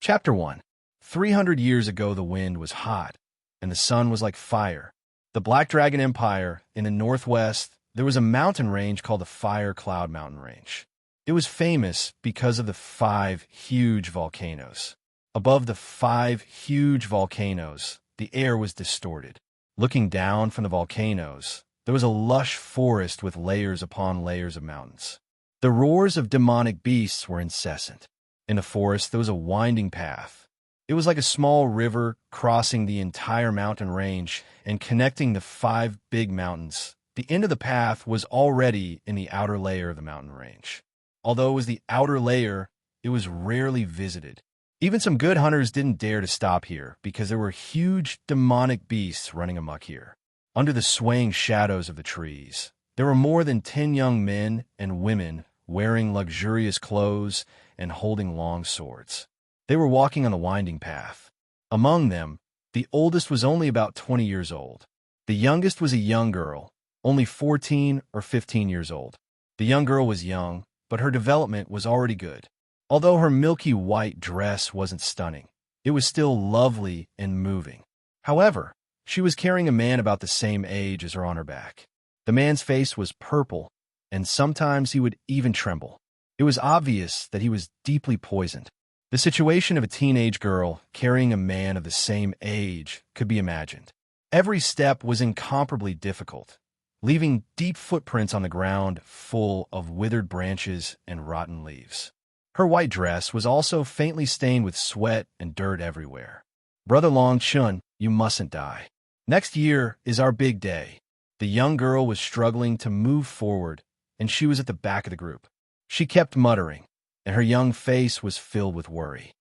Chapter 1. 300 years ago the wind was hot, and the sun was like fire. The Black Dragon Empire, in the northwest, there was a mountain range called the Fire Cloud Mountain Range. It was famous because of the 5 huge volcanoes. Above the 5 huge volcanoes, the air was distorted. Looking down from the volcanoes, there was a lush forest with layers upon layers of mountains. The roars of demonic beasts were incessant. In the forest, there was a winding path. It was like a small river crossing the entire mountain range and connecting the 5 big mountains. The end of the path was already in the outer layer of the mountain range. Although it was the outer layer, it was rarely visited. Even some good hunters didn't dare to stop here because there were huge demonic beasts running amok here. Under the swaying shadows of the trees, there were more than 10 young men and women wearing luxurious clothes and holding long swords. They were walking on the winding path. Among them, the oldest was only about 20 years old. The youngest was a young girl, only 14 or 15 years old. The young girl was young, but her development was already good. Although her milky white dress wasn't stunning, it was still lovely and moving. However, she was carrying a man about the same age as her on her back. The man's face was purple, and sometimes he would even tremble. It was obvious that he was deeply poisoned. The situation of a teenage girl carrying a man of the same age could be imagined. Every step was incomparably difficult, leaving deep footprints on the ground full of withered branches and rotten leaves. Her white dress was also faintly stained with sweat and dirt everywhere. "Brother Long Chun, you mustn't die. Next year is our big day." The young girl was struggling to move forward, and she was at the back of the group. She kept muttering, and her young face was filled with worry.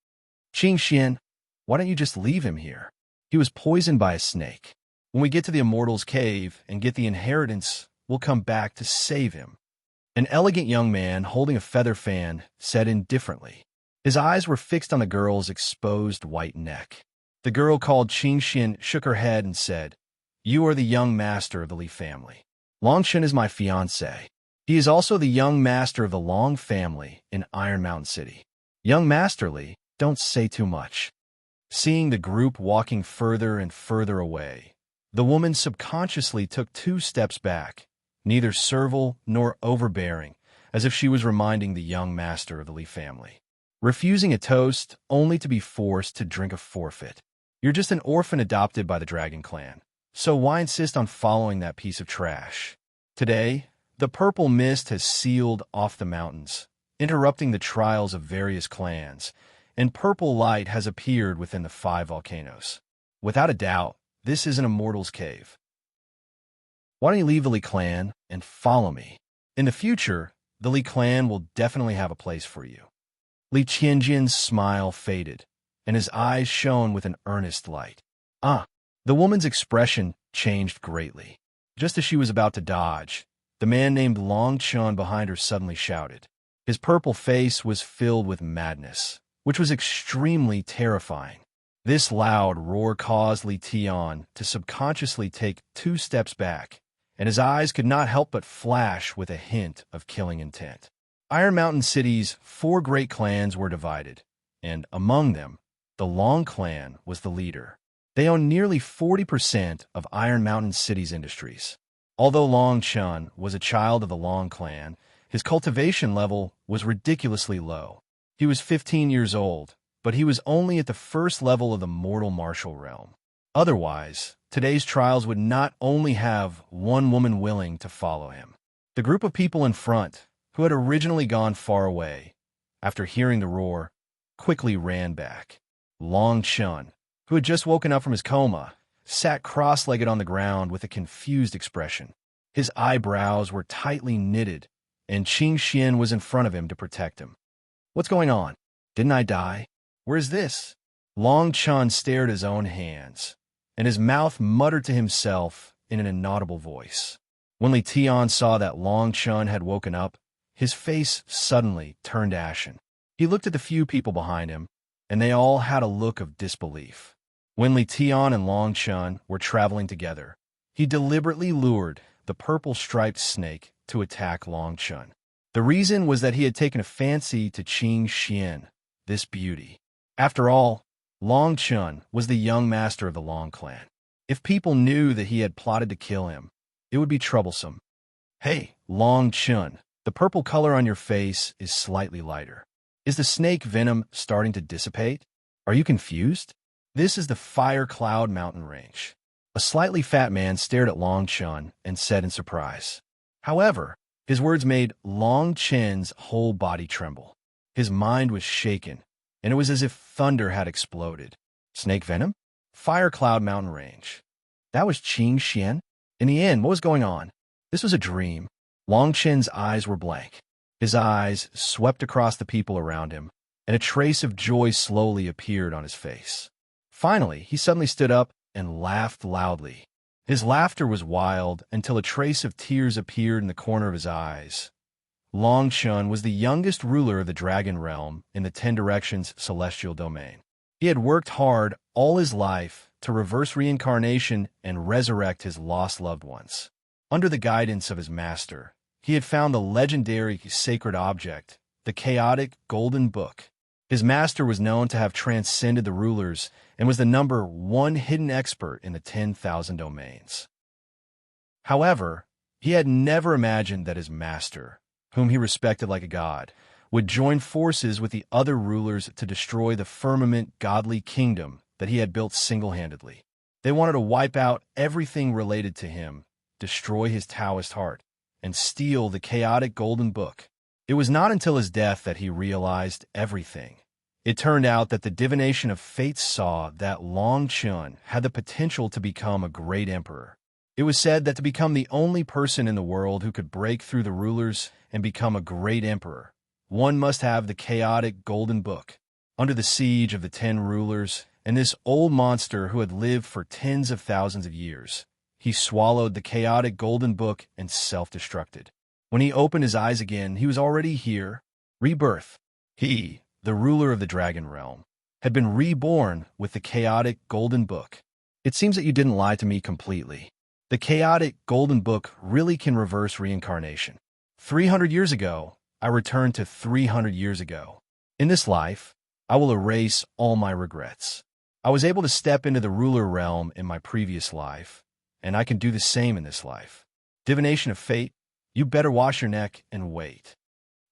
"Qing Xian, why don't you just leave him here? He was poisoned by a snake. When we get to the Immortal's Cave and get the inheritance, we'll come back to save him." An elegant young man holding a feather fan said indifferently. His eyes were fixed on the girl's exposed white neck. The girl called Qing Xian shook her head and said, "You are the young master of the Li family. Long Chen is my fiancé. He is also the young master of the Long family in Iron Mountain City." "Young Master Li, don't say too much." Seeing the group walking further and further away, the woman subconsciously took 2 steps back, neither servile nor overbearing, as if she was reminding the young master of the Li family. Refusing a toast only to be forced to drink a forfeit. You're just an orphan adopted by the Dragon Clan, so why insist on following that piece of trash? Today, the purple mist has sealed off the mountains, interrupting the trials of various clans, and purple light has appeared within the 5 volcanoes. Without a doubt, this is an Immortal's Cave. Why don't you leave the Li clan and follow me? In the future, the Li clan will definitely have a place for you. Li Qianjian's smile faded, and his eyes shone with an earnest light. The woman's expression changed greatly. Just as she was about to dodge, the man named Long Chun behind her suddenly shouted. His purple face was filled with madness, which was extremely terrifying. This loud roar caused Li Tian to subconsciously take 2 steps back, and his eyes could not help but flash with a hint of killing intent. Iron Mountain City's 4 great clans were divided, and among them, the Long clan was the leader. They owned nearly 40% of Iron Mountain City's industries. Although Long Chun was a child of the Long clan, his cultivation level was ridiculously low. He was 15 years old, but he was only at the first level of the mortal martial realm. Otherwise, today's trials would not only have one woman willing to follow him. The group of people in front, who had originally gone far away, after hearing the roar, quickly ran back. Long Chun, who had just woken up from his coma, sat cross-legged on the ground with a confused expression. His eyebrows were tightly knitted, and Qing Xian was in front of him to protect him. "What's going on? Didn't I die? Where is this?" Long Chun stared at his own hands, and his mouth muttered to himself in an inaudible voice. When Li Tian saw that Long Chun had woken up, his face suddenly turned ashen. He looked at the few people behind him, and they all had a look of disbelief. When Li Tian and Long Chun were traveling together, he deliberately lured the purple-striped snake to attack Long Chun. The reason was that he had taken a fancy to Qing Xian, this beauty. After all, Long Chun was the young master of the Long clan. If people knew that he had plotted to kill him, it would be troublesome. Hey, Long Chun, the purple color on your face is slightly lighter. Is the snake venom starting to dissipate? Are you confused? This is the Fire Cloud Mountain Range. A slightly fat man stared at Long Chun and said in surprise. However, his words made Long Chen's whole body tremble. His mind was shaken, and it was as if thunder had exploded. Snake venom? Fire Cloud Mountain Range. That was Qing Xian? In the end, what was going on? This was a dream. Long Chen's eyes were blank. His eyes swept across the people around him, and a trace of joy slowly appeared on his face. Finally, he suddenly stood up and laughed loudly. His laughter was wild until a trace of tears appeared in the corner of his eyes. Long Chun was the youngest ruler of the Dragon Realm in the Ten Directions celestial domain. He had worked hard all his life to reverse reincarnation and resurrect his lost loved ones. Under the guidance of his master, he had found the legendary sacred object, the chaotic Golden Book. His master was known to have transcended the rulers and was the #1 hidden expert in the 10,000 domains. However, he had never imagined that his master, whom he respected like a god, would join forces with the other rulers to destroy the firmament godly kingdom that he had built single-handedly. They wanted to wipe out everything related to him, destroy his Taoist heart, and steal the chaotic Golden Book. It was not until his death that he realized everything. It turned out that the divination of fate saw that Long Chun had the potential to become a great emperor. It was said that to become the only person in the world who could break through the rulers and become a great emperor, one must have the chaotic Golden Book. Under the siege of the 10 rulers and this old monster who had lived for tens of thousands of years, he swallowed the chaotic Golden Book and self-destructed. When he opened his eyes again, he was already here. Rebirth. He, the ruler of the Dragon Realm, had been reborn with the chaotic Golden Book. It seems that you didn't lie to me completely. The chaotic Golden Book really can reverse reincarnation. 300 years ago, I returned to 300 years ago. In this life, I will erase all my regrets. I was able to step into the ruler realm in my previous life, and I can do the same in this life. Divination of fate, you better wash your neck and wait.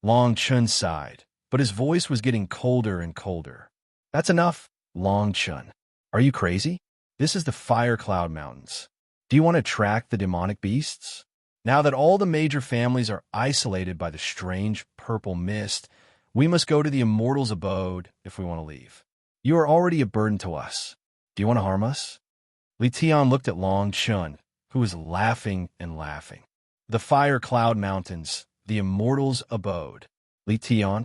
Long Chun sighed, but his voice was getting colder and colder. That's enough, Long Chun. Are you crazy? This is the Fire Cloud Mountains. Do you want to track the demonic beasts? Now that all the major families are isolated by the strange purple mist, we must go to the Immortals' abode if we want to leave. You are already a burden to us. Do you want to harm us? Li Tian looked at Long Chun, who was laughing and laughing. The Fire Cloud Mountains, the Immortals' abode. Li Tian?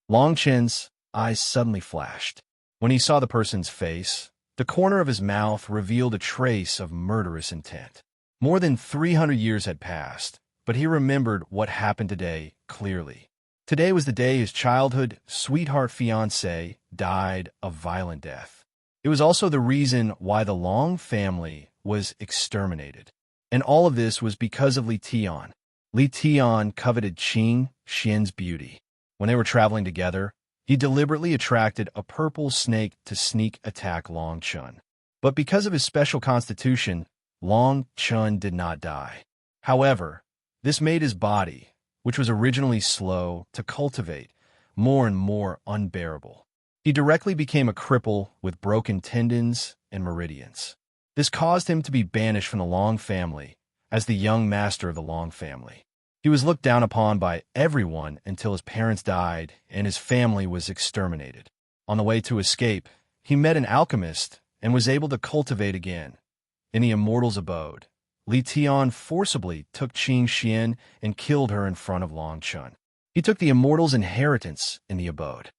Long Chun's eyes suddenly flashed. When he saw the person's face, the corner of his mouth revealed a trace of murderous intent. More than 300 years had passed, but he remembered what happened today clearly. Today was the day his childhood sweetheart fiancé died a violent death. It was also the reason why the Long family was exterminated. And all of this was because of Li Tian. Li Tian coveted Qing Xian's beauty. When they were traveling together, he deliberately attracted a purple snake to sneak attack Long Chun. But because of his special constitution, Long Chun did not die. However, this made his body, which was originally slow to cultivate, more and more unbearable. He directly became a cripple with broken tendons and meridians. This caused him to be banished from the Long family as the young master of the Long family. He was looked down upon by everyone until his parents died and his family was exterminated. On the way to escape, he met an alchemist and was able to cultivate again. In the Immortals' abode, Li Tian forcibly took Qing Xian and killed her in front of Long Chun. He took the Immortals' inheritance in the abode.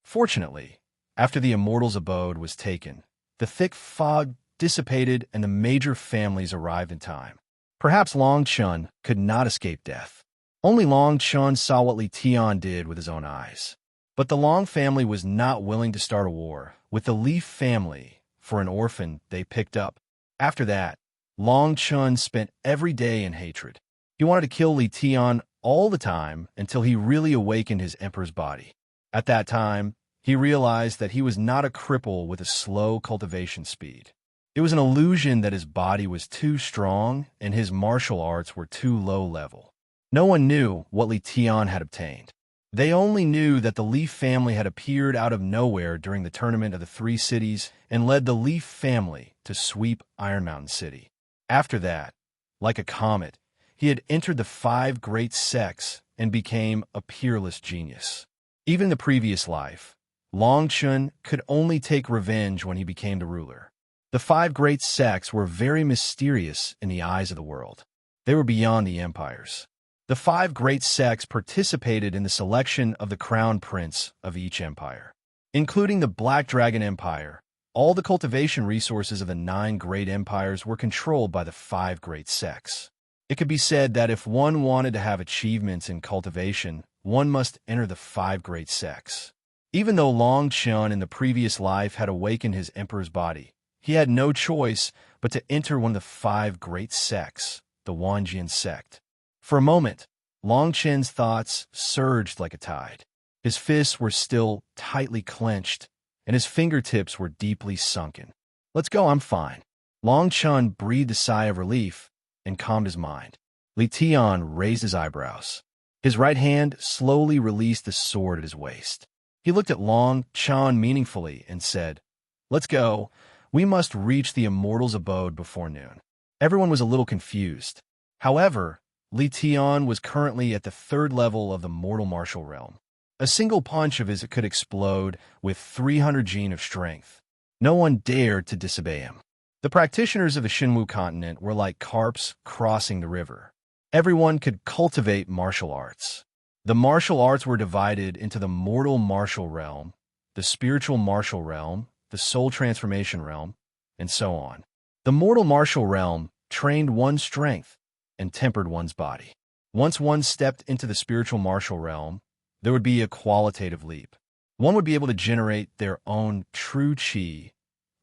Fortunately, after the Immortals' abode was taken, the thick fog dissipated and the major families arrived in time. Perhaps Long Chun could not escape death. Only Long Chun saw what Li Tian did with his own eyes. But the Long family was not willing to start a war with the Leaf family for an orphan they picked up. After that, Long Chun spent every day in hatred. He wanted to kill Li Tian all the time until he really awakened his emperor's body. At that time, he realized that he was not a cripple with a slow cultivation speed. It was an illusion that his body was too strong and his martial arts were too low level. No one knew what Li Tian had obtained. They only knew that the Leaf family had appeared out of nowhere during the Tournament of the Three Cities and led the Leaf family to sweep Iron Mountain City. After that, like a comet, he had entered the 5 great sects and became a peerless genius. Even in the previous life, Long Chun could only take revenge when he became the ruler. The 5 great sects were very mysterious in the eyes of the world. They were beyond the empires. The 5 great sects participated in the selection of the crown prince of each empire. Including the Black Dragon Empire, all the cultivation resources of the 9 great empires were controlled by the 5 great sects. It could be said that if one wanted to have achievements in cultivation, one must enter the 5 great sects. Even though Long Chun in the previous life had awakened his emperor's body, he had no choice but to enter one of the 5 great sects, the Wanjian sect. For a moment, Long Chen's thoughts surged like a tide. His fists were still tightly clenched, and his fingertips were deeply sunken. "Let's go, I'm fine." Long Chun breathed a sigh of relief and calmed his mind. Li Tian raised his eyebrows. His right hand slowly released the sword at his waist. He looked at Long Chun meaningfully and said, "Let's go. We must reach the immortal's abode before noon." Everyone was a little confused. However, Li Tian was currently at the 3rd level of the mortal martial realm. A single punch of his could explode with 300 gene of strength. No one dared to disobey him. The practitioners of the Xinwu continent were like carps crossing the river. Everyone could cultivate martial arts. The martial arts were divided into the mortal martial realm, the spiritual martial realm, the soul transformation realm, and so on. The mortal martial realm trained one's strength and tempered one's body. Once one stepped into the spiritual martial realm, there would be a qualitative leap. One would be able to generate their own true chi,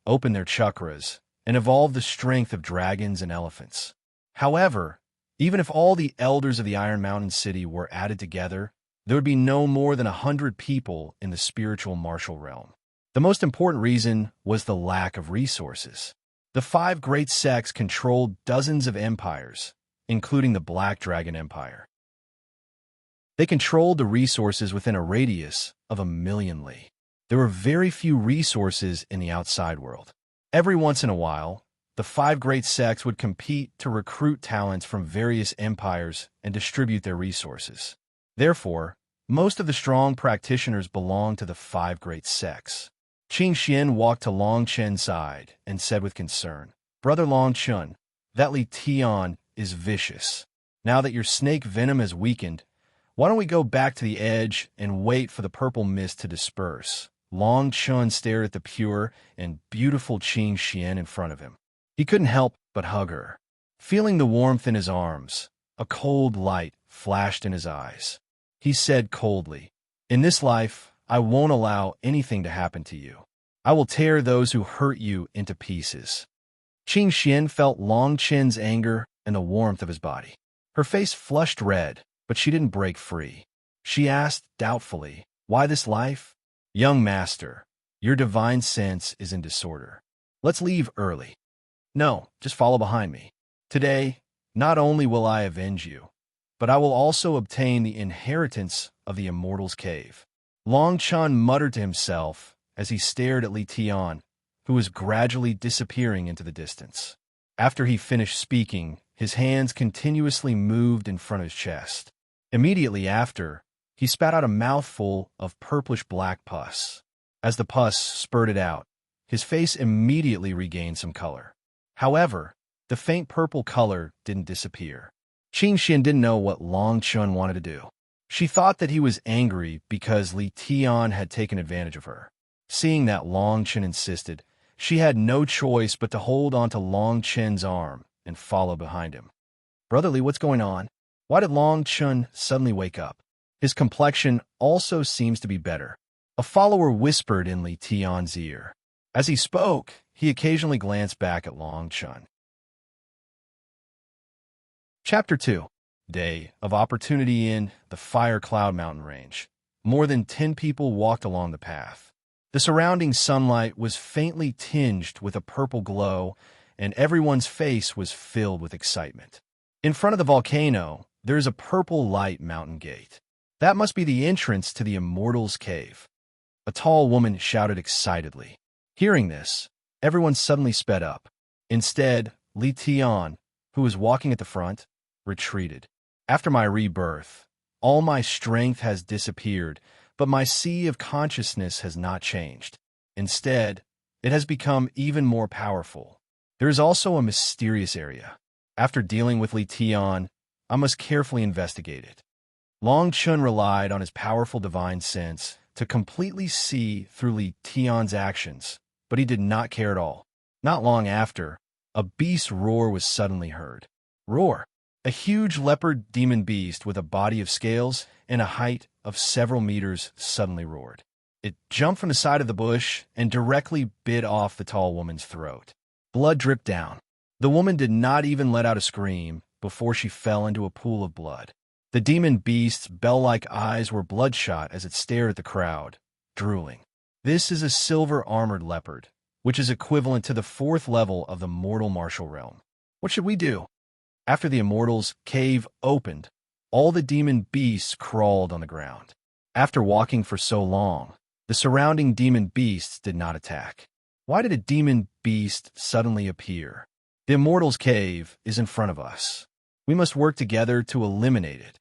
open their chakras, and evolve the strength of dragons and elephants. However, even if all the elders of the Iron Mountain City were added together, there would be no more than 100 people in the spiritual martial realm. The most important reason was the lack of resources. The 5 great sects controlled dozens of empires, including the Black Dragon Empire. They controlled the resources within a radius of 1,000,000 li. There were very few resources in the outside world. Every once in a while, the 5 great sects would compete to recruit talents from various empires and distribute their resources. Therefore, most of the strong practitioners belonged to the 5 great sects. Qing Xian walked to Long Chen's side and said with concern, "Brother Long Chun, that Li Tian is vicious. Now that your snake venom has weakened, why don't we go back to the edge and wait for the purple mist to disperse?" Long Chun stared at the pure and beautiful Qing Xian in front of him. He couldn't help but hug her. Feeling the warmth in his arms, a cold light flashed in his eyes. He said coldly, "In this life, I won't allow anything to happen to you. I will tear those who hurt you into pieces." Qing Xian felt Long Chen's anger and the warmth of his body. Her face flushed red, but she didn't break free. She asked doubtfully, "Why this life?" "Young master, your divine sense is in disorder. Let's leave early." "No, just follow behind me. Today, not only will I avenge you, but I will also obtain the inheritance of the Immortal's Cave." Long Chun muttered to himself as he stared at Li Tian, who was gradually disappearing into the distance. After he finished speaking, his hands continuously moved in front of his chest. Immediately after, he spat out a mouthful of purplish-black pus. As the pus spurted out, his face immediately regained some color. However, the faint purple color didn't disappear. Qing Xian didn't know what Long Chun wanted to do. She thought that he was angry because Li Tian had taken advantage of her. Seeing that Long Chun insisted, she had no choice but to hold onto Long Chen's arm and follow behind him. "Brother Li, what's going on? Why did Long Chun suddenly wake up? His complexion also seems to be better." A follower whispered in Li Tian's ear. As he spoke, he occasionally glanced back at Long Chun. Chapter 2. Day of Opportunity in the Fire Cloud Mountain Range. More than 10 people walked along the path. The surrounding sunlight was faintly tinged with a purple glow, and everyone's face was filled with excitement. In front of the volcano, there is a purple light mountain gate. That must be the entrance to the Immortals' Cave. A tall woman shouted excitedly. Hearing this, everyone suddenly sped up. Instead, Li Tian, who was walking at the front, retreated. After my rebirth, all my strength has disappeared, but my sea of consciousness has not changed. Instead, it has become even more powerful. There is also a mysterious area. After dealing with Li Tian, I must carefully investigate it. Long Chun relied on his powerful divine sense to completely see through Li Tian's actions, but he did not care at all. Not long after, a beast's roar was suddenly heard. Roar! A huge leopard demon beast with a body of scales and a height of several meters suddenly roared. It jumped from the side of the bush and directly bit off the tall woman's throat. Blood dripped down. The woman did not even let out a scream before she fell into a pool of blood. The demon beast's bell-like eyes were bloodshot as it stared at the crowd, drooling. This is a silver-armored leopard, which is equivalent to the 4th level of the mortal martial realm. What should we do? After the Immortals' Cave opened, all the demon beasts crawled on the ground. After walking for so long, the surrounding demon beasts did not attack. Why did a demon beast suddenly appear? The Immortals' Cave is in front of us. We must work together to eliminate it.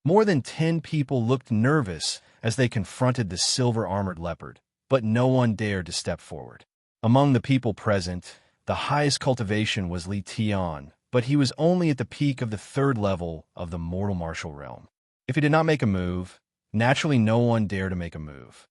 More than 10 people looked nervous as they confronted the silver-armored leopard, but no one dared to step forward. Among the people present, the highest cultivation was Li Tian, but he was only at the peak of the 3rd level of the mortal martial realm. If he did not make a move, naturally no one dared to make a move.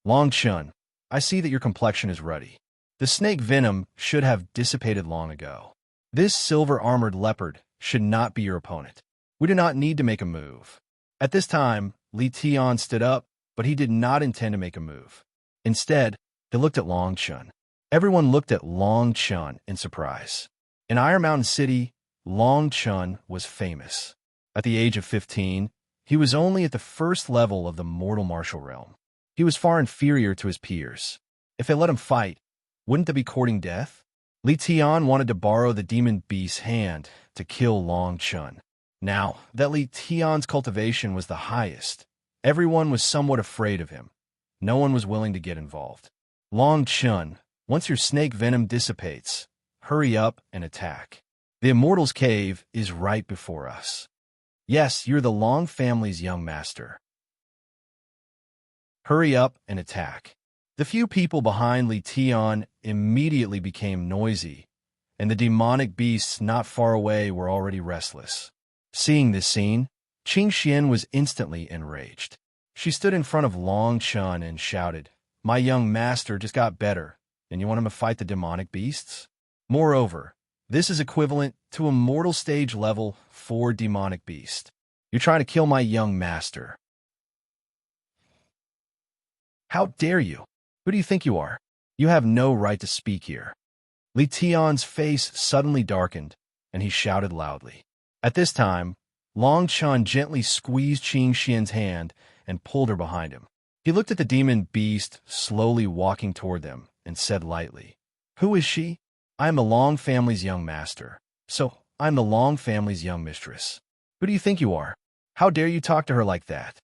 Long Chun, I see that your complexion is ruddy. The snake venom should have dissipated long ago. This silver-armored leopard should not be your opponent. We do not need to make a move. At this time, Li Tian stood up, but he did not intend to make a move. Instead, he looked at Long Chun. Everyone looked at Long Chun in surprise. In Iron Mountain City, Long Chun was famous. At the age of 15, he was only at the 1st level of the mortal martial realm. He was far inferior to his peers. If they let him fight, wouldn't they be courting death? Li Tian wanted to borrow the demon beast's hand to kill Long Chun. Now that Li Tian's cultivation was the highest, everyone was somewhat afraid of him. No one was willing to get involved. Long Chun, once your snake venom dissipates, hurry up and attack. The Immortals' Cave is right before us. Yes, you're the Long family's young master. Hurry up and attack. The few people behind Li Tian immediately became noisy, and the demonic beasts not far away were already restless. Seeing this scene, Qing Xian was instantly enraged. She stood in front of Long Chun and shouted, "My young master just got better, and you want him to fight the demonic beasts? Moreover, this is equivalent to a mortal stage level 4 demonic beast. You're trying to kill my young master. How dare you? Who do you think you are? You have no right to speak here." Li Tian's face suddenly darkened, and he shouted loudly. At this time, Long Chun gently squeezed Qing Xian's hand and pulled her behind him. He looked at the demon beast slowly walking toward them and said lightly, "Who is she? I am the Long family's young master, so I am the Long family's young mistress. Who do you think you are? How dare you talk to her like that?"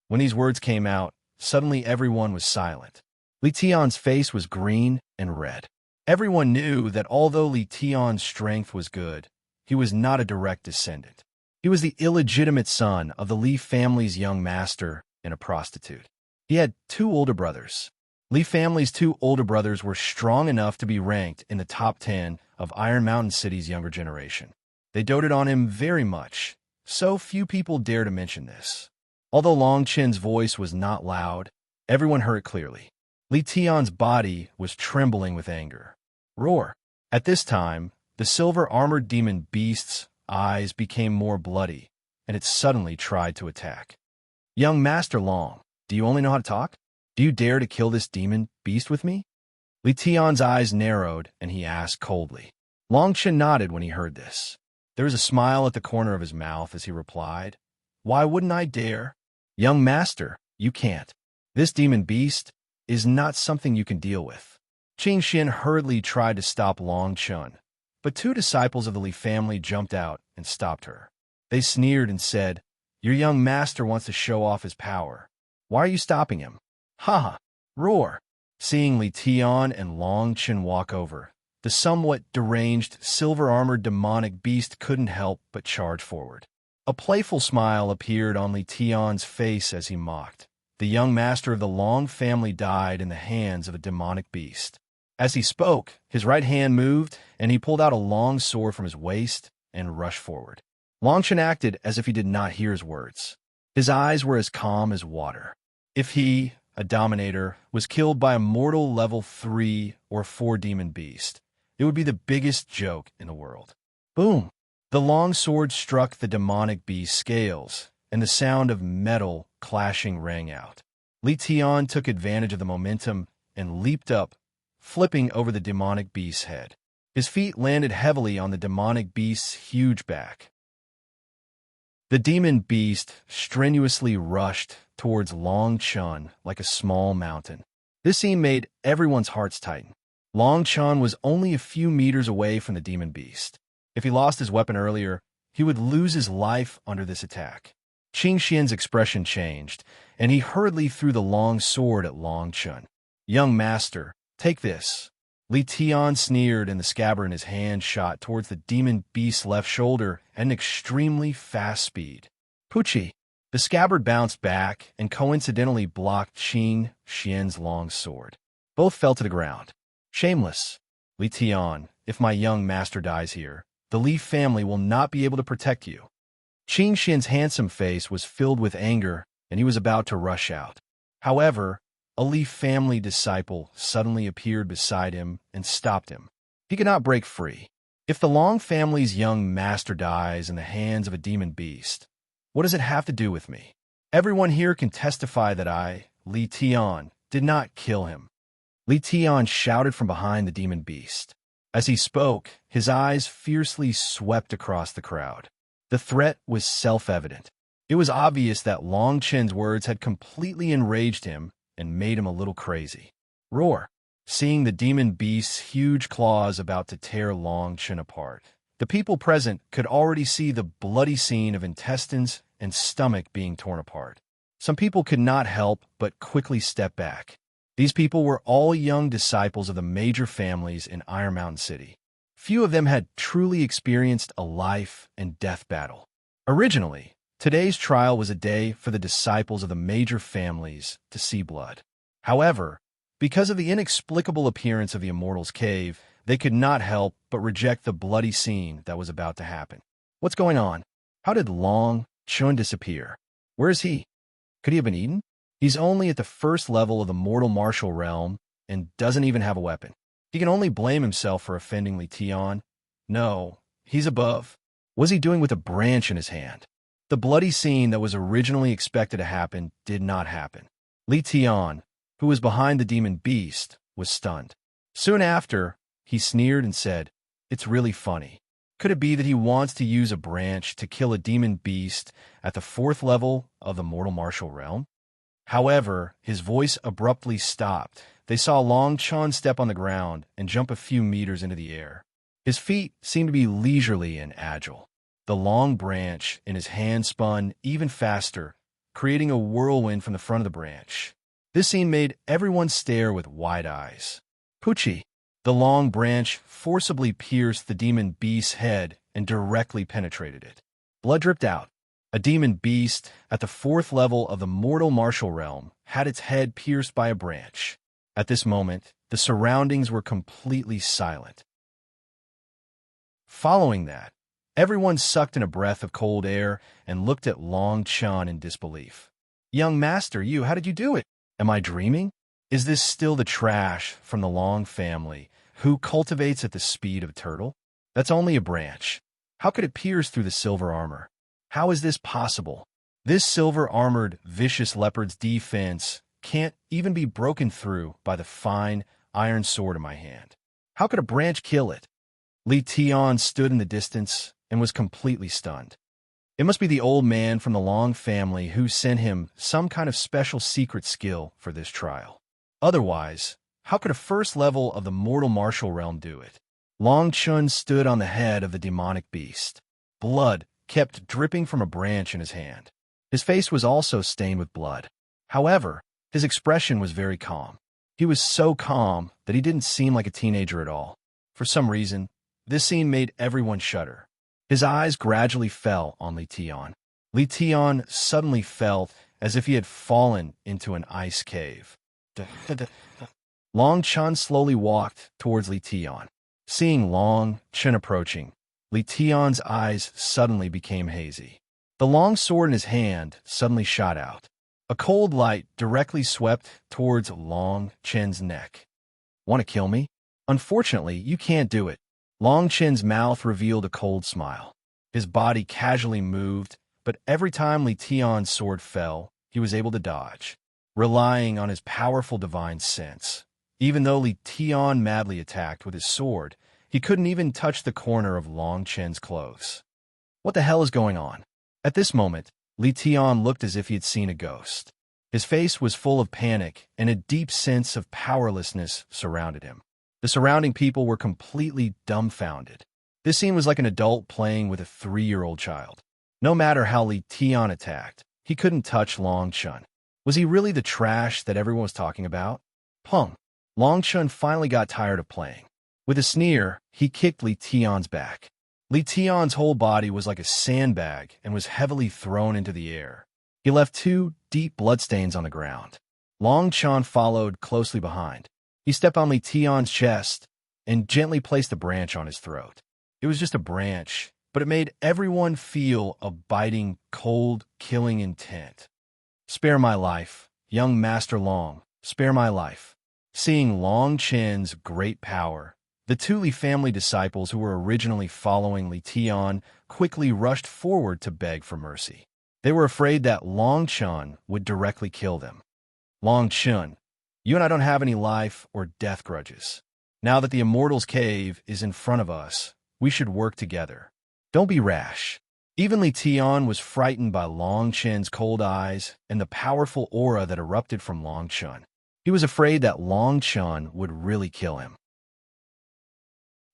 When these words came out, suddenly everyone was silent. Li Tian's face was green and red. Everyone knew that although Li Tian's strength was good, he was not a direct descendant. He was the illegitimate son of the Li family's young master and a prostitute. He had 2 older brothers. Li family's 2 older brothers were strong enough to be ranked in the top 10 of Iron Mountain City's younger generation. They doted on him very much, so few people dare to mention this. Although Long Chen's voice was not loud, everyone heard it clearly. Li Tian's body was trembling with anger. Roar! At this time, the silver-armored demon beast's eyes became more bloody, and it suddenly tried to attack. "Young Master Long, do you only know how to talk? Do you dare to kill this demon beast with me?" Li Tian's eyes narrowed, and he asked coldly. Long Chen nodded when he heard this. There was a smile at the corner of his mouth as he replied, "Why wouldn't I dare? Young Master, You can't. This demon beast is not something you can deal with. Qing Xin hurriedly tried to stop Long Chun, but two disciples of the Li family jumped out and stopped her. They sneered and said, "Your young master wants to show off his power. Why are you stopping him?" "Ha ha! Roar!" Seeing Li Tian and Long Chun walk over, the somewhat deranged, silver-armored demonic beast couldn't help but charge forward. A playful smile appeared on Li Tian's face as he mocked. The young master of the Long family died in the hands of a demonic beast. As he spoke, his right hand moved, and he pulled out a long sword from his waist and rushed forward. Long Chun acted as if he did not hear his words. His eyes were as calm as water. If he, a dominator, was killed by a mortal level 3 or 4 demon beast, it would be the biggest joke in the world. Boom! The long sword struck the demonic beast's scales, and the sound of metal clashing rang out. Li Tian took advantage of the momentum and leaped up, flipping over the demonic beast's head. His feet landed heavily on the demonic beast's huge back. The demon beast strenuously rushed towards Long Chun like a small mountain. This scene made everyone's hearts tighten. Long Chun was only a few meters away from the demon beast. If he lost his weapon earlier, he would lose his life under this attack. Qing Xian's expression changed, and he hurriedly threw the long sword at Long Chun. "Young master, take this." Li Tian sneered, and the scabbard in his hand shot towards the demon beast's left shoulder at an extremely fast speed. Poochie! The scabbard bounced back and coincidentally blocked Qing Xian's long sword. Both fell to the ground. "Shameless! Li Tian, if my young master dies here, the Li family will not be able to protect you." Qing Xian's handsome face was filled with anger, and he was about to rush out. However, a Li family disciple suddenly appeared beside him and stopped him. He could not break free. If the Long family's young master dies in the hands of a demon beast, what does it have to do with me? Everyone here can testify that I, Li Tian, did not kill him. Li Tian shouted from behind the demon beast. As he spoke, his eyes fiercely swept across the crowd. The threat was self-evident. It was obvious that Long Chun's words had completely enraged him and made him a little crazy. Roar! Seeing the demon beast's huge claws about to tear Long Chun apart, the people present could already see the bloody scene of intestines and stomach being torn apart. Some people could not help but quickly step back. These people were all young disciples of the major families in Iron Mountain City. Few of them had truly experienced a life and death battle. Originally, today's trial was a day for the disciples of the major families to see blood. However, because of the inexplicable appearance of the Immortal's Cave, they could not help but reject the bloody scene that was about to happen. What's going on? How did Long Chun disappear? Where is he? Could he have been eaten? He's only at the first level of the mortal martial realm and doesn't even have a weapon. He can only blame himself for offending Li Tian. No, he's above. What's he doing with a branch in his hand? The bloody scene that was originally expected to happen did not happen. Li Tian, who was behind the demon beast, was stunned. Soon after, he sneered and said, "It's really funny. Could it be that he wants to use a branch to kill a demon beast at the 4th level of the mortal martial realm?" However, his voice abruptly stopped. They saw Long Chun step on the ground and jump a few meters into the air. His feet seemed to be leisurely and agile. The long branch in his hand spun even faster, creating a whirlwind from the front of the branch. This scene made everyone stare with wide eyes. Poochie! The long branch forcibly pierced the demon beast's head and directly penetrated it. Blood dripped out. A demon beast at the 4th level of the mortal martial realm had its head pierced by a branch. At this moment, the surroundings were completely silent. Following that, everyone sucked in a breath of cold air and looked at Long Chun in disbelief. "Young master, how did you do it? Am I dreaming? Is this still the trash from the Long family who cultivates at the speed of a turtle? That's only a branch. How could it pierce through the silver armor? How is this possible? This silver-armored, vicious leopard's defense can't even be broken through by the fine iron sword in my hand. How could a branch kill it?" Li Tian stood in the distance and was completely stunned. It must be the old man from the Long family who sent him some kind of special secret skill for this trial. Otherwise, how could a first level of the mortal martial realm do it? Long Chun stood on the head of the demonic beast. Blood kept dripping from a branch in his hand. His face was also stained with blood. However, his expression was very calm. He was so calm that he didn't seem like a teenager at all. For some reason, this scene made everyone shudder. His eyes gradually fell on Li Tian. Li Tian suddenly felt as if he had fallen into an ice cave. Long Chun slowly walked towards Li Tian. Seeing Long Chun approaching, Li Tian's eyes suddenly became hazy. The long sword in his hand suddenly shot out. A cold light directly swept towards Long Chen's neck. Want to kill me? Unfortunately, you can't do it. Long Chen's mouth revealed a cold smile. His body casually moved, but every time Li Tian's sword fell, he was able to dodge, relying on his powerful divine sense. Even though Li Tian madly attacked with his sword, he couldn't even touch the corner of Long Chen's clothes. What the hell is going on? At this moment, Li Tian looked as if he had seen a ghost. His face was full of panic, and a deep sense of powerlessness surrounded him. The surrounding people were completely dumbfounded. This scene was like an adult playing with a 3-year-old child. No matter how Li Tian attacked, he couldn't touch Long Chun. Was he really the trash that everyone was talking about? Pung. Long Chun finally got tired of playing. With a sneer, he kicked Li Tian's back. Li Tian's whole body was like a sandbag and was heavily thrown into the air. He left 2 deep bloodstains on the ground. Long Chun followed closely behind. He stepped on Li Tian's chest and gently placed a branch on his throat. It was just a branch, but it made everyone feel a biting, cold, killing intent. Spare my life, young Master Long, spare my life. Seeing Long Chen's great power, the 2 Li family disciples who were originally following Li Tian quickly rushed forward to beg for mercy. They were afraid that Long Chun would directly kill them. Long Chun, you and I don't have any life or death grudges. Now that the Immortal's Cave is in front of us, we should work together. Don't be rash. Even Li Tian was frightened by Long Chen's cold eyes and the powerful aura that erupted from Long Chun. He was afraid that Long Chun would really kill him.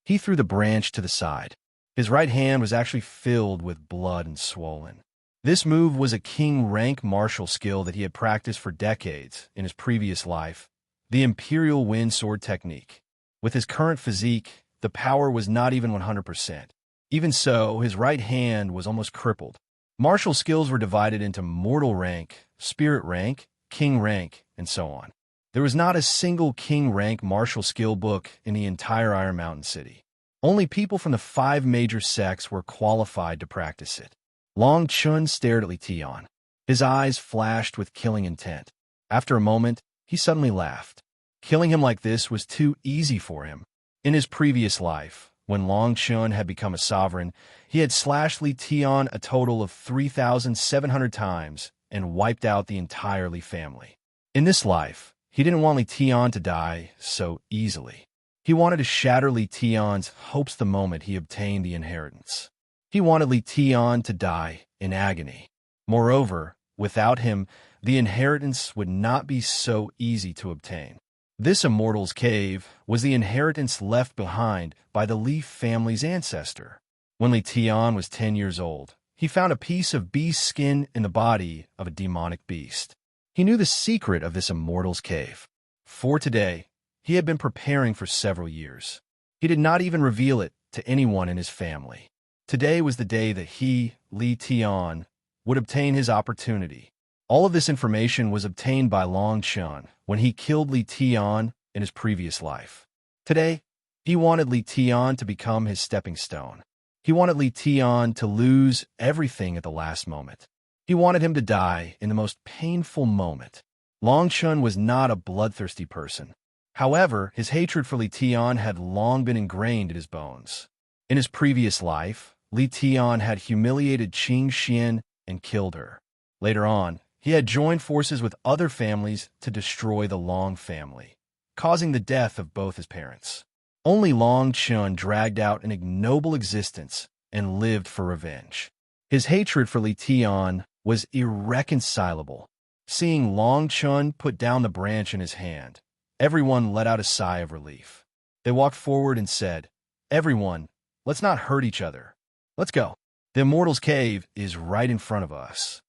He threw the branch to the side. His right hand was actually filled with blood and swollen. This move was a king-rank martial skill that he had practiced for decades in his previous life, the Imperial Wind Sword technique. With his current physique, the power was not even 100%. Even so, his right hand was almost crippled. Martial skills were divided into mortal rank, spirit rank, king rank, and so on. There was not a single king rank martial skill book in the entire Iron Mountain City. Only people from the 5 major sects were qualified to practice it. Long Chun stared at Li Tian. His eyes flashed with killing intent. After a moment, he suddenly laughed. Killing him like this was too easy for him. In his previous life, when Long Chun had become a sovereign, he had slashed Li Tian a total of 3,700 times and wiped out the entire Li family. In this life, he didn't want Li Tian to die so easily. He wanted to shatter Li Tian's hopes the moment he obtained the inheritance. He wanted Li Tian to die in agony. Moreover, without him, the inheritance would not be so easy to obtain. This Immortal's Cave was the inheritance left behind by the Li family's ancestor. When Li Tian was 10 years old, he found a piece of beast skin in the body of a demonic beast. He knew the secret of this Immortal's Cave. For today, he had been preparing for several years. He did not even reveal it to anyone in his family. Today was the day that he, Li Tian, would obtain his opportunity. All of this information was obtained by Long Chun when he killed Li Tian in his previous life. Today, he wanted Li Tian to become his stepping stone. He wanted Li Tian to lose everything at the last moment. He wanted him to die in the most painful moment. Long Chun was not a bloodthirsty person. However, his hatred for Li Tian had long been ingrained in his bones. In his previous life, Li Tian had humiliated Qing Xian and killed her. Later on, he had joined forces with other families to destroy the Long family, causing the death of both his parents. Only Long Chun dragged out an ignoble existence and lived for revenge. His hatred for Li Tian was irreconcilable. Seeing Long Chun put down the branch in his hand, everyone let out a sigh of relief. They walked forward and said, "Everyone, let's not hurt each other. Let's go. The Immortal's Cave is right in front of us."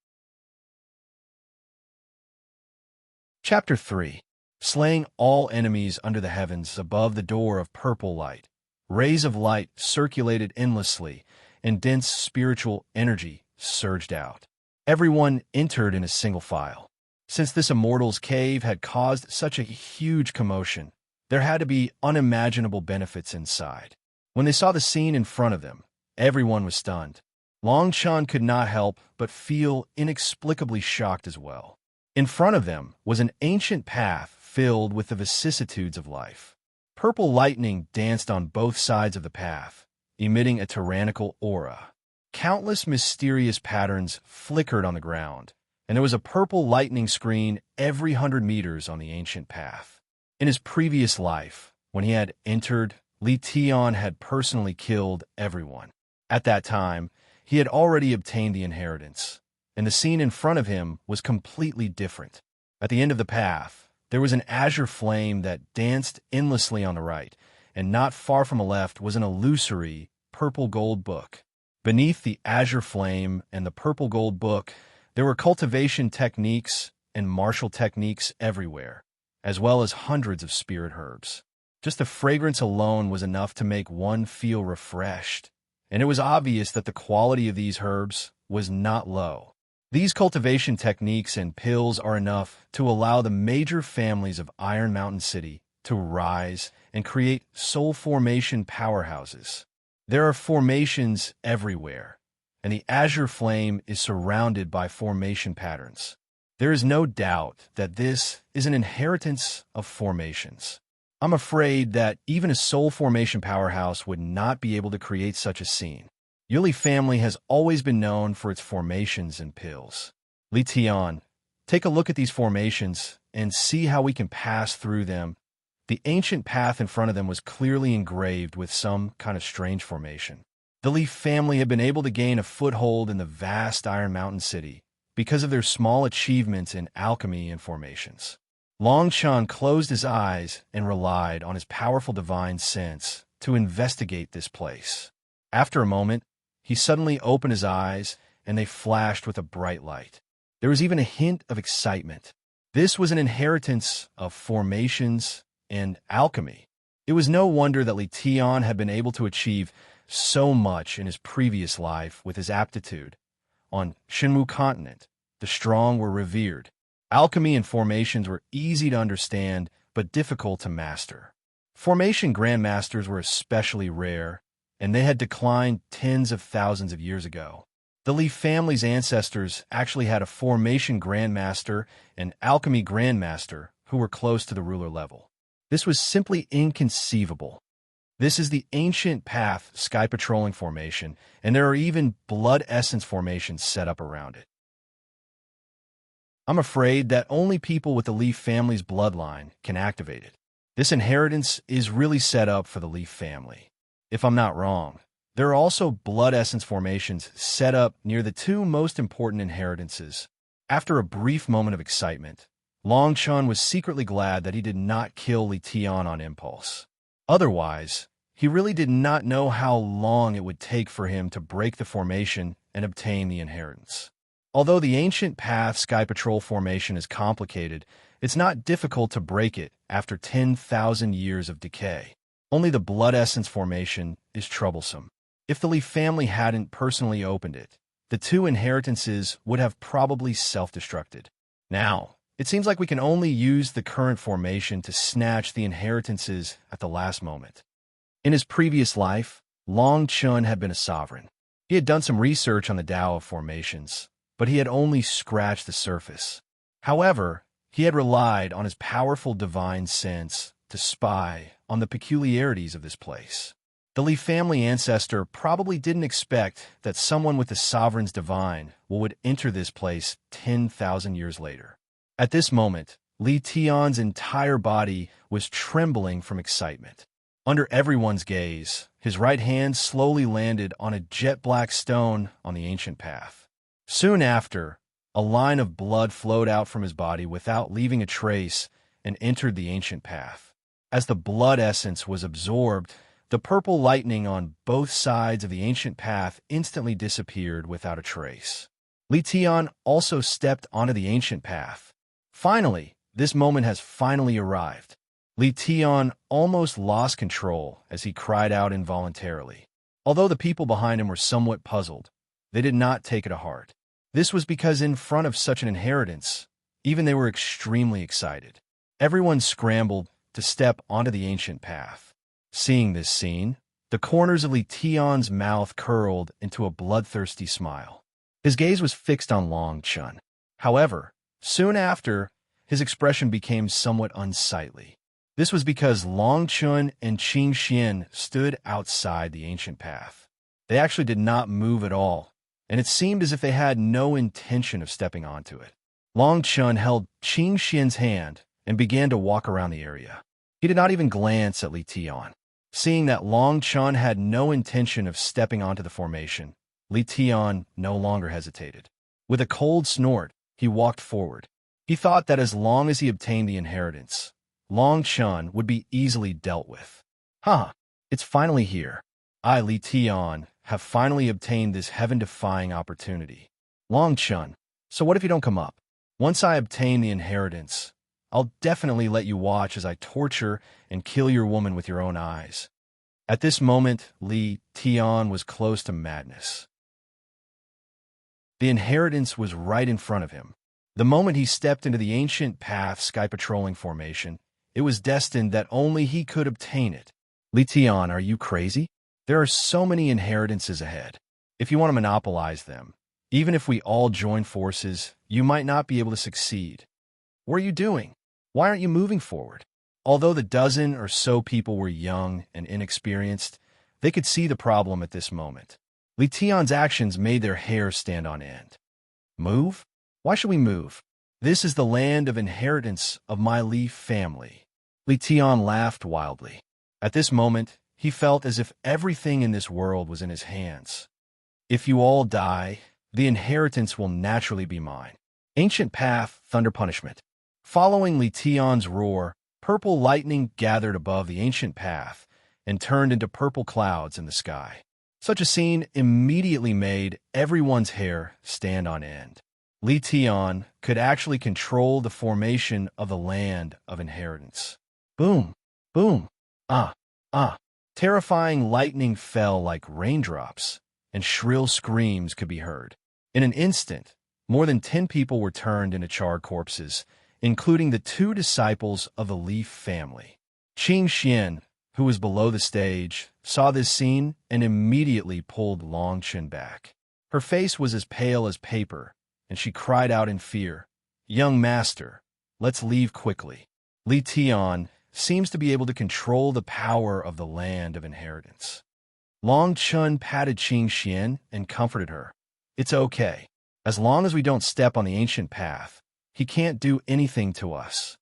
Chapter 3. Slaying all enemies under the heavens above the door of purple light. Rays of light circulated endlessly, and dense spiritual energy surged out. Everyone entered in a single file. Since this Immortal's Cave had caused such a huge commotion, there had to be unimaginable benefits inside. When they saw the scene in front of them, everyone was stunned. Long Chun could not help but feel inexplicably shocked as well. In front of them was an ancient path filled with the vicissitudes of life. Purple lightning danced on both sides of the path, emitting a tyrannical aura. Countless mysterious patterns flickered on the ground, and there was a purple lightning screen every 100 meters on the ancient path. In his previous life, when he had entered, Li Tian had personally killed everyone. At that time, he had already obtained the inheritance, and the scene in front of him was completely different. At the end of the path, there was an azure flame that danced endlessly on the right, and not far from the left was an illusory purple-gold book. Beneath the azure flame and the purple-gold book, there were cultivation techniques and martial techniques everywhere, as well as hundreds of spirit herbs. Just the fragrance alone was enough to make one feel refreshed, and it was obvious that the quality of these herbs was not low. These cultivation techniques and pills are enough to allow the major families of Iron Mountain City to rise and create soul formation powerhouses. There are formations everywhere, and the azure flame is surrounded by formation patterns. There is no doubt that this is an inheritance of formations. I'm afraid that even a soul formation powerhouse would not be able to create such a scene. Yuli family has always been known for its formations and pills. Li Tian, take a look at these formations and see how we can pass through them. The ancient path in front of them was clearly engraved with some kind of strange formation. The Li family had been able to gain a foothold in the vast Iron Mountain City because of their small achievements in alchemy and formations. Long Chun closed his eyes and relied on his powerful divine sense to investigate this place. After a moment, he suddenly opened his eyes, and they flashed with a bright light. There was even a hint of excitement. This was an inheritance of formations and alchemy. It was no wonder that Li Tian had been able to achieve so much in his previous life with his aptitude. On Shenmu continent, the strong were revered. Alchemy and formations were easy to understand, but difficult to master. Formation grandmasters were especially rare, and they had declined tens of thousands of years ago. The Li family's ancestors actually had a formation grandmaster and alchemy grandmaster who were close to the ruler level. This was simply inconceivable. This is the ancient path sky patrolling formation, and there are even blood essence formations set up around it. I'm afraid that only people with the Li family's bloodline can activate it. This inheritance is really set up for the Li family. If I'm not wrong, there are also blood essence formations set up near the two most important inheritances. After a brief moment of excitement, Long Chun was secretly glad that he did not kill Li Tian on impulse. Otherwise, he really did not know how long it would take for him to break the formation and obtain the inheritance. Although the ancient path Sky Patrol formation is complicated, it's not difficult to break it after 10,000 years of decay. Only the blood essence formation is troublesome. If the Li family hadn't personally opened it, the two inheritances would have probably self-destructed. Now, it seems like we can only use the current formation to snatch the inheritances at the last moment. In his previous life, Long Chun had been a sovereign. He had done some research on the Tao of formations, but he had only scratched the surface. However, he had relied on his powerful divine sense to spy on the peculiarities of this place. The Li family ancestor probably didn't expect that someone with the sovereign's divine would enter this place 10,000 years later. At this moment, Li Tian's entire body was trembling from excitement. Under everyone's gaze, his right hand slowly landed on a jet-black stone on the ancient path. Soon after, a line of blood flowed out from his body without leaving a trace and entered the ancient path. As the blood essence was absorbed, the purple lightning on both sides of the ancient path instantly disappeared without a trace. Li Tian also stepped onto the ancient path. Finally, this moment has finally arrived. Li Tian almost lost control as he cried out involuntarily. Although the people behind him were somewhat puzzled, they did not take it to heart. This was because in front of such an inheritance, even they were extremely excited. Everyone scrambled to step onto the ancient path. Seeing this scene, the corners of Li Tian's mouth curled into a bloodthirsty smile. His gaze was fixed on Long Chun. However, soon after, his expression became somewhat unsightly. This was because Long Chun and Qing Xian stood outside the ancient path. They actually did not move at all, and it seemed as if they had no intention of stepping onto it. Long Chun held Qing Xian's hand and began to walk around the area. He did not even glance at Li Tian. Seeing that Long Chun had no intention of stepping onto the formation, Li Tian no longer hesitated. With a cold snort, he walked forward. He thought that as long as he obtained the inheritance, Long Chun would be easily dealt with. It's finally here. I, Li Tian, have finally obtained this heaven-defying opportunity. Long Chun, so what if you don't come up? Once I obtain the inheritance, I'll definitely let you watch as I torture and kill your woman with your own eyes. At this moment, Li Tian was close to madness. The inheritance was right in front of him. The moment he stepped into the ancient path sky patrolling formation, it was destined that only he could obtain it. Li Tian, are you crazy? There are so many inheritances ahead. If you want to monopolize them, even if we all join forces, you might not be able to succeed. What are you doing? Why aren't you moving forward? Although the dozen or so people were young and inexperienced, they could see the problem at this moment. Li Tian's actions made their hair stand on end. Move? Why should we move? This is the land of inheritance of my Li family. Li Tian laughed wildly. At this moment, he felt as if everything in this world was in his hands. If you all die, the inheritance will naturally be mine. Ancient Path, Thunder Punishment. Following Li Tian's roar, purple lightning gathered above the ancient path and turned into purple clouds in the sky. Such a scene immediately made everyone's hair stand on end. Li Tian could actually control the formation of the land of inheritance. Boom, boom, Terrifying lightning fell like raindrops, and shrill screams could be heard. In an instant, more than 10 people were turned into charred corpses, including the 2 disciples of the Li family. Qing Xian, who was below the stage, saw this scene and immediately pulled Long Chun back. Her face was as pale as paper, and she cried out in fear, "Young master, let's leave quickly." Li Tian seems to be able to control the power of the land of inheritance. Long Chun patted Qing Xian and comforted her. It's okay. As long as we don't step on the ancient path, he can't do anything to us.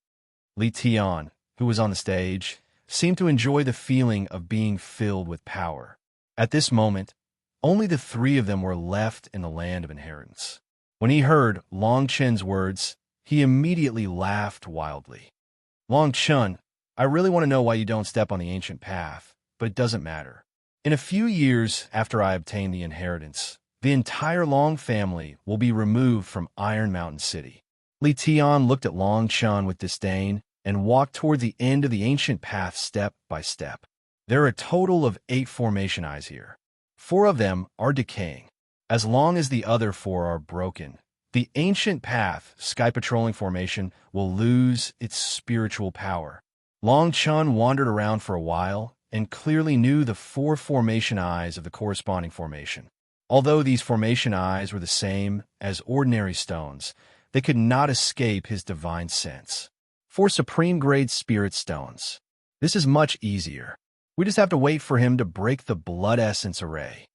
Li Tian, who was on the stage, seemed to enjoy the feeling of being filled with power. At this moment, only the 3 of them were left in the land of inheritance. When he heard Long Chun's words, he immediately laughed wildly. Long Chun, I really want to know why you don't step on the ancient path, but it doesn't matter. In a few years after I obtain the inheritance, the entire Long family will be removed from Iron Mountain City. Li Tian looked at Long Chun with disdain and walked toward the end of the ancient path step by step. There are a total of 8 formation eyes here. 4 of them are decaying. As long as the other 4 are broken, the ancient path sky patrolling formation will lose its spiritual power. Long Chun wandered around for a while and clearly knew the 4 formation eyes of the corresponding formation. Although these formation eyes were the same as ordinary stones, they could not escape his divine sense. 4 supreme-grade spirit stones. This is much easier. We just have to wait for him to break the blood essence array.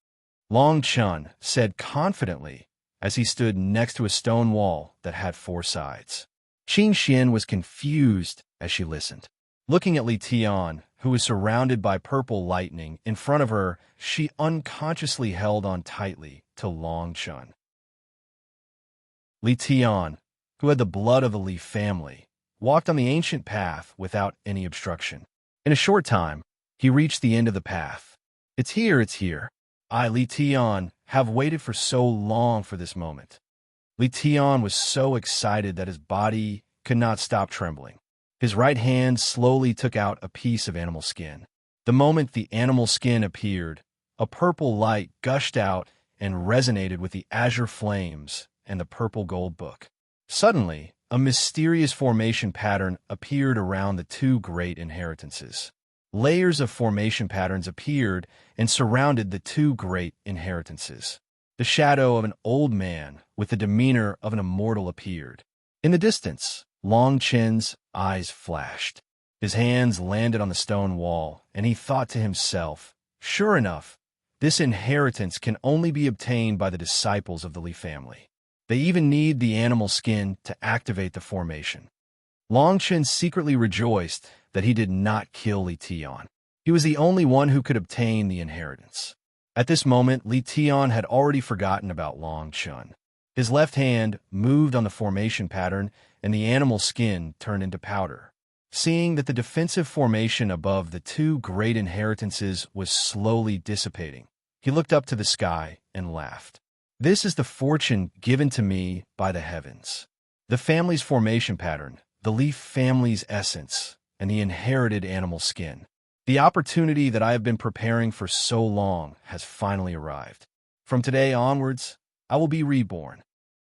Long Chun said confidently as he stood next to a stone wall that had 4 sides. Qing Xian was confused as she listened. Looking at Li Tian, who was surrounded by purple lightning, in front of her, she unconsciously held on tightly to Long Chun. Li Tian, who had the blood of the Li family, walked on the ancient path without any obstruction. In a short time, he reached the end of the path. It's here, it's here. I, Li Tian, have waited for so long for this moment. Li Tian was so excited that his body could not stop trembling. His right hand slowly took out a piece of animal skin. The moment the animal skin appeared, a purple light gushed out and resonated with the azure flames and the purple gold book. Suddenly, a mysterious formation pattern appeared around the two great inheritances. Layers of formation patterns appeared and surrounded the two great inheritances. The shadow of an old man with the demeanor of an immortal appeared. In the distance, Long Chen's eyes flashed. His hands landed on the stone wall, and he thought to himself, sure enough, this inheritance can only be obtained by the disciples of the Li family. They even need the animal skin to activate the formation. Long Chen secretly rejoiced that he did not kill Li Tian. He was the only one who could obtain the inheritance. At this moment, Li Tian had already forgotten about Long Chen. His left hand moved on the formation pattern, and the animal skin turned into powder. Seeing that the defensive formation above the two great inheritances was slowly dissipating, he looked up to the sky and laughed. This is the fortune given to me by the heavens. The family's formation pattern, the Li family's essence, and the inherited animal skin. The opportunity that I have been preparing for so long has finally arrived. From today onwards, I will be reborn.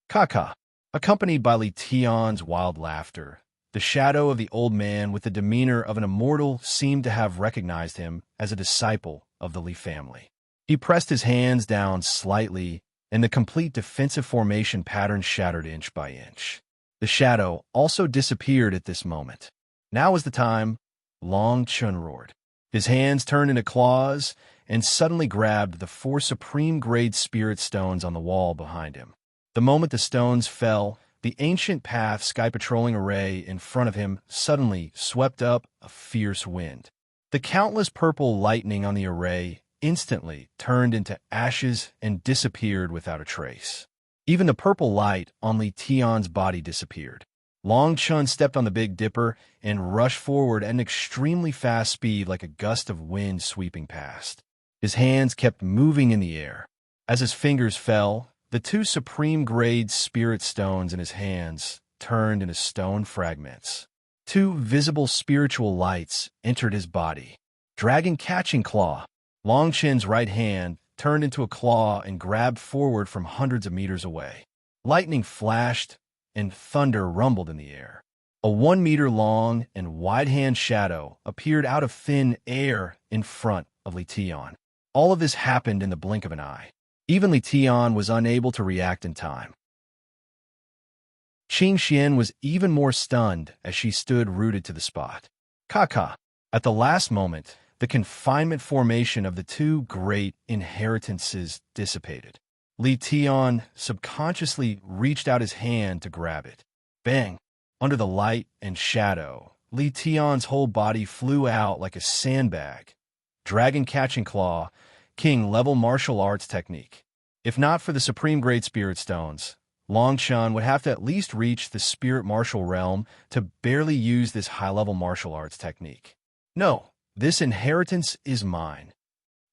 Kaka, accompanied by Li Tian's wild laughter, the shadow of the old man with the demeanor of an immortal seemed to have recognized him as a disciple of the Li family. He pressed his hands down slightly, and the complete defensive formation pattern shattered inch by inch. The shadow also disappeared at this moment. Now was the time, Long Chun roared. His hands turned into claws and suddenly grabbed the 4 supreme-grade spirit stones on the wall behind him. The moment the stones fell, the ancient path sky-patrolling array in front of him suddenly swept up a fierce wind. The countless purple lightning on the array instantly turned into ashes and disappeared without a trace. Even the purple light on Li Tian's body disappeared. Long Chun stepped on the Big Dipper and rushed forward at an extremely fast speed like a gust of wind sweeping past. His hands kept moving in the air. As his fingers fell, the 2 supreme-grade spirit stones in his hands turned into stone fragments. 2 visible spiritual lights entered his body. Dragon Catching Claw. Long Chen's right hand turned into a claw and grabbed forward from hundreds of meters away. Lightning flashed, and thunder rumbled in the air. A 1-meter-long and wide-hand shadow appeared out of thin air in front of Li Tian. All of this happened in the blink of an eye. Even Li Tian was unable to react in time. Qing Xian was even more stunned as she stood rooted to the spot. Kaka. At the last moment, the confinement formation of the 2 great inheritances dissipated. Li Tian subconsciously reached out his hand to grab it. Bang! Under the light and shadow, Li Tian's whole body flew out like a sandbag. Dragon Catching Claw, King-level martial arts technique. If not for the Supreme Great Spirit Stones, Long Chun would have to at least reach the Spirit Martial realm to barely use this high-level martial arts technique. No, this inheritance is mine.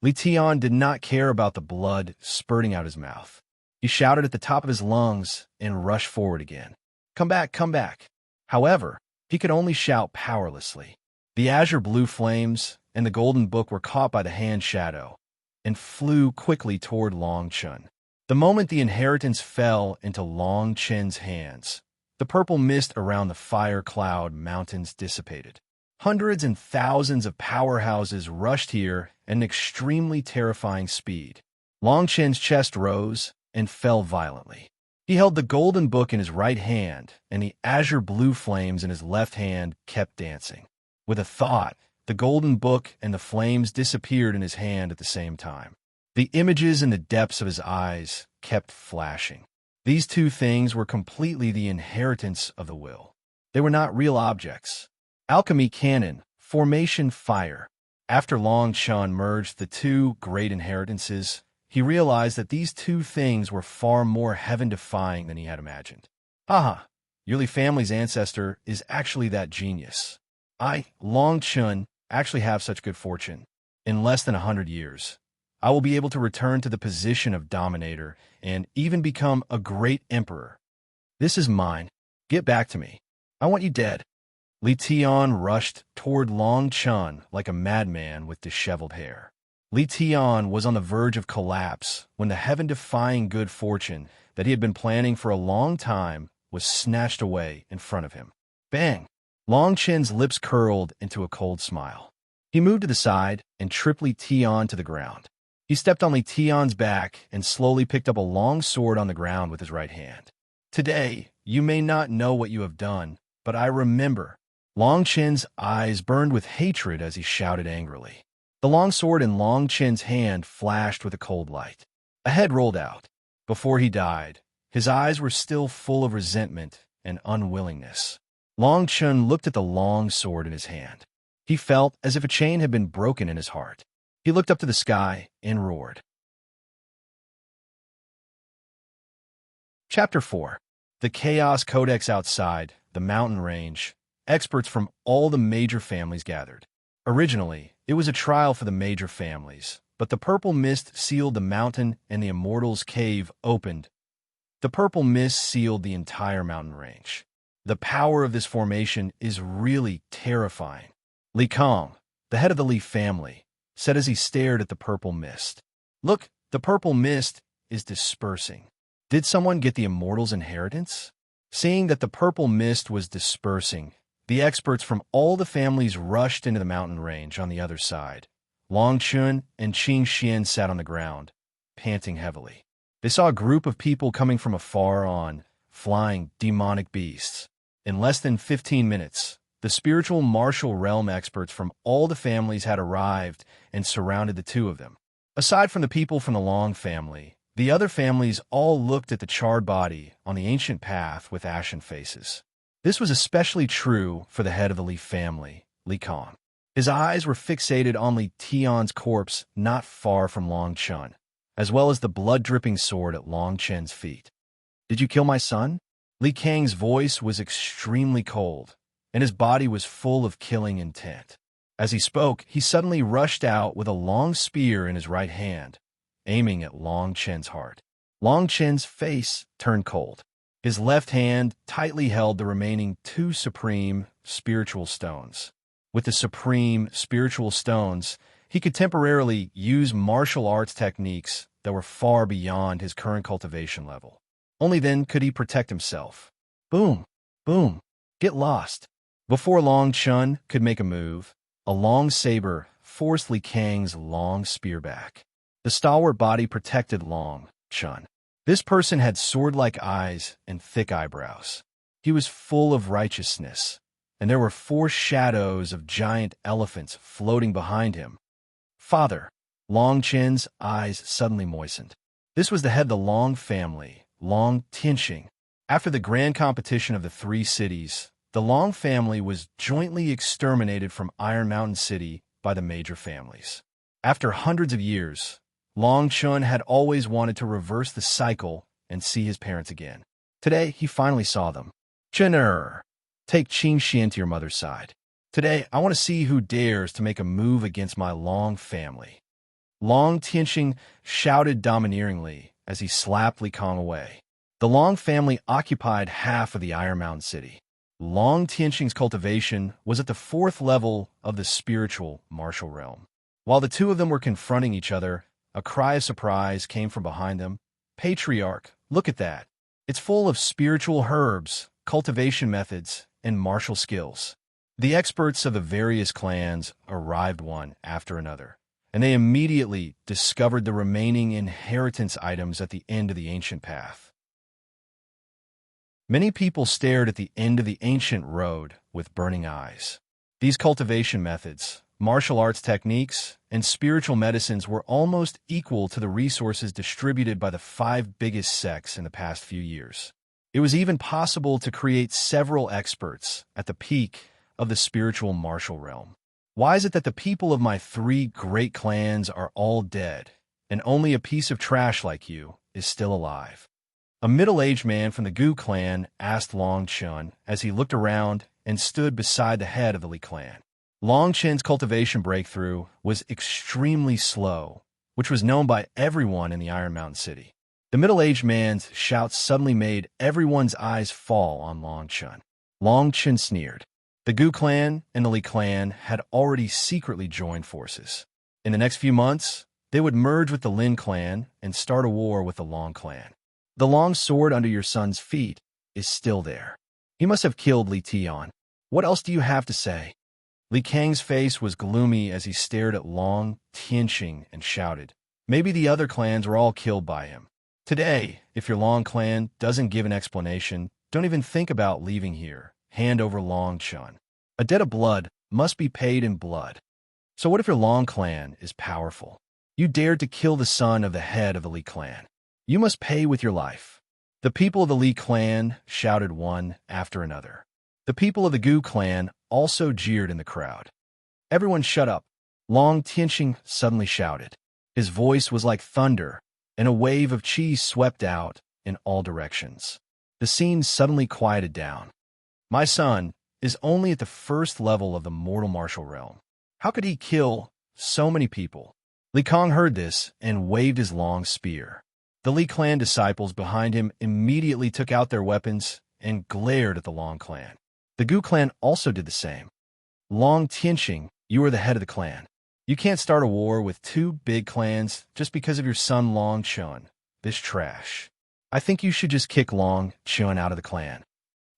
Li Tian did not care about the blood spurting out his mouth. He shouted at the top of his lungs and rushed forward again. Come back, come back. However, he could only shout powerlessly. The azure blue flames and the golden book were caught by the hand shadow and flew quickly toward Long Chun. The moment the inheritance fell into Long Chen's hands, the purple mist around the fire cloud mountains dissipated. Hundreds and thousands of powerhouses rushed here at an extremely terrifying speed. Long Chen's chest rose and fell violently. He held the golden book in his right hand, and the azure blue flames in his left hand kept dancing. With a thought, the golden book and the flames disappeared in his hand at the same time. The images in the depths of his eyes kept flashing. These 2 things were completely the inheritance of the will. They were not real objects. Alchemy Cannon, Formation Fire. After Long Chun merged the two great inheritances, he realized that these two things were far more heaven-defying than he had imagined. Haha, your Li family's ancestor is actually that genius. I, Long Chun, actually have such good fortune. In less than 100 years, I will be able to return to the position of dominator and even become a great emperor. This is mine. Get back to me. I want you dead. Li Tian rushed toward Long Chun like a madman with disheveled hair. Li Tian was on the verge of collapse when the heaven-defying good fortune that he had been planning for a long time was snatched away in front of him. Bang! Long Chen's lips curled into a cold smile. He moved to the side and tripped Li Tian to the ground. He stepped on Li Tian's back and slowly picked up a long sword on the ground with his right hand. Today, you may not know what you have done, but I remember. Long Chen's eyes burned with hatred as he shouted angrily. The long sword in Long Chen's hand flashed with a cold light. A head rolled out. Before he died, his eyes were still full of resentment and unwillingness. Long Chun looked at the long sword in his hand. He felt as if a chain had been broken in his heart. He looked up to the sky and roared. Chapter 4. The Chaos Codex. Outside the mountain range, experts from all the major families gathered. Originally, it was a trial for the major families, but the purple mist sealed the mountain and the Immortals' cave opened. The purple mist sealed the entire mountain range. The power of this formation is really terrifying. Li Kong, the head of the Li family, said as he stared at the purple mist. Look, the purple mist is dispersing. Did someone get the Immortals' inheritance? Seeing that the purple mist was dispersing, the experts from all the families rushed into the mountain range on the other side. Long Chun and Qing Xian sat on the ground, panting heavily. They saw a group of people coming from afar on, flying demonic beasts. In less than 15 minutes, the spiritual martial realm experts from all the families had arrived and surrounded the two of them. Aside from the people from the Long family, the other families all looked at the charred body on the ancient path with ashen faces. This was especially true for the head of the Li family, Li Kong. His eyes were fixated on Li Tian's corpse not far from Long Chun, as well as the blood-dripping sword at Long Chen's feet. Did you kill my son? Li Kang's voice was extremely cold, and his body was full of killing intent. As he spoke, he suddenly rushed out with a long spear in his right hand, aiming at Long Chen's heart. Long Chen's face turned cold. His left hand tightly held the remaining two supreme spiritual stones. With the supreme spiritual stones, he could temporarily use martial arts techniques that were far beyond his current cultivation level. Only then could he protect himself. Boom! Boom! Get lost! Before Long Chun could make a move, a long saber forced Li Kang's long spear back. The stalwart body protected Long Chun. This person had sword-like eyes and thick eyebrows. He was full of righteousness, and there were 4 shadows of giant elephants floating behind him. Father! Long Chen's eyes suddenly moistened. This was the head of the Long family, Long Tianxing. After the grand competition of the 3 cities, the Long family was jointly exterminated from Iron Mountain City by the major families. After hundreds of years, Long Chun had always wanted to reverse the cycle and see his parents again. Today, he finally saw them. Chen take Qing Xian to your mother's side. Today, I want to see who dares to make a move against my Long family. Long Tianxing shouted domineeringly as he slapped Li Kong away. The Long family occupied half of the Iron Mountain City. Long Tianxing's cultivation was at the 4th level of the spiritual martial realm. While the two of them were confronting each other, a cry of surprise came from behind them. Patriarch, look at that. It's full of spiritual herbs, cultivation methods, and martial skills. The experts of the various clans arrived one after another, and they immediately discovered the remaining inheritance items at the end of the ancient path. Many people stared at the end of the ancient road with burning eyes. These cultivation methods, martial arts techniques, and spiritual medicines were almost equal to the resources distributed by the 5 biggest sects in the past few years. It was even possible to create several experts at the peak of the spiritual martial realm. Why is it that the people of my three great clans are all dead, and only a piece of trash like you is still alive?" A middle-aged man from the Gu clan asked Long Chun as he looked around and stood beside the head of the Li clan. Long Chun's cultivation breakthrough was extremely slow, which was known by everyone in the Iron Mountain City. The middle-aged man's shouts suddenly made everyone's eyes fall on Long Chun. Long Chun sneered. The Gu clan and the Li clan had already secretly joined forces. In the next few months, they would merge with the Lin clan and start a war with the Long clan. The long sword under your son's feet is still there. He must have killed Li Tian. What else do you have to say? Li Kang's face was gloomy as he stared at Long Tianqing and shouted, "Maybe the other clans were all killed by him. Today, if your Long clan doesn't give an explanation, don't even think about leaving here. Hand over Long Chun. A debt of blood must be paid in blood." So what if your Long clan is powerful? You dared to kill the son of the head of the Li clan. You must pay with your life. The people of the Li clan shouted one after another. The people of the Gu clan also jeered in the crowd. "Everyone shut up," Long Tianqing suddenly shouted. His voice was like thunder, and a wave of qi swept out in all directions. The scene suddenly quieted down. "My son is only at the first level of the mortal martial realm. How could he kill so many people?" Li Kong heard this and waved his long spear. The Li clan disciples behind him immediately took out their weapons and glared at the Long clan. The Gu clan also did the same. "Long Tianqing, you are the head of the clan. You can't start a war with two big clans just because of your son Long Chun. This trash. I think you should just kick Long Chun out of the clan."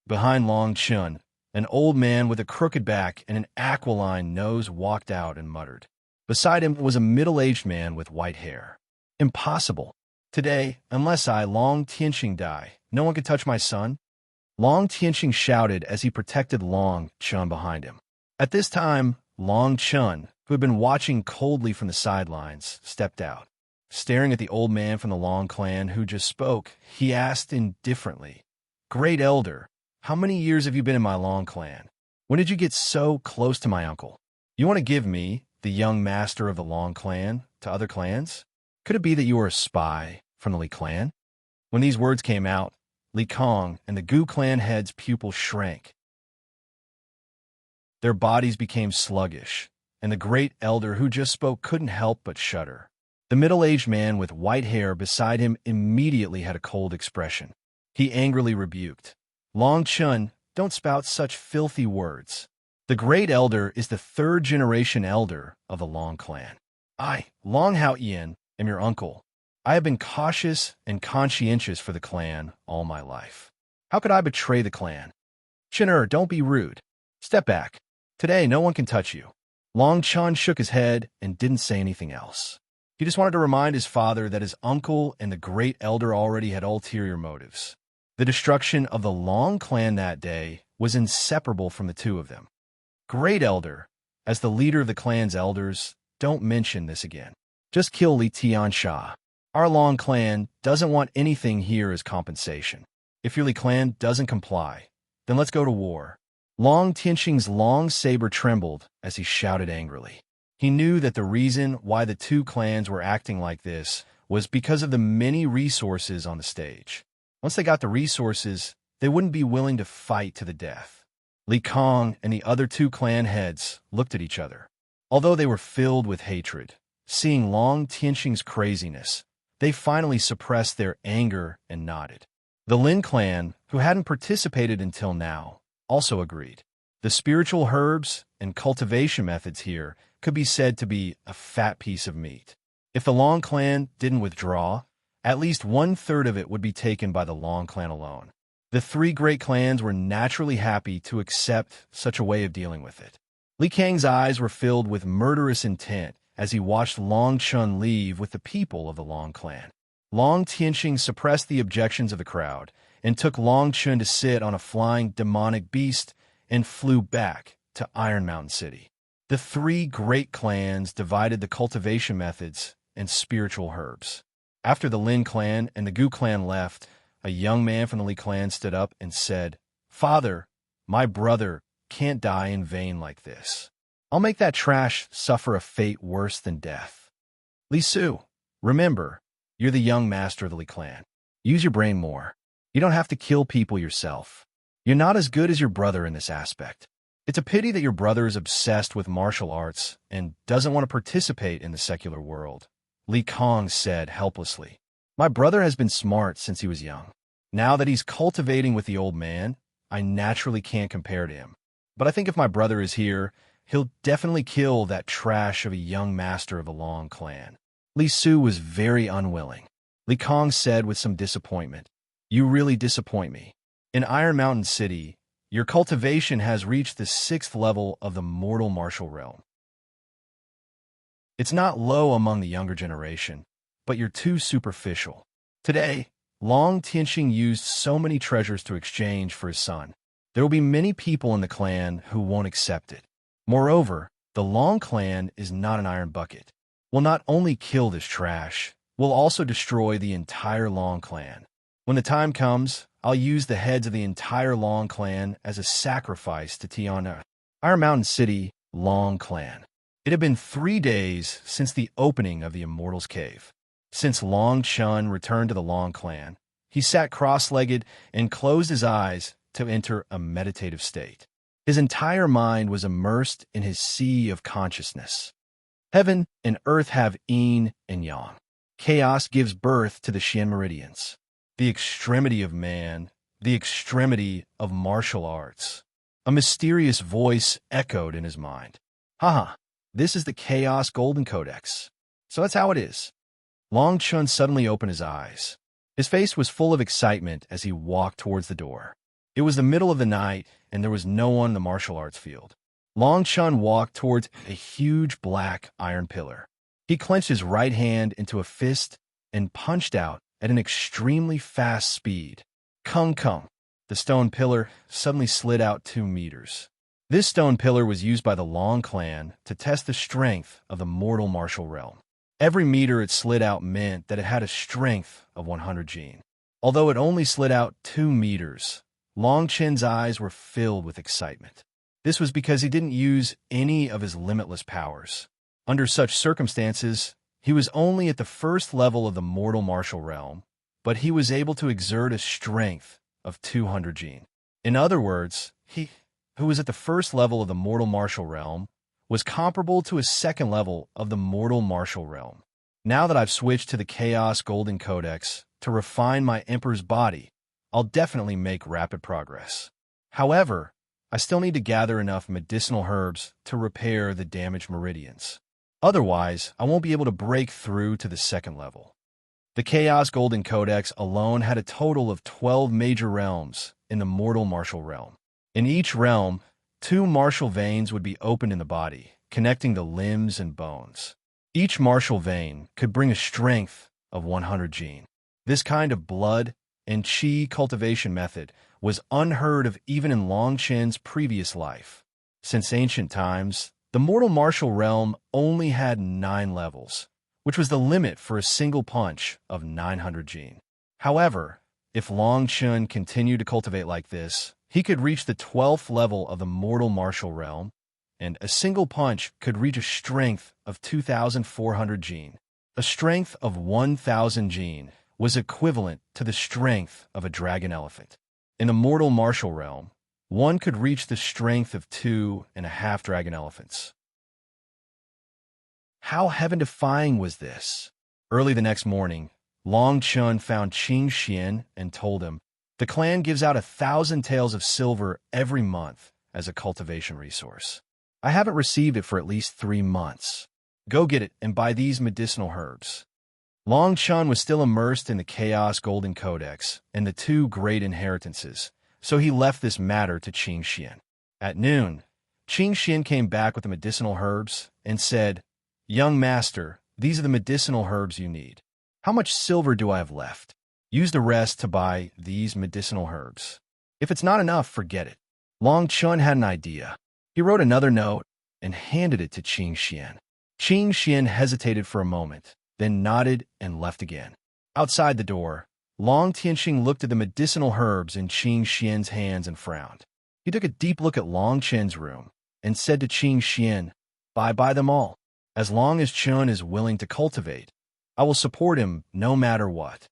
Behind Long Chun, an old man with a crooked back and an aquiline nose walked out and muttered. Beside him was a middle-aged man with white hair. "Impossible. Today, unless I, Long Tianqing, die, no one can touch my son." Long Tianqing shouted as he protected Long Chun behind him. At this time, Long Chun, who had been watching coldly from the sidelines, stepped out. Staring at the old man from the Long clan who just spoke, he asked indifferently, "Great Elder, how many years have you been in my Long clan? When did you get so close to my uncle? You want to give me, the young master of the Long clan, to other clans? Could it be that you are a spy from the Li clan?" When these words came out, Li Kong and the Gu clan heads' pupils shrank. Their bodies became sluggish, and the great elder who just spoke couldn't help but shudder. The middle-aged man with white hair beside him immediately had a cold expression. He angrily rebuked, "Long Chun, don't spout such filthy words. The great elder is the third-generation elder of the Long clan. I, Long Hao Ian, am your uncle. I have been cautious and conscientious for the clan all my life. How could I betray the clan? Chun, don't be rude. Step back. Today, no one can touch you." Long Chun shook his head and didn't say anything else. He just wanted to remind his father that his uncle and the great elder already had ulterior motives. The destruction of the Long clan that day was inseparable from the two of them. "Great elder, as the leader of the clan's elders, don't mention this again. Just kill Li Tiansha. Our Long clan doesn't want anything here as compensation. If your Li clan doesn't comply, then let's go to war." Long Tianqing's long saber trembled as he shouted angrily. He knew that the reason why the two clans were acting like this was because of the many resources on the stage. Once they got the resources, they wouldn't be willing to fight to the death. Li Kong and the other two clan heads looked at each other. Although they were filled with hatred, seeing Long Tianqing's craziness, they finally suppressed their anger and nodded. The Lin clan, who hadn't participated until now, also agreed. The spiritual herbs and cultivation methods here could be said to be a fat piece of meat. If the Long clan didn't withdraw, at least 1/3 of it would be taken by the Long clan alone. The three great clans were naturally happy to accept such a way of dealing with it. Li Kang's eyes were filled with murderous intent as he watched Long Chun leave with the people of the Long clan. Long Tianqing suppressed the objections of the crowd and took Long Chun to sit on a flying demonic beast and flew back to Iron Mountain City. The three great clans divided the cultivation methods and spiritual herbs. After the Lin clan and the Gu clan left, a young man from the Li clan stood up and said, "Father, my brother can't die in vain like this." I'll make that trash suffer a fate worse than death. Li Su, remember, you're the young master of the Li clan. Use your brain more. You don't have to kill people yourself. You're not as good as your brother in this aspect. It's a pity that your brother is obsessed with martial arts and doesn't want to participate in the secular world, Li Kong said helplessly. My brother has been smart since he was young. Now that he's cultivating with the old man, I naturally can't compare to him. But I think if my brother is here, he'll definitely kill that trash of a young master of the Long clan. Li Su was very unwilling. Li Kong said with some disappointment, You really disappoint me. In Iron Mountain City, your cultivation has reached the 6th level of the mortal martial realm. It's not low among the younger generation, but you're too superficial. Today, Long Tianxing used so many treasures to exchange for his son. There will be many people in the clan who won't accept it. Moreover, the Long clan is not an iron bucket. We'll not only kill this trash, we'll also destroy the entire Long clan. When the time comes, I'll use the heads of the entire Long clan as a sacrifice to Tiana. Iron Mountain City, Long clan. It had been 3 days since the opening of the Immortals Cave. Since Long Chun returned to the Long clan, he sat cross-legged and closed his eyes to enter a meditative state. His entire mind was immersed in his sea of consciousness. Heaven and earth have yin and yang. Chaos gives birth to the Xian meridians. The extremity of man, the extremity of martial arts. A mysterious voice echoed in his mind. Haha, this is the Chaos Golden Codex. So that's how it is. Long Chun suddenly opened his eyes. His face was full of excitement as he walked towards the door. It was the middle of the night, and there was no one in the martial arts field. Long Chun walked towards a huge black iron pillar. He clenched his right hand into a fist and punched out at an extremely fast speed. Kung kung. The stone pillar suddenly slid out 2 meters. This stone pillar was used by the Long clan to test the strength of the mortal martial realm. Every meter it slid out meant that it had a strength of 100 Jin. Although it only slid out 2 meters, Long Chen's eyes were filled with excitement. This was because he didn't use any of his limitless powers. Under such circumstances, he was only at the 1st level of the mortal martial realm, but he was able to exert a strength of 200 Jin. In other words, he, who was at the 1st level of the mortal martial realm, was comparable to a 2nd level of the mortal martial realm. Now that I've switched to the Chaos Golden Codex to refine my Emperor's body, I'll definitely make rapid progress. However, I still need to gather enough medicinal herbs to repair the damaged meridians. Otherwise, I won't be able to break through to the 2nd level. The Chaos Golden Codex alone had a total of 12 major realms in the mortal martial realm. In each realm, 2 martial veins would be opened in the body, connecting the limbs and bones. Each martial vein could bring a strength of 100 Jin. This kind of blood and qi cultivation method was unheard of even in Long Chen's previous life. Since ancient times, the mortal martial realm only had 9 levels, which was the limit for a single punch of 900 Jin. However, if Long Chun continued to cultivate like this, he could reach the 12th level of the mortal martial realm, and a single punch could reach a strength of 2,400 Jin. A strength of 1,000 Jin was equivalent to the strength of a dragon elephant. In the mortal martial realm, one could reach the strength of 2.5 dragon elephants. How heaven-defying was this? Early the next morning, Long Chun found Qing Xian and told him, the clan gives out 1,000 taels of silver every month as a cultivation resource. I haven't received it for at least 3 months. Go get it and buy these medicinal herbs. Long Chun was still immersed in the Chaos Golden Codex and the 2 great inheritances, so he left this matter to Qing Xian. At noon, Qing Xian came back with the medicinal herbs and said, Young master, these are the medicinal herbs you need. How much silver do I have left? Use the rest to buy these medicinal herbs. If it's not enough, forget it. Long Chun had an idea. He wrote another note and handed it to Qing Xian. Qing Xian hesitated for a moment, then nodded and left again. Outside the door, Long Tianxing looked at the medicinal herbs in Qing Xian's hands and frowned. He took a deep look at Long Chen's room and said to Qing Xian, Buy them all. As long as Chun is willing to cultivate, I will support him no matter what.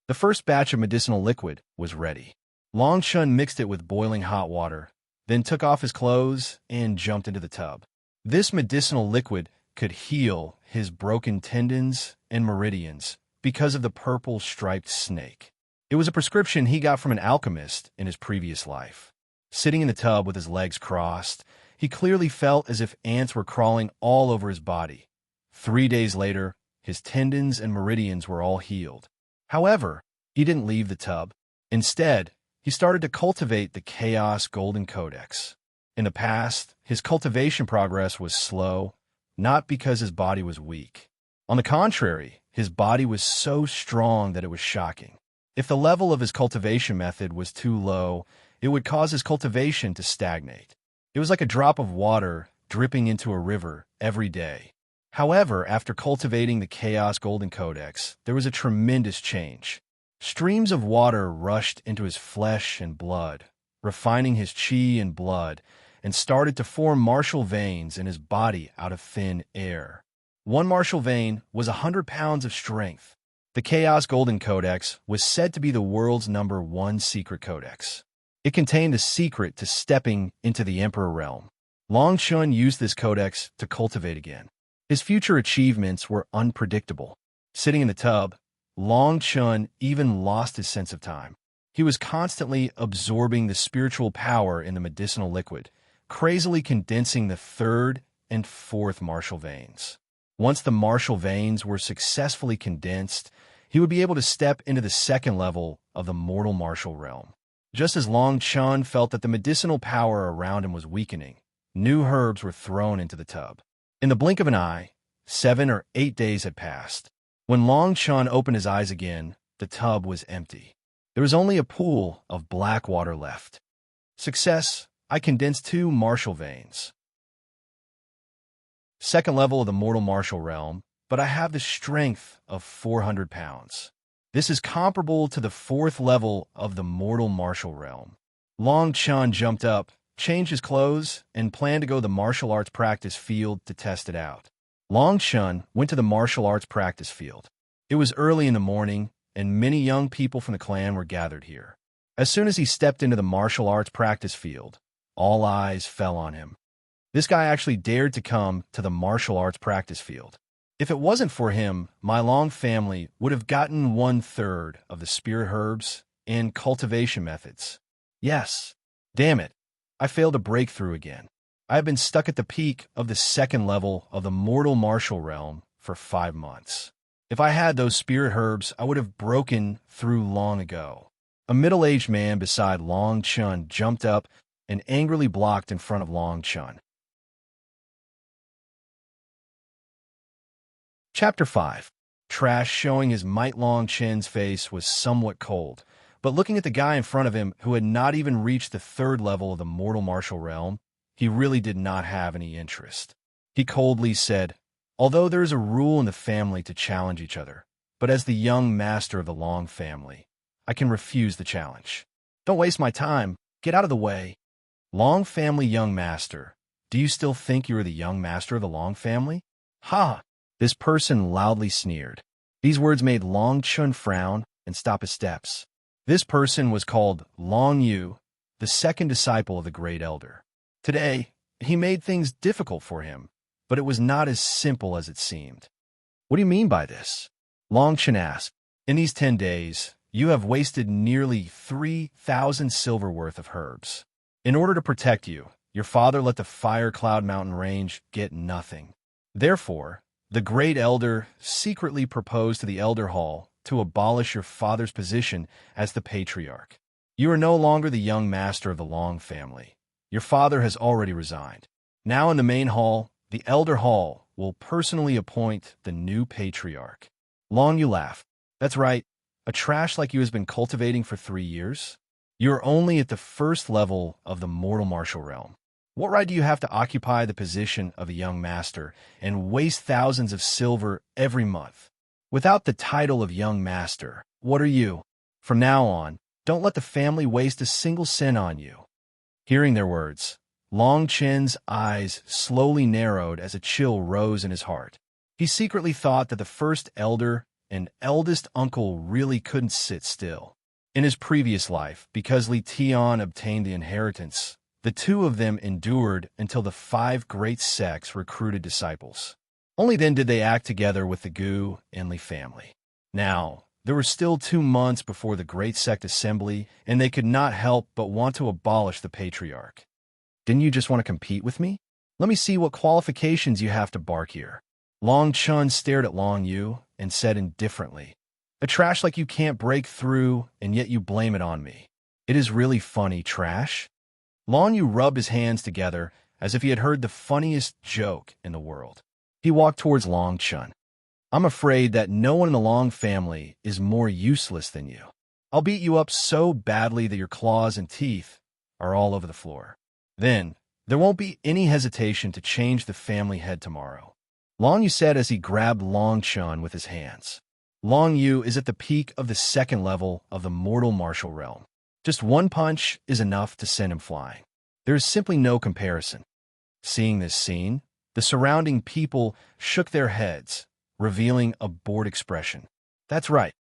The first batch of medicinal liquid was ready. Long Chun mixed it with boiling hot water, then took off his clothes and jumped into the tub. This medicinal liquid could heal his broken tendons and meridians because of the purple striped snake. It was a prescription he got from an alchemist in his previous life. Sitting in the tub with his legs crossed, he clearly felt as if ants were crawling all over his body. 3 days later, his tendons and meridians were all healed. However, he didn't leave the tub. Instead, he started to cultivate the Chaos Golden Codex. In the past, his cultivation progress was slow, not because his body was weak. On the contrary, his body was so strong that it was shocking. If the level of his cultivation method was too low, it would cause his cultivation to stagnate. It was like a drop of water dripping into a river every day. However, after cultivating the Chaos Golden Codex, there was a tremendous change. Streams of water rushed into his flesh and blood, refining his chi and blood, and started to form martial veins in his body out of thin air. One martial vein was 100 pounds of strength. The Chaos Golden Codex was said to be the world's #1 secret codex. It contained the secret to stepping into the Emperor realm. Long Chun used this codex to cultivate again. His future achievements were unpredictable. Sitting in the tub, Long Chun even lost his sense of time. He was constantly absorbing the spiritual power in the medicinal liquid, crazily condensing the 3rd and 4th martial veins. Once the martial veins were successfully condensed, he would be able to step into the 2nd level of the mortal martial realm. Just as Long Chun felt that the medicinal power around him was weakening, new herbs were thrown into the tub. In the blink of an eye, 7 or 8 days had passed. When Long Chun opened his eyes again, the tub was empty. There was only a pool of black water left. Success, I condensed 2 martial veins. 2nd level of the mortal martial realm, but I have the strength of 400 pounds. This is comparable to the 4th level of the mortal martial realm. Long Chun jumped up, changed his clothes, and planned to go to the martial arts practice field to test it out. Long Chun went to the martial arts practice field. It was early in the morning, and many young people from the clan were gathered here. As soon as he stepped into the martial arts practice field, all eyes fell on him. This guy actually dared to come to the martial arts practice field. If it wasn't for him, my Long family would have gotten 1/3 of the spirit herbs and cultivation methods. Yes, damn it, I failed to break through again. I have been stuck at the peak of the 2nd level of the mortal martial realm for 5 months. If I had those spirit herbs, I would have broken through long ago. A middle-aged man beside Long Chun jumped up and angrily blocked in front of Long Chun. Chapter 5. Trash showing his might. Long Chun's face was somewhat cold, but looking at the guy in front of him who had not even reached the 3rd level of the mortal martial realm, he really did not have any interest. He coldly said, "Although there is a rule in the family to challenge each other, but as the young master of the Long family, I can refuse the challenge. Don't waste my time. Get out of the way." Long family young master, do you still think you are the young master of the Long family? Ha! This person loudly sneered. These words made Long Chun frown and stop his steps. This person was called Long Yu, the 2nd disciple of the Great Elder. Today, he made things difficult for him, but it was not as simple as it seemed. "What do you mean by this?" Long Chun asked. "In these 10 days, you have wasted nearly 3,000 silver worth of herbs. In order to protect you, your father let the Fire Cloud Mountain Range get nothing. Therefore, the Great Elder secretly proposed to the Elder Hall to abolish your father's position as the Patriarch. You are no longer the young master of the Long family. Your father has already resigned. Now in the main hall, the Elder Hall will personally appoint the new Patriarch." Long Yu laughed. "That's right. A trash like you has been cultivating for 3 years? You are only at the 1st level of the mortal martial realm. What right do you have to occupy the position of a young master and waste thousands of silver every month? Without the title of young master, what are you? From now on, don't let the family waste a single cent on you." Hearing their words, Long Chen's eyes slowly narrowed as a chill rose in his heart. He secretly thought that the first elder and eldest uncle really couldn't sit still. In his previous life, because Li Tian obtained the inheritance, the two of them endured until the 5 great sects recruited disciples. Only then did they act together with the Gu and Li family. Now, there were still 2 months before the Great Sect Assembly, and they could not help but want to abolish the Patriarch. Didn't you just want to compete with me? Let me see what qualifications you have to bark here. Long Chun stared at Long Yu and said indifferently, "A trash like you can't break through, and yet you blame it on me. It is really funny, trash." Long Yu rubbed his hands together as if he had heard the funniest joke in the world. He walked towards Long Chun. "I'm afraid that no one in the Long family is more useless than you. I'll beat you up so badly that your claws and teeth are all over the floor. Then, there won't be any hesitation to change the family head tomorrow." Long Yu said as he grabbed Long Chun with his hands. Long Yu is at the peak of the 2nd level of the mortal martial realm. Just 1 punch is enough to send him flying. There is simply no comparison. Seeing this scene, the surrounding people shook their heads, revealing a bored expression. That's right.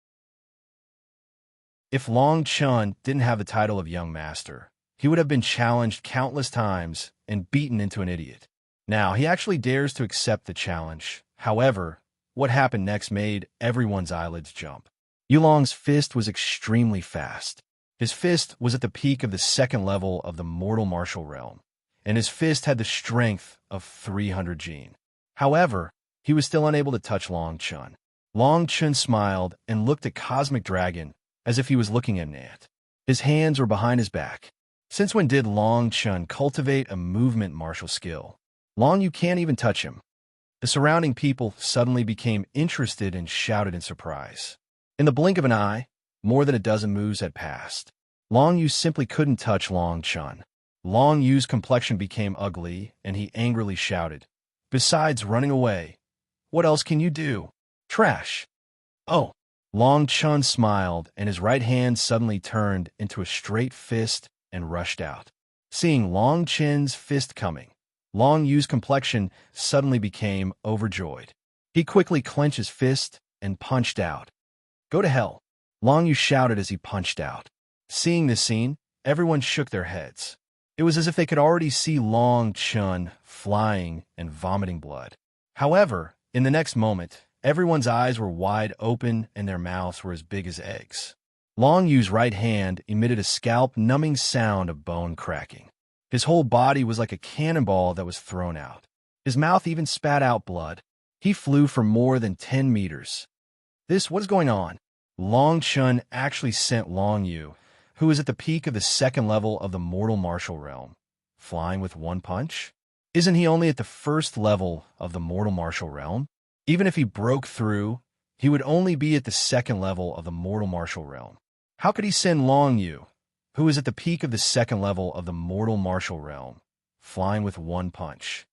If Long Chun didn't have the title of Young Master, he would have been challenged countless times and beaten into an idiot. Now, he actually dares to accept the challenge. However, what happened next made everyone's eyelids jump. Yulong's fist was extremely fast. His fist was at the peak of the 2nd level of the mortal martial realm, and his fist had the strength of 300 Jin. However, he was still unable to touch Long Chun. Long Chun smiled and looked at Cosmic Dragon as if he was looking at an ant. His hands were behind his back. Since when did Long Chun cultivate a movement martial skill? Long Yu can't even touch him. The surrounding people suddenly became interested and shouted in surprise. In the blink of an eye, more than a dozen moves had passed. Long Yu simply couldn't touch Long Chun. Long Yu's complexion became ugly, and he angrily shouted, "Besides running away, what else can you do? Trash!" "Oh!" Long Chun smiled, and his right hand suddenly turned into a straight fist and rushed out. Seeing Long Chen's fist coming, Long Yu's complexion suddenly became overjoyed. He quickly clenched his fist and punched out. "Go to hell!" Long Yu shouted as he punched out. Seeing this scene, everyone shook their heads. It was as if they could already see Long Chun flying and vomiting blood. However, in the next moment, everyone's eyes were wide open and their mouths were as big as eggs. Long Yu's right hand emitted a scalp-numbing sound of bone cracking. His whole body was like a cannonball that was thrown out. His mouth even spat out blood. He flew for more than 10 meters. What is going on? Long Chun actually sent Long Yu, who was at the peak of the 2nd level of the mortal martial realm, flying with 1 punch? Isn't he only at the 1st level of the mortal martial realm? Even if he broke through, he would only be at the 2nd level of the mortal martial realm. How could he send Long Yu, who is at the peak of the 2nd level of the mortal martial realm, flying with 1 punch?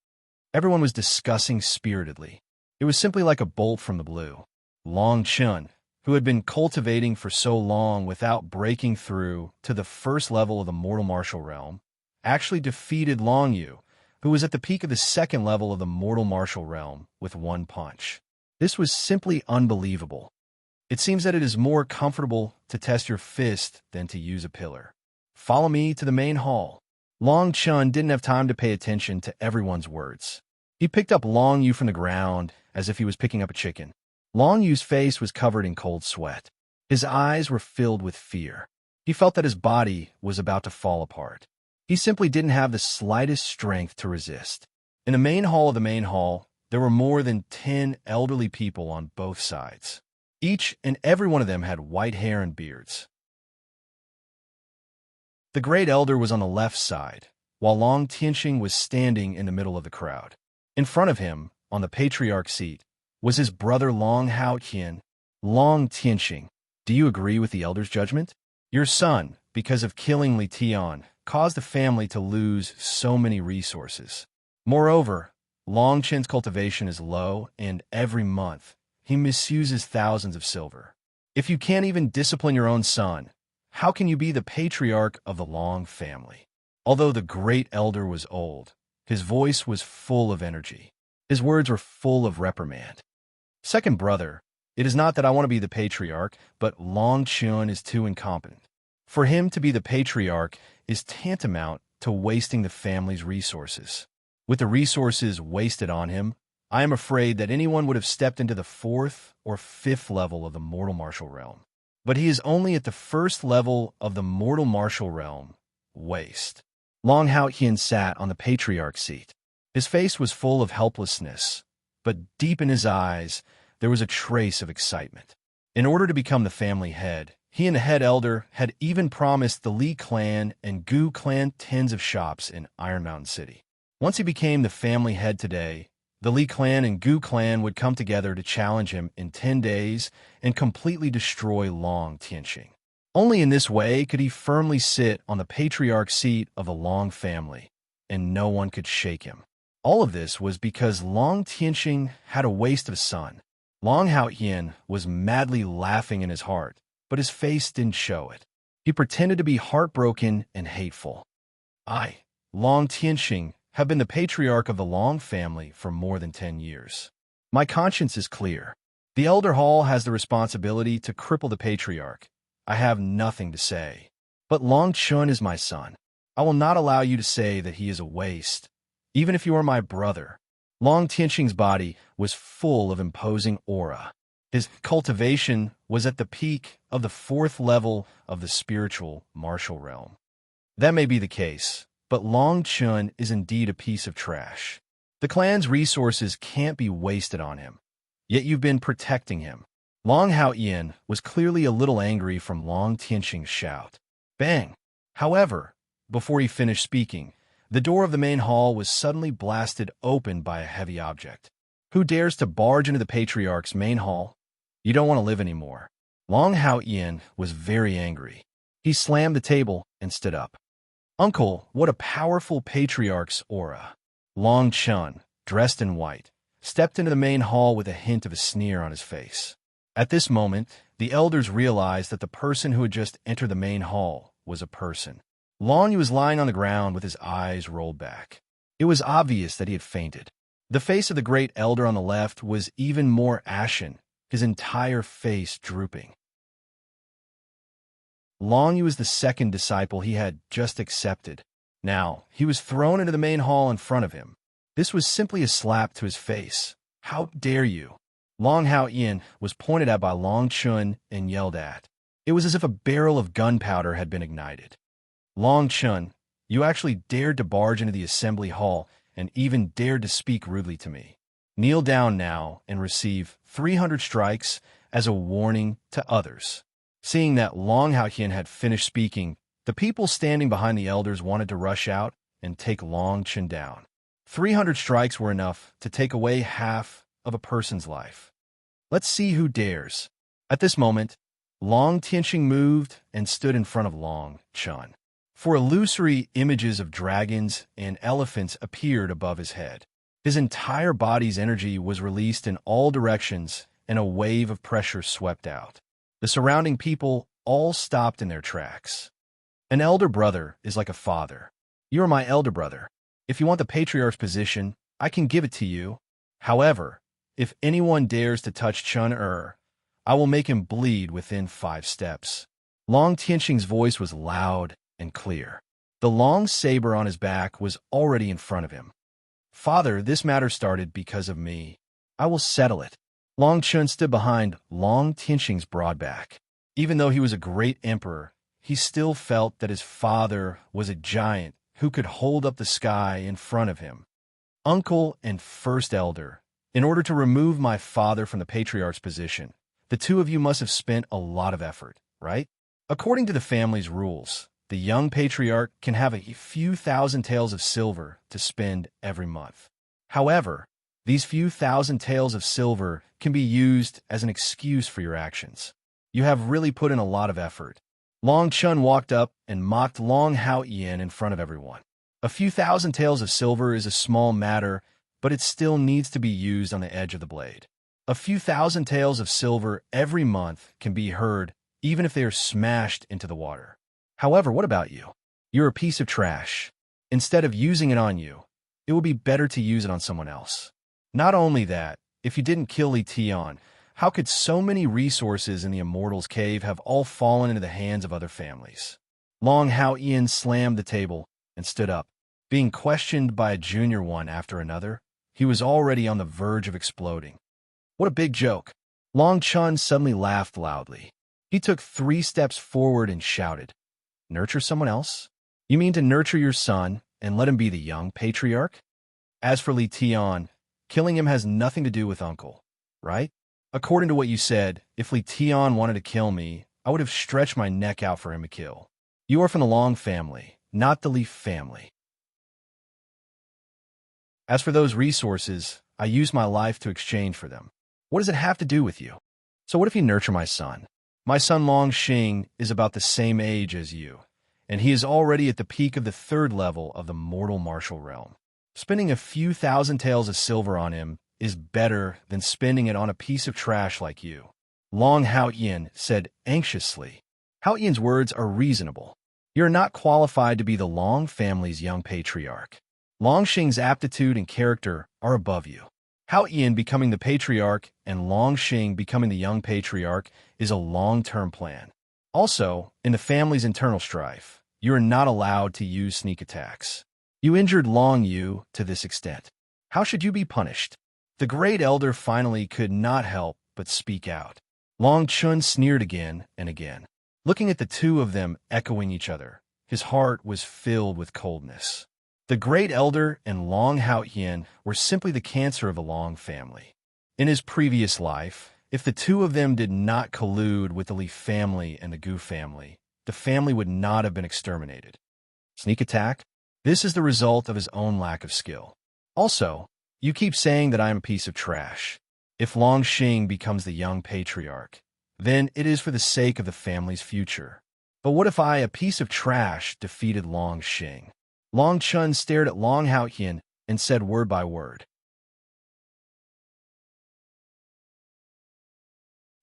Everyone was discussing spiritedly. It was simply like a bolt from the blue. Long Chun, who had been cultivating for so long without breaking through to the 1st level of the mortal martial realm, actually defeated Long Yu, who was at the peak of the 2nd level of the mortal martial realm, with 1 punch. This was simply unbelievable. It seems that it is more comfortable to test your fist than to use a pillar. Follow me to the main hall. Long Chun didn't have time to pay attention to everyone's words. He picked up Long Yu from the ground as if he was picking up a chicken. Long Yu's face was covered in cold sweat. His eyes were filled with fear. He felt that his body was about to fall apart. He simply didn't have the slightest strength to resist. In the main hall of the main hall, there were more than 10 elderly people on both sides. Each and every one of them had white hair and beards. The great elder was on the left side, while Long Tianxing was standing in the middle of the crowd. In front of him, on the patriarch seat, was his brother Long Haoqian. "Long Tianxing, do you agree with the elder's judgment? Your son, because of killing Li Tian, caused the family to lose so many resources. Moreover, Long Chen's cultivation is low, and every month, he misuses thousands of silver. If you can't even discipline your own son, how can you be the patriarch of the Long family? Although the great elder was old, his voice was full of energy. His words were full of reprimand. Second brother, it is not that I want to be the patriarch, but Long Chun is too incompetent. For him to be the patriarch is tantamount to wasting the family's resources. With the resources wasted on him, I am afraid that anyone would have stepped into the 4th or 5th level of the mortal martial realm. But he is only at the 1st level of the mortal martial realm, waste. Long Hao Hian sat on the patriarch seat. His face was full of helplessness, but deep in his eyes, there was a trace of excitement. In order to become the family head, he and the head elder had even promised the Li clan and Gu clan tens of shops in Iron Mountain City. Once he became the family head today, the Li clan and Gu clan would come together to challenge him in 10 days and completely destroy Long Tianqing. Only in this way could he firmly sit on the patriarch seat of the Long family, and no one could shake him. All of this was because Long Tianqing had a waste of a son. Long Hao Hian was madly laughing in his heart, but his face didn't show it. He pretended to be heartbroken and hateful. I, Long Tianqing, have been the patriarch of the Long family for more than 10 years. My conscience is clear. The elder hall has the responsibility to cripple the patriarch. I have nothing to say. But Long Chun is my son. I will not allow you to say that he is a waste, even if you are my brother. Long Tianqing's body was full of imposing aura. His cultivation was at the peak of the 4th level of the spiritual martial realm. That may be the case, but Long Chun is indeed a piece of trash. The clan's resources can't be wasted on him, yet you've been protecting him. Long Hao Hian was clearly a little angry from Long Tianqing's shout. Bang! However, before he finished speaking, the door of the main hall was suddenly blasted open by a heavy object. Who dares to barge into the patriarch's main hall? You don't want to live anymore. Long Hao Hian was very angry. He slammed the table and stood up. Uncle, what a powerful patriarch's aura. Long Chun, dressed in white, stepped into the main hall with a hint of a sneer on his face. At this moment, the elders realized that the person who had just entered the main hall was a person. Long Yu was lying on the ground with his eyes rolled back. It was obvious that he had fainted. The face of the great elder on the left was even more ashen, his entire face drooping. Long Yu was the second disciple he had just accepted. Now, he was thrown into the main hall in front of him. This was simply a slap to his face. How dare you? Long Hao Hian was pointed at by Long Chun and yelled at. It was as if a barrel of gunpowder had been ignited. Long Chun, you actually dared to barge into the assembly hall and even dared to speak rudely to me. Kneel down now and receive 300 strikes as a warning to others. Seeing that Long Hao Hian had finished speaking, the people standing behind the elders wanted to rush out and take Long Chun down. 300 strikes were enough to take away half of a person's life. Let's see who dares. At this moment, Long Tianqing moved and stood in front of Long Chun. For illusory images of dragons and elephants appeared above his head. His entire body's energy was released in all directions, and a wave of pressure swept out. The surrounding people all stopped in their tracks. An elder brother is like a father. You are my elder brother. If you want the patriarch's position, I can give it to you. However, if anyone dares to touch Chun-Er, I will make him bleed within 5 steps. Long Tianqing's voice was loud and clear. The long saber on his back was already in front of him. Father, this matter started because of me. I will settle it. Long Chun stood behind Long Tianqing's broad back. Even though he was a great emperor, he still felt that his father was a giant who could hold up the sky in front of him. Uncle and first elder, in order to remove my father from the patriarch's position, the two of you must have spent a lot of effort, right? According to the family's rules, the young patriarch can have a few thousand taels of silver to spend every month. However, these few thousand taels of silver can be used as an excuse for your actions. You have really put in a lot of effort. Long Chun walked up and mocked Long Hao Hian in front of everyone. A few thousand taels of silver is a small matter, but it still needs to be used on the edge of the blade. A few thousand taels of silver every month can be heard, even if they are smashed into the water. However, what about you? You're a piece of trash. Instead of using it on you, it would be better to use it on someone else. Not only that, if you didn't kill Li Tian, how could so many resources in the Immortals' Cave have all fallen into the hands of other families? Long Hao Ian slammed the table and stood up. Being questioned by a junior one after another, he was already on the verge of exploding. What a big joke. Long Chun suddenly laughed loudly. He took 3 steps forward and shouted, "Nurture someone else? You mean to nurture your son and let him be the young patriarch? As for Li Tian, killing him has nothing to do with uncle, right? According to what you said, if Li Tian wanted to kill me, I would have stretched my neck out for him to kill. You are from the Long family, not the Li family. As for those resources, I used my life to exchange for them. What does it have to do with you? So what if you nurture my son? My son Long Xing is about the same age as you, and he is already at the peak of the 3rd level of the mortal martial realm. Spending a few thousand taels of silver on him is better than spending it on a piece of trash like you." Long Hao Yin said anxiously. Hao Yin's words are reasonable. You're not qualified to be the Long family's young patriarch. Long Xing's aptitude and character are above you. Hao Yin becoming the patriarch and Long Xing becoming the young patriarch is a long-term plan. Also, in the family's internal strife, you are not allowed to use sneak attacks. You injured Long Yu to this extent. How should you be punished? The great elder finally could not help but speak out. Long Chun sneered again and again. Looking at the two of them echoing each other, his heart was filled with coldness. The great elder and Long Hao Yin were simply the cancer of the Long family. In his previous life, if the two of them did not collude with the Li family and the Gu family, the family would not have been exterminated. Sneak attack? This is the result of his own lack of skill. Also, you keep saying that I am a piece of trash. If Long Xing becomes the young patriarch, then it is for the sake of the family's future. But what if I, a piece of trash, defeated Long Xing? Long Chun stared at Long Hao Yin and said word by word.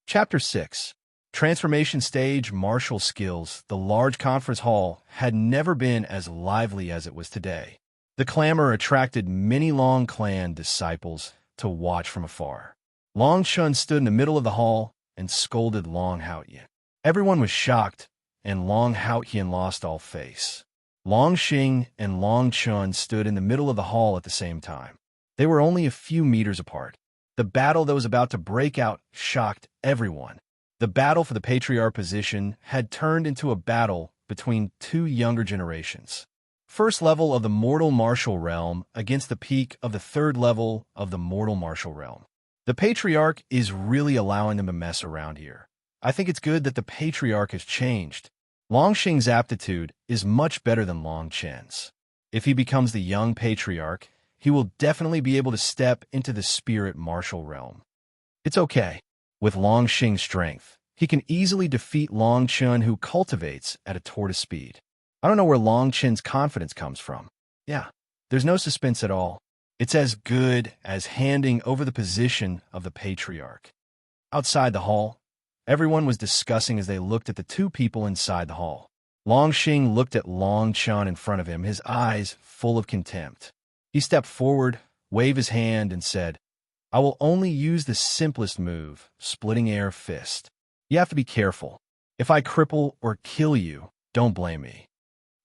Chapter 6. Transformation Stage Martial Skills. The large conference hall had never been as lively as it was today. The clamor attracted many Long clan disciples to watch from afar. Long Chun stood in the middle of the hall and scolded Long Hao Yin. Everyone was shocked, and Long Hao Yin lost all face. Long Xing and Long Chun stood in the middle of the hall at the same time. They were only a few meters apart. The battle that was about to break out shocked everyone. The battle for the patriarch position had turned into a battle between two younger generations. First level of the mortal martial realm against the peak of the 3rd level of the mortal martial realm. The patriarch is really allowing them to mess around here. I think it's good that the patriarch has changed. Long Xing's aptitude is much better than Long Chen's. If he becomes the young patriarch, he will definitely be able to step into the spirit martial realm. It's okay. With Long Xing's strength, he can easily defeat Long Chun, who cultivates at a tortoise speed. I don't know where Long Chen's confidence comes from. Yeah, there's no suspense at all. It's as good as handing over the position of the patriarch. Outside the hall, everyone was discussing as they looked at the two people inside the hall. Long Xing looked at Long Chun in front of him, his eyes full of contempt. He stepped forward, waved his hand, and said, "I will only use the simplest move, splitting air fist. You have to be careful. If I cripple or kill you, don't blame me."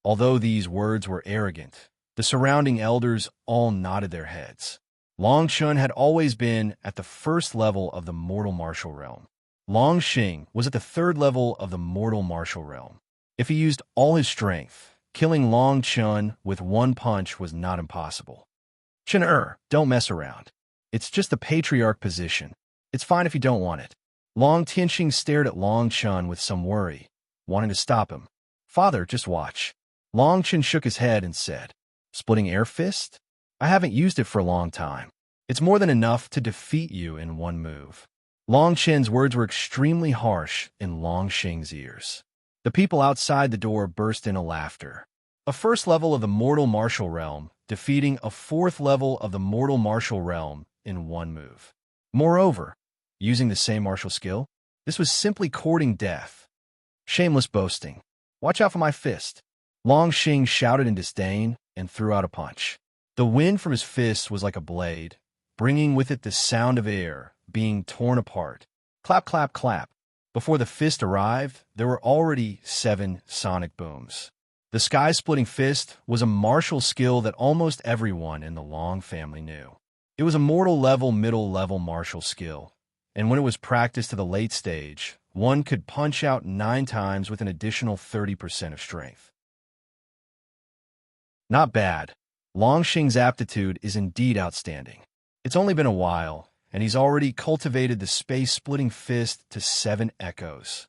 Although these words were arrogant, the surrounding elders all nodded their heads. Long Chun had always been at the 1st level of the mortal martial realm. Long Xing was at the 3rd level of the mortal martial realm. If he used all his strength, killing Long Chun with one punch was not impossible. Chen don't mess around. It's just the patriarch position. It's fine if you don't want it. Long Tianxing stared at Long Chun with some worry, wanting to stop him. "Father, just watch." Long Chun shook his head and said, "Splitting air fist? I haven't used it for a long time. It's more than enough to defeat you in one move." Long Chen's words were extremely harsh in Long Xing's ears. The people outside the door burst into laughter. A 1st level of the mortal martial realm defeating a 4th level of the mortal martial realm in one move. Moreover, using the same martial skill, this was simply courting death. Shameless boasting. Watch out for my fist. Long Xing shouted in disdain, and threw out a punch. The wind from his fists was like a blade, bringing with it the sound of air being torn apart. Clap, clap, clap. Before the fist arrived, there were already 7 sonic booms. The sky-splitting fist was a martial skill that almost everyone in the Long family knew. It was a mortal-level, middle-level martial skill, and when it was practiced to the late stage, one could punch out 9 times with an additional 30% of strength. Not bad. Long Xing's aptitude is indeed outstanding. It's only been a while, and he's already cultivated the space-splitting fist to 7 echoes.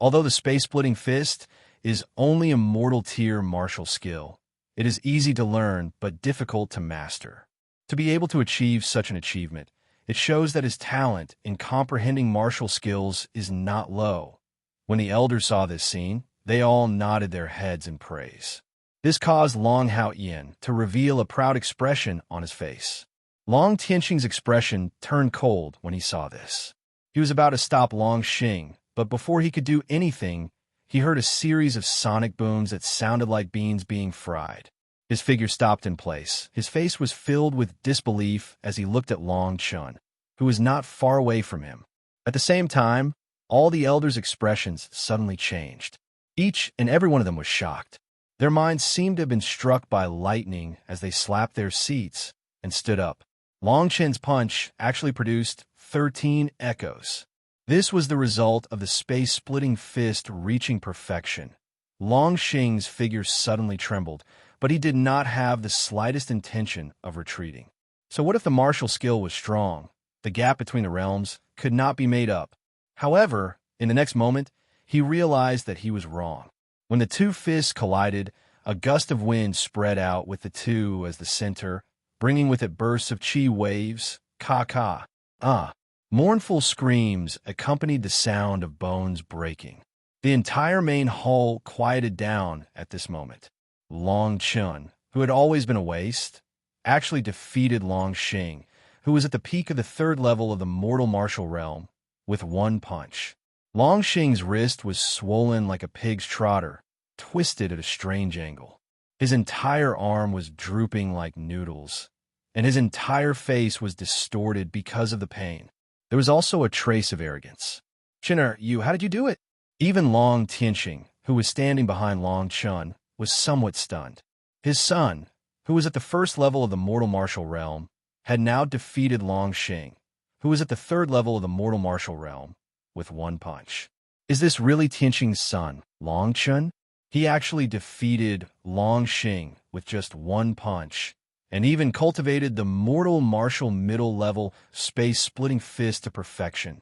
Although the space-splitting fist is only a mortal-tier martial skill, it is easy to learn but difficult to master. To be able to achieve such an achievement, it shows that his talent in comprehending martial skills is not low. When the elders saw this scene, they all nodded their heads in praise. This caused Long Haoyan to reveal a proud expression on his face. Long Tianxing's expression turned cold when he saw this. He was about to stop Long Xing, but before he could do anything, he heard a series of sonic booms that sounded like beans being fried. His figure stopped in place. His face was filled with disbelief as he looked at Long Chun, who was not far away from him. At the same time, all the elders' expressions suddenly changed. Each and every one of them was shocked. Their minds seemed to have been struck by lightning as they slapped their seats and stood up. Long Chen's punch actually produced 13 echoes. This was the result of the space-splitting fist reaching perfection. Long Xing's figure suddenly trembled, but he did not have the slightest intention of retreating. So what if the martial skill was strong? The gap between the realms could not be made up. However, in the next moment, he realized that he was wrong. When the 2 fists collided, a gust of wind spread out with the 2 as the center, bringing with it bursts of chi waves, ka-ka, ah. Mournful screams accompanied the sound of bones breaking. The entire main hall quieted down at this moment. Long Chun, who had always been a waste, actually defeated Long Xing, who was at the peak of the 3rd level of the mortal martial realm, with 1 punch. Long Xing's wrist was swollen like a pig's trotter, twisted at a strange angle. His entire arm was drooping like noodles, and his entire face was distorted because of the pain. There was also a trace of arrogance. "Chinner, how did you do it?" Even Long Tianxing, who was standing behind Long Chun, was somewhat stunned. His son, who was at the 1st level of the mortal martial realm, had now defeated Long Xing, who was at the 3rd level of the mortal martial realm, with 1 punch. Is this really Tianxing's son, Long Chun? He actually defeated Long Xing with just 1 punch, and even cultivated the mortal martial middle-level space-splitting fist to perfection.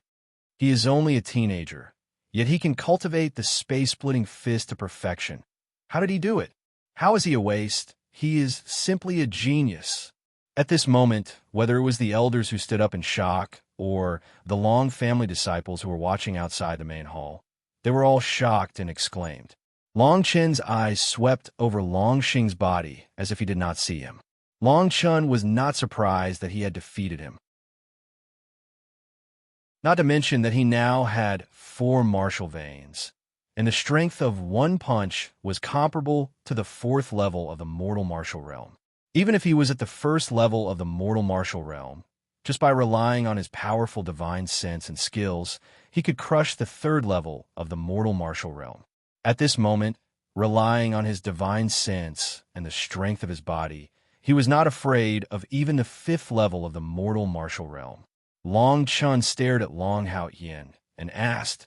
He is only a teenager, yet he can cultivate the space-splitting fist to perfection. How did he do it? How is he a waste? He is simply a genius. At this moment, whether it was the elders who stood up in shock or the Long family disciples who were watching outside the main hall, they were all shocked and exclaimed. Long Chen's eyes swept over Long Xing's body as if he did not see him. Long Chun was not surprised that he had defeated him. Not to mention that he now had 4 martial veins, and the strength of 1 punch was comparable to the 4th level of the mortal martial realm. Even if he was at the 1st level of the mortal martial realm, just by relying on his powerful divine sense and skills, he could crush the 3rd level of the mortal martial realm. At this moment, relying on his divine sense and the strength of his body, he was not afraid of even the 5th level of the mortal martial realm. Long Chun stared at Long Haoyan and asked,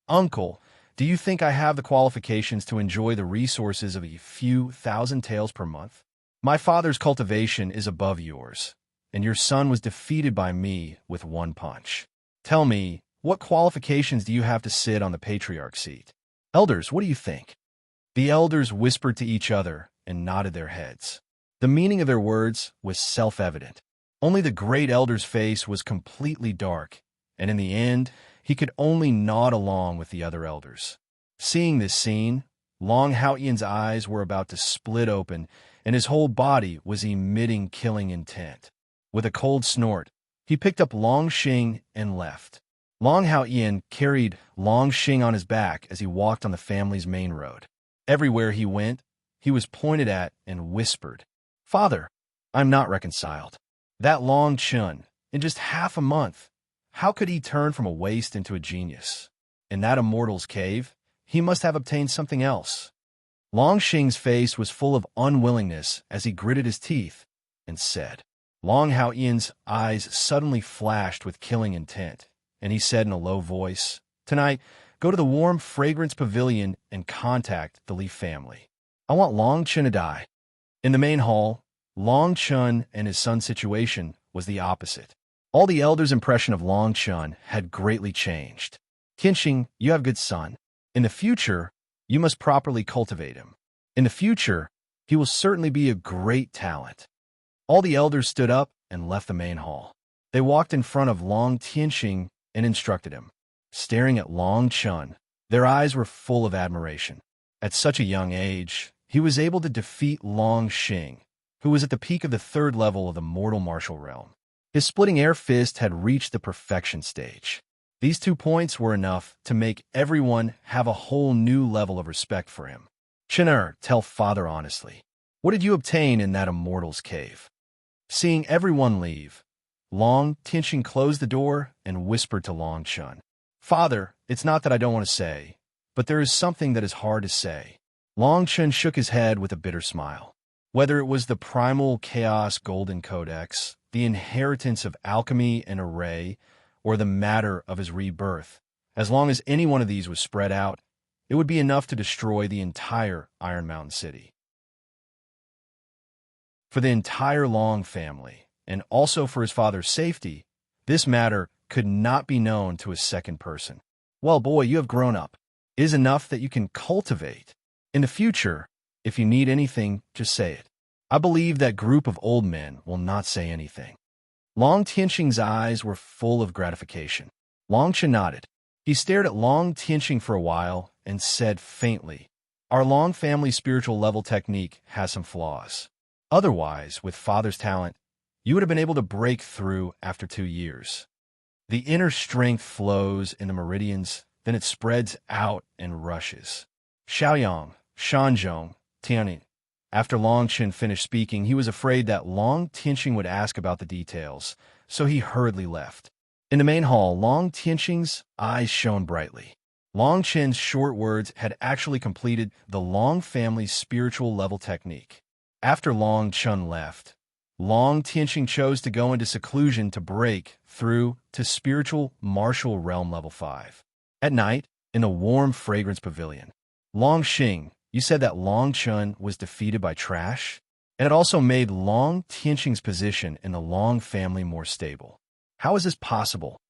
"Uncle, do you think I have the qualifications to enjoy the resources of a few thousand taels per month? My father's cultivation is above yours, and your son was defeated by me with 1 punch. Tell me, what qualifications do you have to sit on the patriarch seat? Elders, what do you think?" The elders whispered to each other and nodded their heads. The meaning of their words was self-evident. Only the great elder's face was completely dark, and in the end, he could only nod along with the other elders. Seeing this scene, Long Haoyan's eyes were about to split open, and his whole body was emitting killing intent. With a cold snort, he picked up Long Xing and left. Long Haoyan carried Long Xing on his back as he walked on the family's main road. Everywhere he went, he was pointed at and whispered, "Father, I'm not reconciled. That Long Chun, in just half a month, how could he turn from a waste into a genius? In that immortal's cave, he must have obtained something else." Long Xing's face was full of unwillingness as he gritted his teeth and said. Long Hao Ian's eyes suddenly flashed with killing intent, and he said in a low voice, "Tonight, go to the warm fragrance pavilion and contact the Li family. I want Long Chun to die." In the main hall, Long Chun and his son's situation was the opposite. All the elders' impression of Long Chun had greatly changed. "Qinxing, you have good son. In the future, you must properly cultivate him. In the future, he will certainly be a great talent." All the elders stood up and left the main hall. They walked in front of Long Tianxing and instructed him. Staring at Long Chun, their eyes were full of admiration. At such a young age, he was able to defeat Long Xing, who was at the peak of the third level of the mortal martial realm. His splitting air fist had reached the perfection stage. These 2 points were enough to make everyone have a whole new level of respect for him. "Chen, tell father honestly, what did you obtain in that immortal's cave?" Seeing everyone leave, Long Tianxing closed the door and whispered to Long Chun, "Father, it's not that I don't want to say, but there is something that is hard to say." Long Chun shook his head with a bitter smile. Whether it was the primal chaos golden codex, the inheritance of alchemy and array, or the matter of his rebirth, as long as any one of these was spread out, it would be enough to destroy the entire Iron Mountain City. For the entire Long family, and also for his father's safety, this matter could not be known to a second person. "Well, boy, you have grown up. It is enough that you can cultivate. In the future, if you need anything, just say it. I believe that group of old men will not say anything." Long Tianxing's eyes were full of gratification. Long Chen nodded. He stared at Long Tianxing for a while and said faintly, "Our Long family spiritual level technique has some flaws. Otherwise, with father's talent, you would have been able to break through after 2 years. The inner strength flows in the meridians, then it spreads out and rushes." Xiaoyang, Shanzhong, Tianyin. After Long Chen finished speaking, he was afraid that Long Tianxing would ask about the details, so he hurriedly left. In the main hall, Long Tianxing's eyes shone brightly. Long Chen's short words had actually completed the Long family's spiritual level technique. After Long Chun left, Long Tianxing chose to go into seclusion to break through to spiritual martial realm level 5. At night, in the warm fragrance pavilion, Long Xing, you said that Long Chun was defeated by trash, and it also made Long Tianxing's position in the Long family more stable. How is this possible?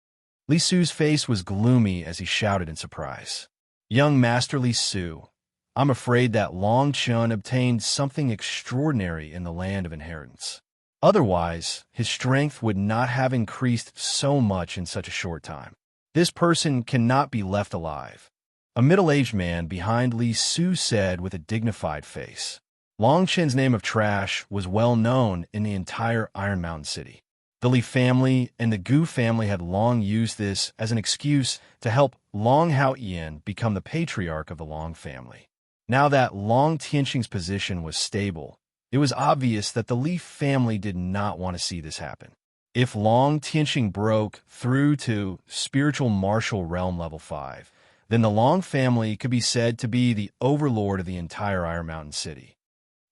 Li Su's face was gloomy as he shouted in surprise. "Young Master Li Su, I'm afraid that Long Chun obtained something extraordinary in the land of inheritance. Otherwise, his strength would not have increased so much in such a short time. This person cannot be left alive," a middle-aged man behind Li Su said with a dignified face. Long Chen's name of trash was well known in the entire Iron Mountain City. The Li family and the Gu family had long used this as an excuse to help Long Hao Ian become the patriarch of the Long family. Now that Long Tianxing's position was stable, it was obvious that the Li family did not want to see this happen. If Long Tianxing broke through to spiritual martial realm level 5, then the Long family could be said to be the overlord of the entire Iron Mountain City.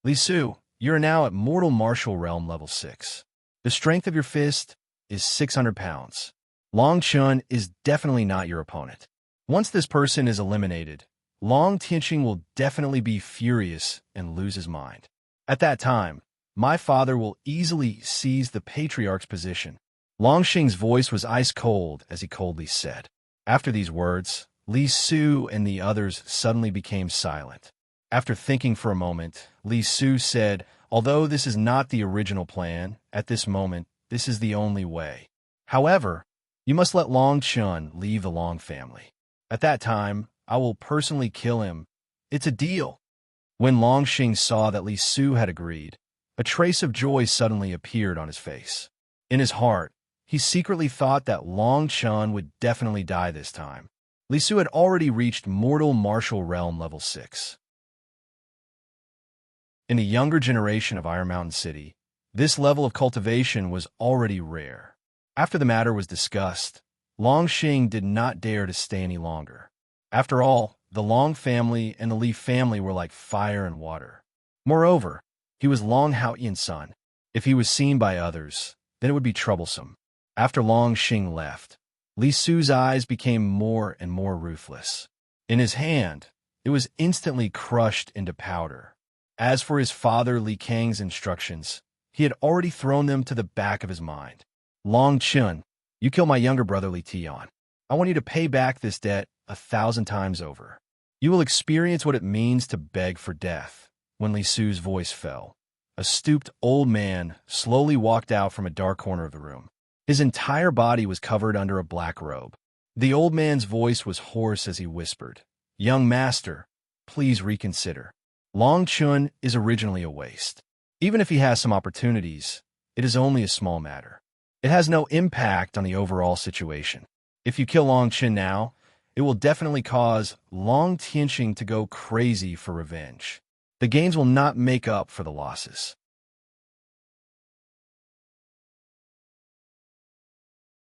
"Li Su, you are now at mortal martial realm level 6. The strength of your fist is 600 pounds. Long Chun is definitely not your opponent. Once this person is eliminated, Long Tianxing will definitely be furious and lose his mind. At that time, my father will easily seize the patriarch's position." Long Xing's voice was ice-cold as he coldly said. After these words, Li Su and the others suddenly became silent. After thinking for a moment, Li Su said, "Although this is not the original plan, at this moment, this is the only way. However, you must let Long Chun leave the Long family. At that time, I will personally kill him. It's a deal." When Long Xing saw that Li Su had agreed, a trace of joy suddenly appeared on his face. In his heart, he secretly thought that Long Chun would definitely die this time. Li Su had already reached mortal martial realm level 6. In the younger generation of Iron Mountain City, this level of cultivation was already rare. After the matter was discussed, Long Xing did not dare to stay any longer. After all, the Long family and the Li family were like fire and water. Moreover, he was Long Haoyan's son. If he was seen by others, then it would be troublesome. After Long Xing left, Li Su's eyes became more and more ruthless. In his hand, it was instantly crushed into powder. As for his father Li Kang's instructions, he had already thrown them to the back of his mind. Long Chun, you killed my younger brother Li Tian. I want you to pay back this debt 1,000 times over. You will experience what it means to beg for death. When Li Su's voice fell, a stooped old man slowly walked out from a dark corner of the room. His entire body was covered under a black robe. The old man's voice was hoarse as he whispered, "Young master, please reconsider. Long Chun is originally a waste. Even if he has some opportunities, it is only a small matter. It has no impact on the overall situation. If you kill Long Chun now, it will definitely cause Long Tianxing to go crazy for revenge. The gains will not make up for the losses."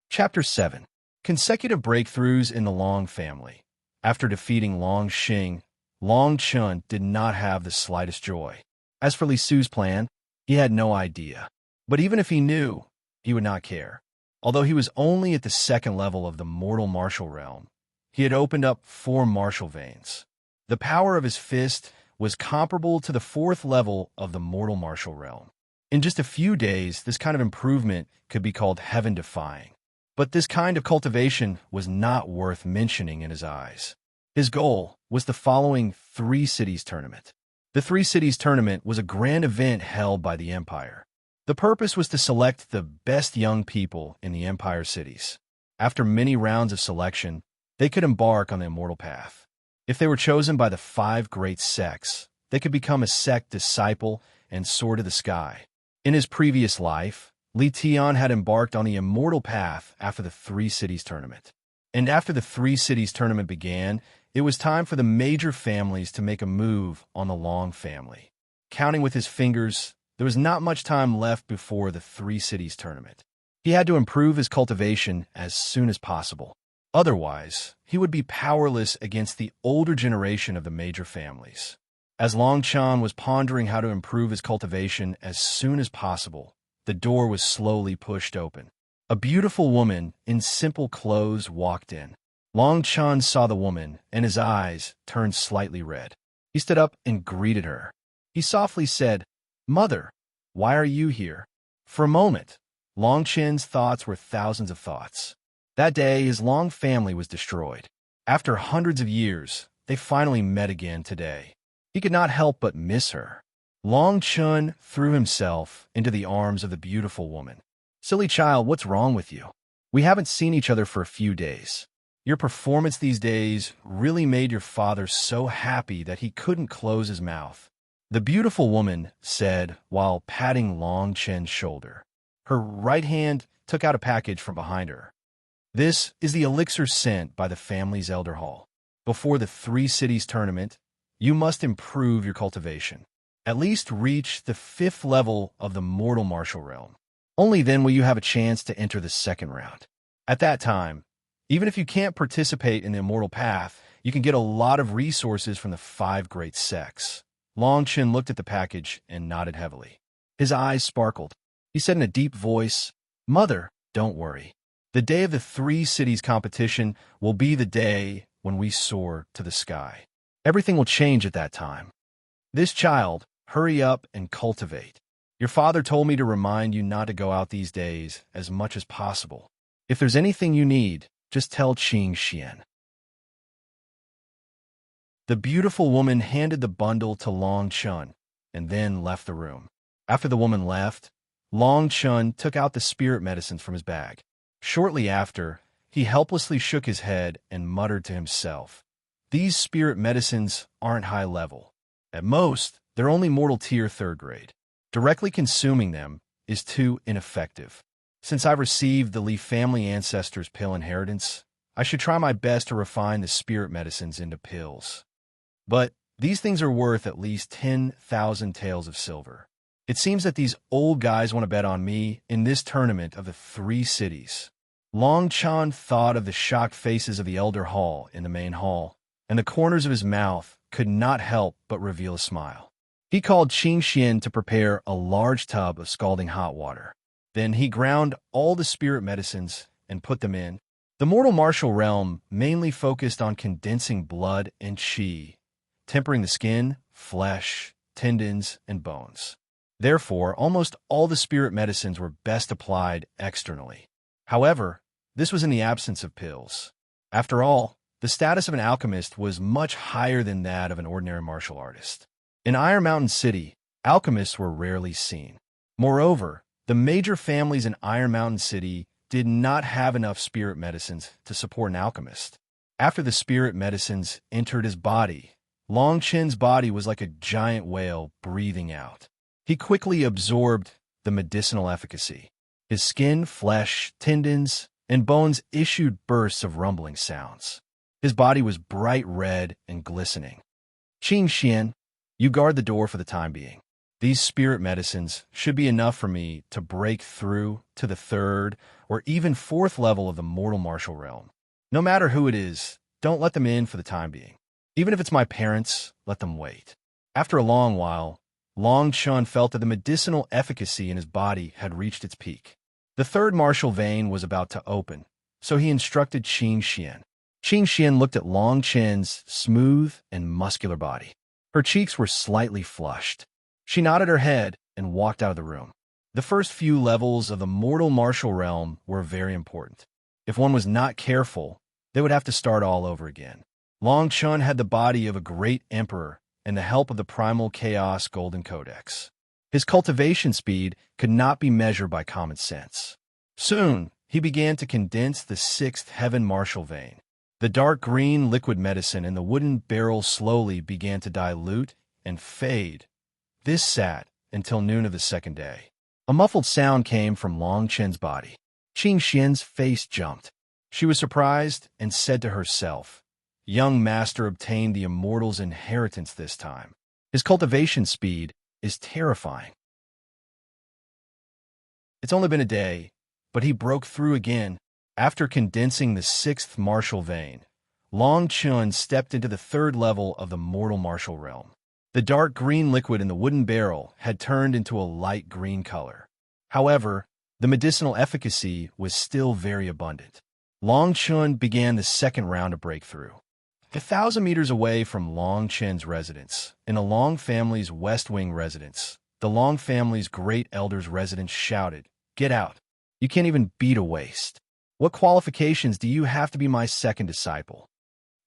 Chapter 7. Consecutive breakthroughs in the Long family. After defeating Long Xing, Long Chun did not have the slightest joy. As for Li Su's plan, he had no idea. But even if he knew, he would not care. Although he was only at the second level of the mortal martial realm, he had opened up 4 martial veins. The power of his fist was comparable to the 4th level of the mortal martial realm. In just a few days, this kind of improvement could be called heaven-defying. But this kind of cultivation was not worth mentioning in his eyes. His goal was the following 3 Cities tournament. The 3 Cities tournament was a grand event held by the Empire. The purpose was to select the best young people in the Empire cities. After many rounds of selection, they could embark on the immortal path. If they were chosen by the 5 great sects, they could become a sect disciple and soar to the sky. In his previous life, Li Tian had embarked on the immortal path after the 3 Cities tournament. And after the 3 Cities tournament began, it was time for the major families to make a move on the Long family. Counting with his fingers, there was not much time left before the 3 Cities tournament. He had to improve his cultivation as soon as possible. Otherwise, he would be powerless against the older generation of the major families. As Long Chan was pondering how to improve his cultivation as soon as possible, the door was slowly pushed open. A beautiful woman in simple clothes walked in. Long Chan saw the woman, and his eyes turned slightly red. He stood up and greeted her. He softly said, "Mother, why are you here?" For a moment, Long Chen's thoughts were thousands of thoughts. That day, his Long family was destroyed. After hundreds of years, they finally met again today. He could not help but miss her. Long Chun threw himself into the arms of the beautiful woman. "Silly child, what's wrong with you? We haven't seen each other for a few days. Your performance these days really made your father so happy that he couldn't close his mouth," the beautiful woman said while patting Long Chen's shoulder. Her right hand took out a package from behind her. "This is the elixir sent by the family's elder hall. Before the 3 Cities tournament, you must improve your cultivation. At least reach the 5th level of the mortal martial realm. Only then will you have a chance to enter the 2nd round. At that time, even if you can't participate in the immortal path, you can get a lot of resources from the 5 great sects." Long Chin looked at the package and nodded heavily. His eyes sparkled. He said in a deep voice, "Mother, don't worry. The day of the 3 Cities competition will be the day when we soar to the sky. Everything will change at that time. This child, hurry up and cultivate. Your father told me to remind you not to go out these days as much as possible. If there's anything you need, just tell Qing Xian." The beautiful woman handed the bundle to Long Chun and then left the room. After the woman left, Long Chun took out the spirit medicines from his bag. Shortly after, he helplessly shook his head and muttered to himself, "These spirit medicines aren't high level. At most, they're only mortal tier 3rd grade. Directly consuming them is too ineffective. Since I've received the Li family ancestors' pill inheritance, I should try my best to refine the spirit medicines into pills. But These things are worth at least 10,000 taels of silver. It seems that these old guys want to bet on me in this tournament of the 3 cities. Long Chan thought of the shocked faces of the elder hall in the main hall, and the corners of his mouth could not help but reveal a smile. He called Qing Xian to prepare a large tub of scalding hot water. Then he ground all the spirit medicines and put them in. The mortal martial realm mainly focused on condensing blood and qi, tempering the skin, flesh, tendons, and bones. Therefore, almost all the spirit medicines were best applied externally. However, this was in the absence of pills. After all, the status of an alchemist was much higher than that of an ordinary martial artist. In Iron Mountain City, alchemists were rarely seen. Moreover, the major families in Iron Mountain City did not have enough spirit medicines to support an alchemist. After the spirit medicines entered his body, Long Chen's body was like a giant whale breathing out. He quickly absorbed the medicinal efficacy. His skin, flesh, tendons, and bones issued bursts of rumbling sounds. His body was bright red and glistening. Qing Xian, you guard the door for the time being. These spirit medicines should be enough for me to break through to the 3rd or even 4th level of the mortal martial realm. No matter who it is, don't let them in for the time being. Even if it's my parents, let them wait. After a long while, Long Chun felt that the medicinal efficacy in his body had reached its peak. The 3rd martial vein was about to open, so he instructed Qing Xian. Qing Xian looked at Long Chen's smooth and muscular body. Her cheeks were slightly flushed. She nodded her head and walked out of the room. The first few levels of the mortal martial realm were very important. If one was not careful, they would have to start all over again. Long Chun had the body of a great emperor and the help of the Primal Chaos Golden Codex. His cultivation speed could not be measured by common sense. Soon, he began to condense the 6th heaven martial vein. The dark green liquid medicine in the wooden barrel slowly began to dilute and fade. This sat until noon of the 2nd day. A muffled sound came from Long Chen's body. Qing Xian's face jumped. She was surprised and said to herself, "Young master obtained the immortal's inheritance this time. His cultivation speed is terrifying." It's only been a day, but he broke through again. After condensing the 6th martial vein, Long Chun stepped into the 3rd level of the mortal martial realm. The dark green liquid in the wooden barrel had turned into a light green color. However, the medicinal efficacy was still very abundant. Long Chun began the 2nd round of breakthrough. 1,000 meters away from Long Chen's residence, in the Long family's West Wing residence, the Long family's great elders' residence shouted, "Get out! You can't even beat a waste. What qualifications do you have to be my 2nd disciple?"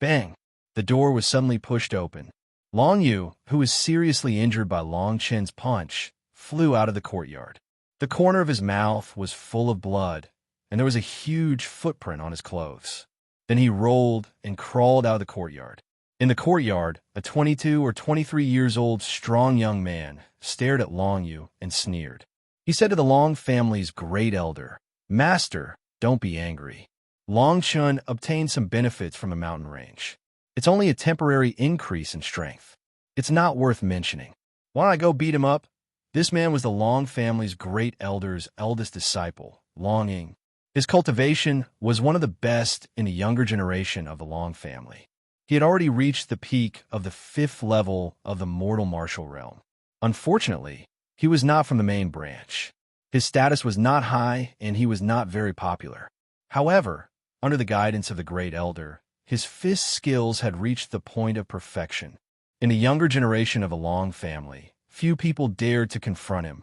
Bang! The door was suddenly pushed open. Long Yu, who was seriously injured by Long Chen's punch, flew out of the courtyard. The corner of his mouth was full of blood, and there was a huge footprint on his clothes. Then he rolled and crawled out of the courtyard. In the courtyard, a 22 or 23 years old strong young man stared at Long Yu and sneered. He said to the Long family's great elder, "Master, don't be angry. Long Chun obtained some benefits from a mountain range. It's only a temporary increase in strength. It's not worth mentioning. Why don't I go beat him up?" This man was the Long family's great elder's eldest disciple, Long Ying. His cultivation was one of the best in the younger generation of the Long family. He had already reached the peak of the 5th level of the mortal martial realm. Unfortunately, he was not from the main branch. His status was not high, and he was not very popular. However, under the guidance of the great elder, his fist skills had reached the point of perfection. In the younger generation of the Long family, few people dared to confront him.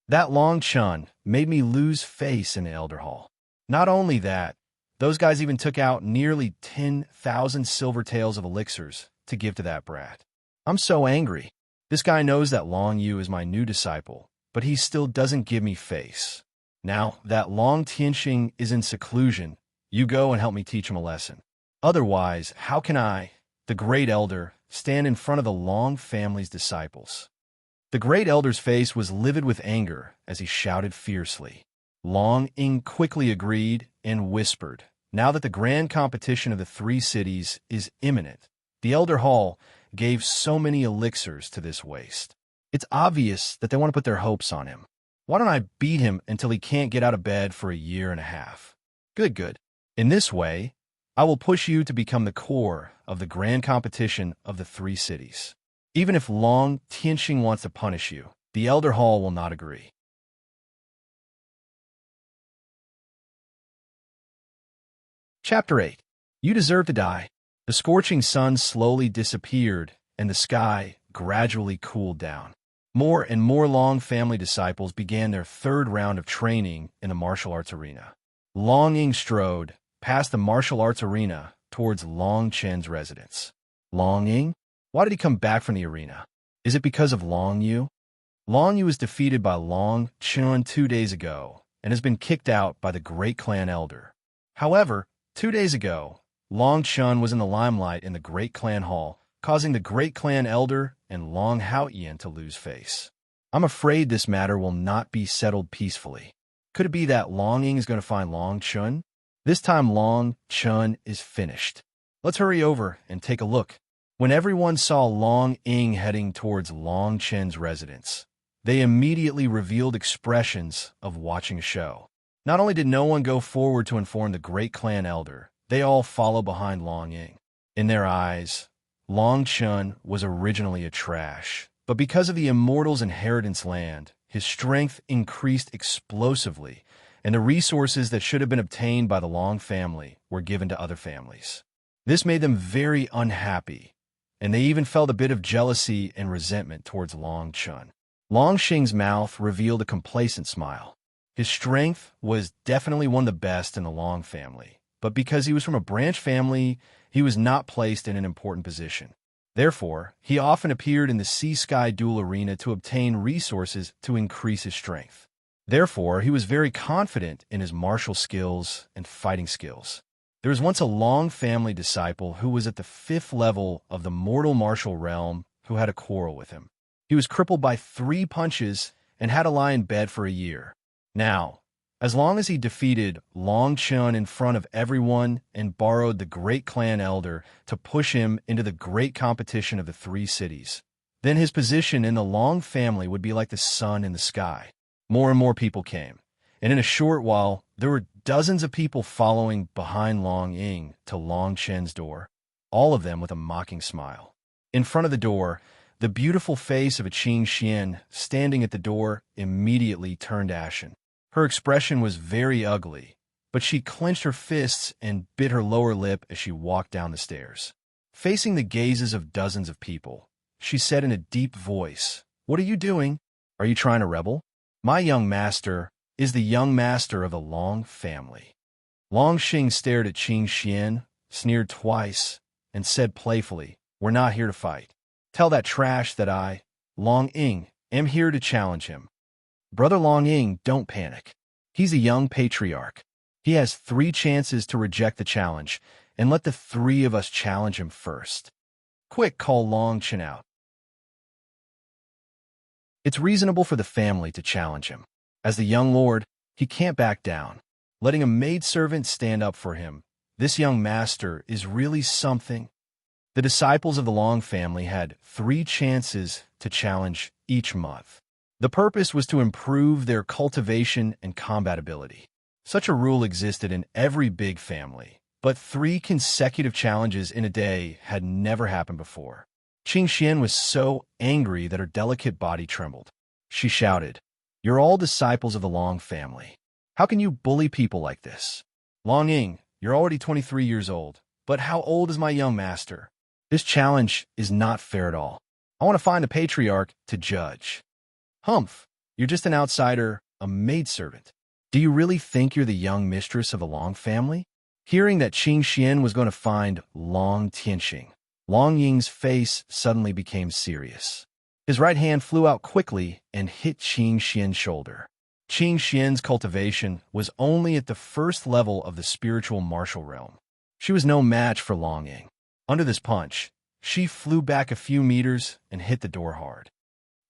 That Long Chun made me lose face in the elder hall. Not only that, those guys even took out nearly 10,000 silver taels of elixirs to give to that brat. I'm so angry. This guy knows that Long Yu is my new disciple, but he still doesn't give me face. Now that Long Tianxing is in seclusion, you go and help me teach him a lesson. Otherwise, how can I, the great elder, stand in front of the Long family's disciples? The great elder's face was livid with anger as he shouted fiercely. Long Ying quickly agreed and whispered, "Now that the grand competition of the 3 cities is imminent, the elder hall gave so many elixirs to this waste. It's obvious that they want to put their hopes on him. Why don't I beat him until he can't get out of bed for a year and a half? Good, good. In this way, I will push you to become the core of the grand competition of the 3 cities. Even if Long Tianxing wants to punish you, the Elder Hall will not agree. Chapter 8. You deserve to die. The scorching sun slowly disappeared, and the sky gradually cooled down. More and more Long family disciples began their 3rd round of training in the martial arts arena. Long Ying strode past the martial arts arena towards Long Chen's residence. Long Ying? Why did he come back from the arena? Is it because of Long Yu? Long Yu was defeated by Long Chen 2 days ago and has been kicked out by the Great Clan Elder. However, 2 days ago, Long Chen was in the limelight in the Great Clan Hall, causing the Great Clan Elder and Long Haoyan to lose face. I'm afraid this matter will not be settled peacefully. Could it be that Long Ying is going to find Long Chen? This time Long Chen is finished. Let's hurry over and take a look. When everyone saw Long Ying heading towards Long Chen's residence, they immediately revealed expressions of watching a show. Not only did no one go forward to inform the Great Clan Elder, they all follow behind Long Ying. In their eyes, Long Chen was originally a trash, but because of the Immortal's inheritance land, his strength increased explosively, and the resources that should have been obtained by the Long family were given to other families. This made them very unhappy, and they even felt a bit of jealousy and resentment towards Long Chen. Long Xing's mouth revealed a complacent smile. His strength was definitely one of the best in the Long family, but because he was from a branch family, he was not placed in an important position. Therefore, he often appeared in the sea-sky duel arena to obtain resources to increase his strength. Therefore, he was very confident in his martial skills and fighting skills. There was once a Long family disciple who was at the 5th level of the mortal martial realm who had a quarrel with him. He was crippled by 3 punches and had to lie in bed for a year. Now, as long as he defeated Long Chen in front of everyone and borrowed the Great Clan Elder to push him into the great competition of the 3 cities, then his position in the Long family would be like the sun in the sky. More and more people came, and in a short while, there were dozens of people following behind Long Ying to Long Chen's door, all of them with a mocking smile. In front of the door, the beautiful face of a Qing Xian standing at the door immediately turned ashen. Her expression was very ugly, but she clenched her fists and bit her lower lip as she walked down the stairs. Facing the gazes of dozens of people, she said in a deep voice, "What are you doing? Are you trying to rebel? My young master is the young master of the Long family." Long Xing stared at Qing Xian, sneered twice, and said playfully, "We're not here to fight. Tell that trash that I, Long Ying, am here to challenge him." Brother Long Ying, don't panic. He's a young patriarch. He has 3 chances to reject the challenge, and let the 3 of us challenge him first. Quick, call Long Chen out. It's reasonable for the family to challenge him. As the young lord, he can't back down. Letting a maidservant stand up for him, this young master is really something. The disciples of the Long family had 3 chances to challenge each month. The purpose was to improve their cultivation and combat ability. Such a rule existed in every big family, but 3 consecutive challenges in a day had never happened before. Qing Xian was so angry that her delicate body trembled. She shouted, "You're all disciples of the Long family. How can you bully people like this? Long Ying, you're already 23 years old, but how old is my young master? This challenge is not fair at all. I want to find a patriarch to judge." "Humph, you're just an outsider, a maidservant. Do you really think you're the young mistress of the Long family?" Hearing that Qing Xian was going to find Long Tianxing, Long Ying's face suddenly became serious. His right hand flew out quickly and hit Qing Xian's shoulder. Qing Xian's cultivation was only at the 1st level of the spiritual martial realm. She was no match for Long Ying. Under this punch, she flew back a few meters and hit the door hard.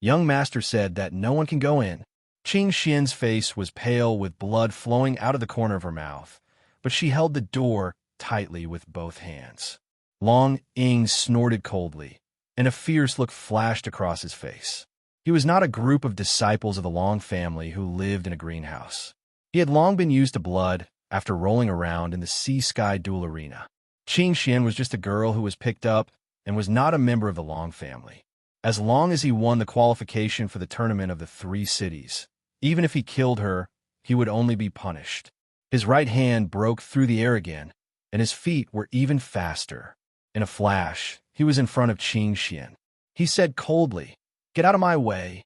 Young master said that no one can go in. Qing Xian's face was pale with blood flowing out of the corner of her mouth, but she held the door tightly with both hands. Long Ying snorted coldly. and a fierce look flashed across his face. He was not a group of disciples of the Long family who lived in a greenhouse. He had long been used to blood after rolling around in the sea-sky duel arena. Qing Xian was just a girl who was picked up and was not a member of the Long family. As long as he won the qualification for the tournament of the 3 cities, even if he killed her, he would only be punished. His right hand broke through the air again, and his feet were even faster. In a flash, he was in front of Qing Xian. He said coldly, "Get out of my way."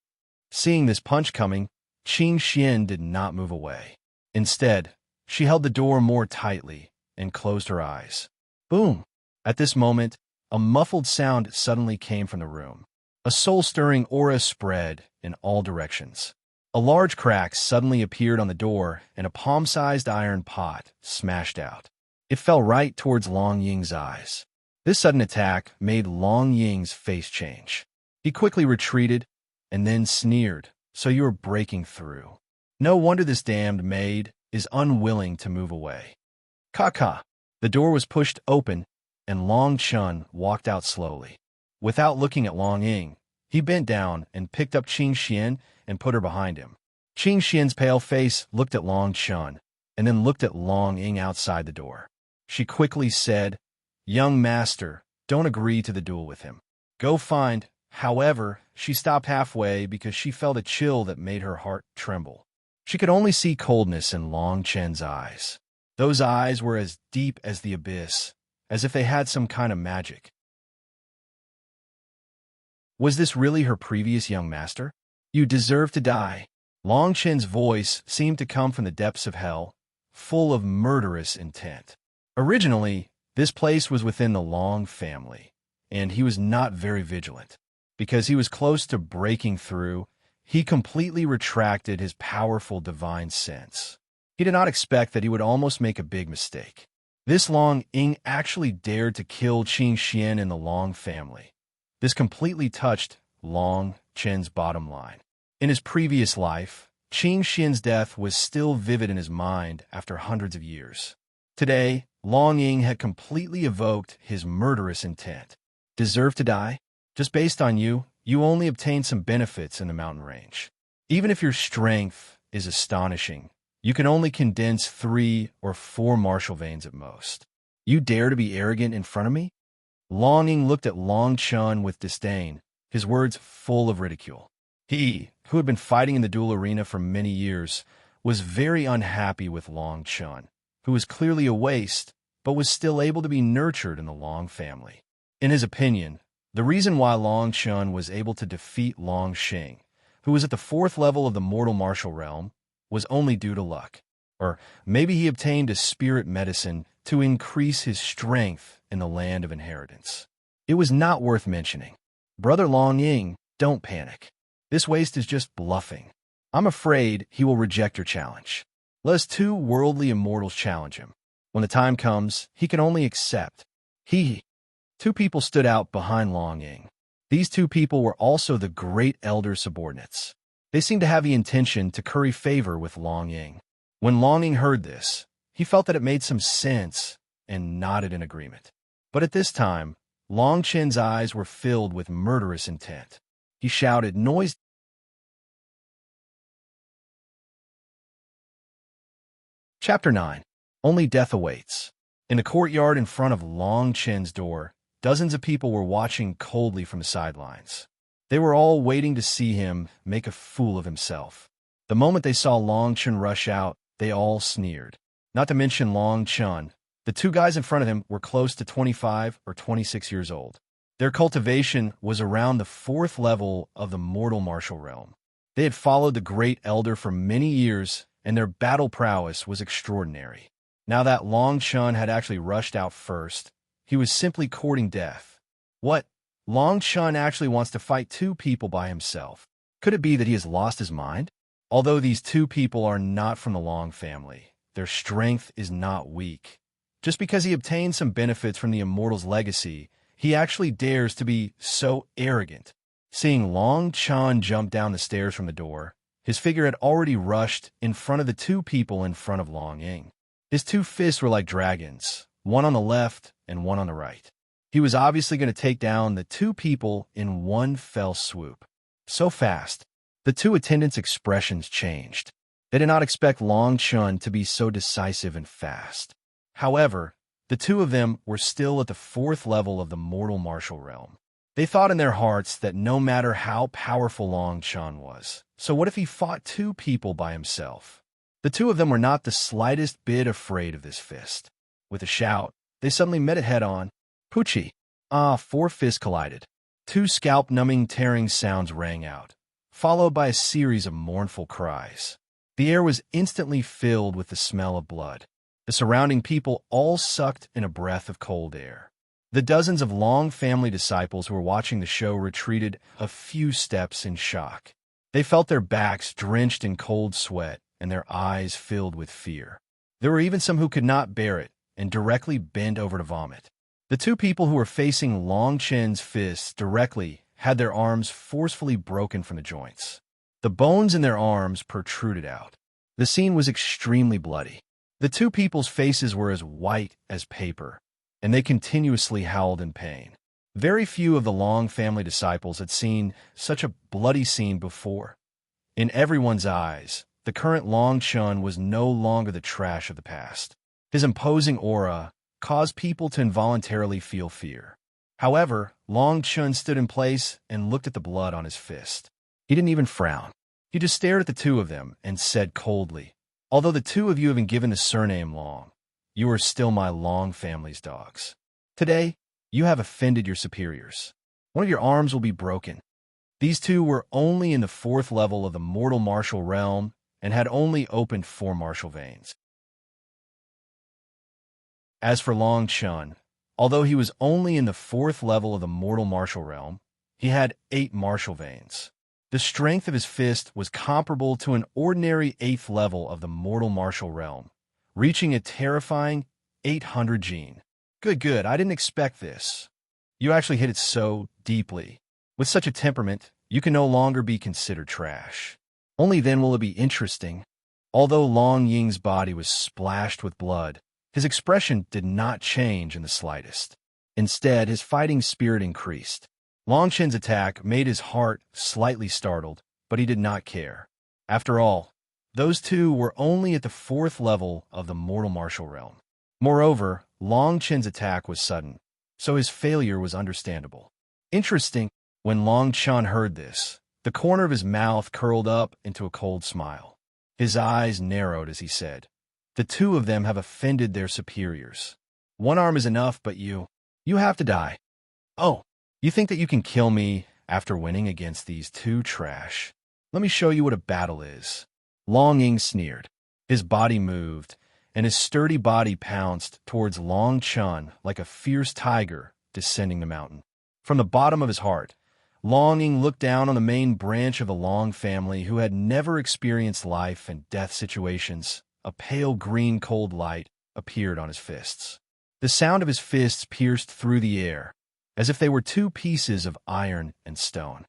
Seeing this punch coming, Qing Xian did not move away. Instead, she held the door more tightly and closed her eyes. Boom! At this moment, a muffled sound suddenly came from the room. A soul-stirring aura spread in all directions. A large crack suddenly appeared on the door, and a palm-sized iron pot smashed out. It fell right towards Long Ying's eyes. This sudden attack made Long Ying's face change. He quickly retreated and then sneered, "So you are breaking through. No wonder this damned maid is unwilling to move away." Ka. The door was pushed open, and Long Chun walked out slowly. Without looking at Long Ying, he bent down and picked up Qing Xian and put her behind him. Qing Xian's pale face looked at Long Chun and then looked at Long Ying outside the door. She quickly said, "Young master, don't agree to the duel with him. Go find." However, she stopped halfway because she felt a chill that made her heart tremble. She could only see coldness in Long Chen's eyes. Those eyes were as deep as the abyss, as if they had some kind of magic. Was this really her previous young master? "You deserve to die." Long Chen's voice seemed to come from the depths of hell, full of murderous intent. Originally, this place was within the Long family, and he was not very vigilant. Because he was close to breaking through, he completely retracted his powerful divine sense. He did not expect that he would almost make a big mistake. This Long Ying actually dared to kill Qing Xian in the Long family. This completely touched Long Chen's bottom line. In his previous life, Qing Xian's death was still vivid in his mind after hundreds of years. Today, Long Ying had completely evoked his murderous intent. Deserve to die? Just based on you only obtain some benefits in the mountain range. Even if your strength is astonishing, you can only condense 3 or 4 martial veins at most. You dare to be arrogant in front of me? Long Ying looked at Long Chun with disdain, his words full of ridicule. He, who had been fighting in the duel arena for many years, was very unhappy with Long Chun, who was clearly a waste, but was still able to be nurtured in the Long family. In his opinion, the reason why Long Chun was able to defeat Long Xing, who was at the 4th level of the mortal martial realm, was only due to luck. Or maybe he obtained a spirit medicine to increase his strength in the land of inheritance. It was not worth mentioning. Brother Long Ying, don't panic. This waste is just bluffing. I'm afraid he will reject your challenge. Let us 2 worldly immortals challenge him. When the time comes, he can only accept. 2 people stood out behind Long Ying. These 2 people were also the great elder subordinates. They seemed to have the intention to curry favor with Long Ying. When Long Ying heard this, he felt that it made some sense and nodded in agreement. But at this time, Long Chen's eyes were filled with murderous intent. He shouted, "Noise!" Chapter 9. Only Death Awaits. In the courtyard in front of Long Chen's door, dozens of people were watching coldly from the sidelines. They were all waiting to see him make a fool of himself. The moment they saw Long Chen rush out, they all sneered. Not to mention Long Chun. The 2 guys in front of him were close to 25 or 26 years old. Their cultivation was around the 4th level of the mortal martial realm. They had followed the great elder for many years, and their battle prowess was extraordinary. Now that Long Chun had actually rushed out first, he was simply courting death. What? Long Chun actually wants to fight 2 people by himself. Could it be that he has lost his mind? Although these 2 people are not from the Long family, their strength is not weak. Just because he obtained some benefits from the immortal's legacy, he actually dares to be so arrogant. Seeing Long Chun jump down the stairs from the door, his figure had already rushed in front of the 2 people in front of Long Ying. His 2 fists were like dragons, one on the left and one on the right. He was obviously going to take down the two people in one fell swoop. So fast, the two attendants' expressions changed. They did not expect Long Chun to be so decisive and fast. However, the two of them were still at the fourth level of the mortal martial realm. They thought in their hearts that no matter how powerful Long Chun was, so what if he fought two people by himself? The two of them were not the slightest bit afraid of this fist. With a shout, they suddenly met it head-on. Poochie! Ah, four fists collided. Two scalp-numbing tearing sounds rang out, followed by a series of mournful cries. The air was instantly filled with the smell of blood. The surrounding people all sucked in a breath of cold air. The dozens of Long family disciples who were watching the show retreated a few steps in shock. They felt their backs drenched in cold sweat and their eyes filled with fear. There were even some who could not bear it and directly bent over to vomit. The two people who were facing Long Chen's fists directly had their arms forcefully broken from the joints. The bones in their arms protruded out. The scene was extremely bloody. The two people's faces were as white as paper, and they continuously howled in pain. Very few of the Long family disciples had seen such a bloody scene before. In everyone's eyes, the current Long Chun was no longer the trash of the past. His imposing aura caused people to involuntarily feel fear. However, Long Chun stood in place and looked at the blood on his fist. He didn't even frown. He just stared at the two of them and said coldly, "Although the two of you have been given the surname Long, you are still my Long family's dogs. Today, you have offended your superiors. One of your arms will be broken." These two were only in the fourth level of the mortal martial realm and had only opened 4 martial veins. As for Long Chun, although he was only in the fourth level of the mortal martial realm, he had 8 martial veins. The strength of his fist was comparable to an ordinary 8th level of the mortal martial realm, reaching a terrifying 800 gene. Good, I didn't expect this. You actually hit it so deeply. With such a temperament, you can no longer be considered trash. Only then will it be interesting. Although Long Ying's body was splashed with blood, his expression did not change in the slightest. Instead, his fighting spirit increased. Long Chen's attack made his heart slightly startled, but he did not care. After all, those two were only at the 4th level of the mortal martial realm. Moreover, Long Chen's attack was sudden, so his failure was understandable. Interesting, when Long Chun heard this, the corner of his mouth curled up into a cold smile. His eyes narrowed as he said, "The two of them have offended their superiors. One arm is enough, but you have to die. Oh, you think that you can kill me after winning against these two trash? Let me show you what a battle is." Long Ying sneered. His body moved, and his sturdy body pounced towards Long Chun like a fierce tiger descending the mountain. From the bottom of his heart, Long Ying looked down on the main branch of the Long family who had never experienced life and death situations. A pale green cold light appeared on his fists. The sound of his fists pierced through the air, as if they were 2 pieces of iron and stone.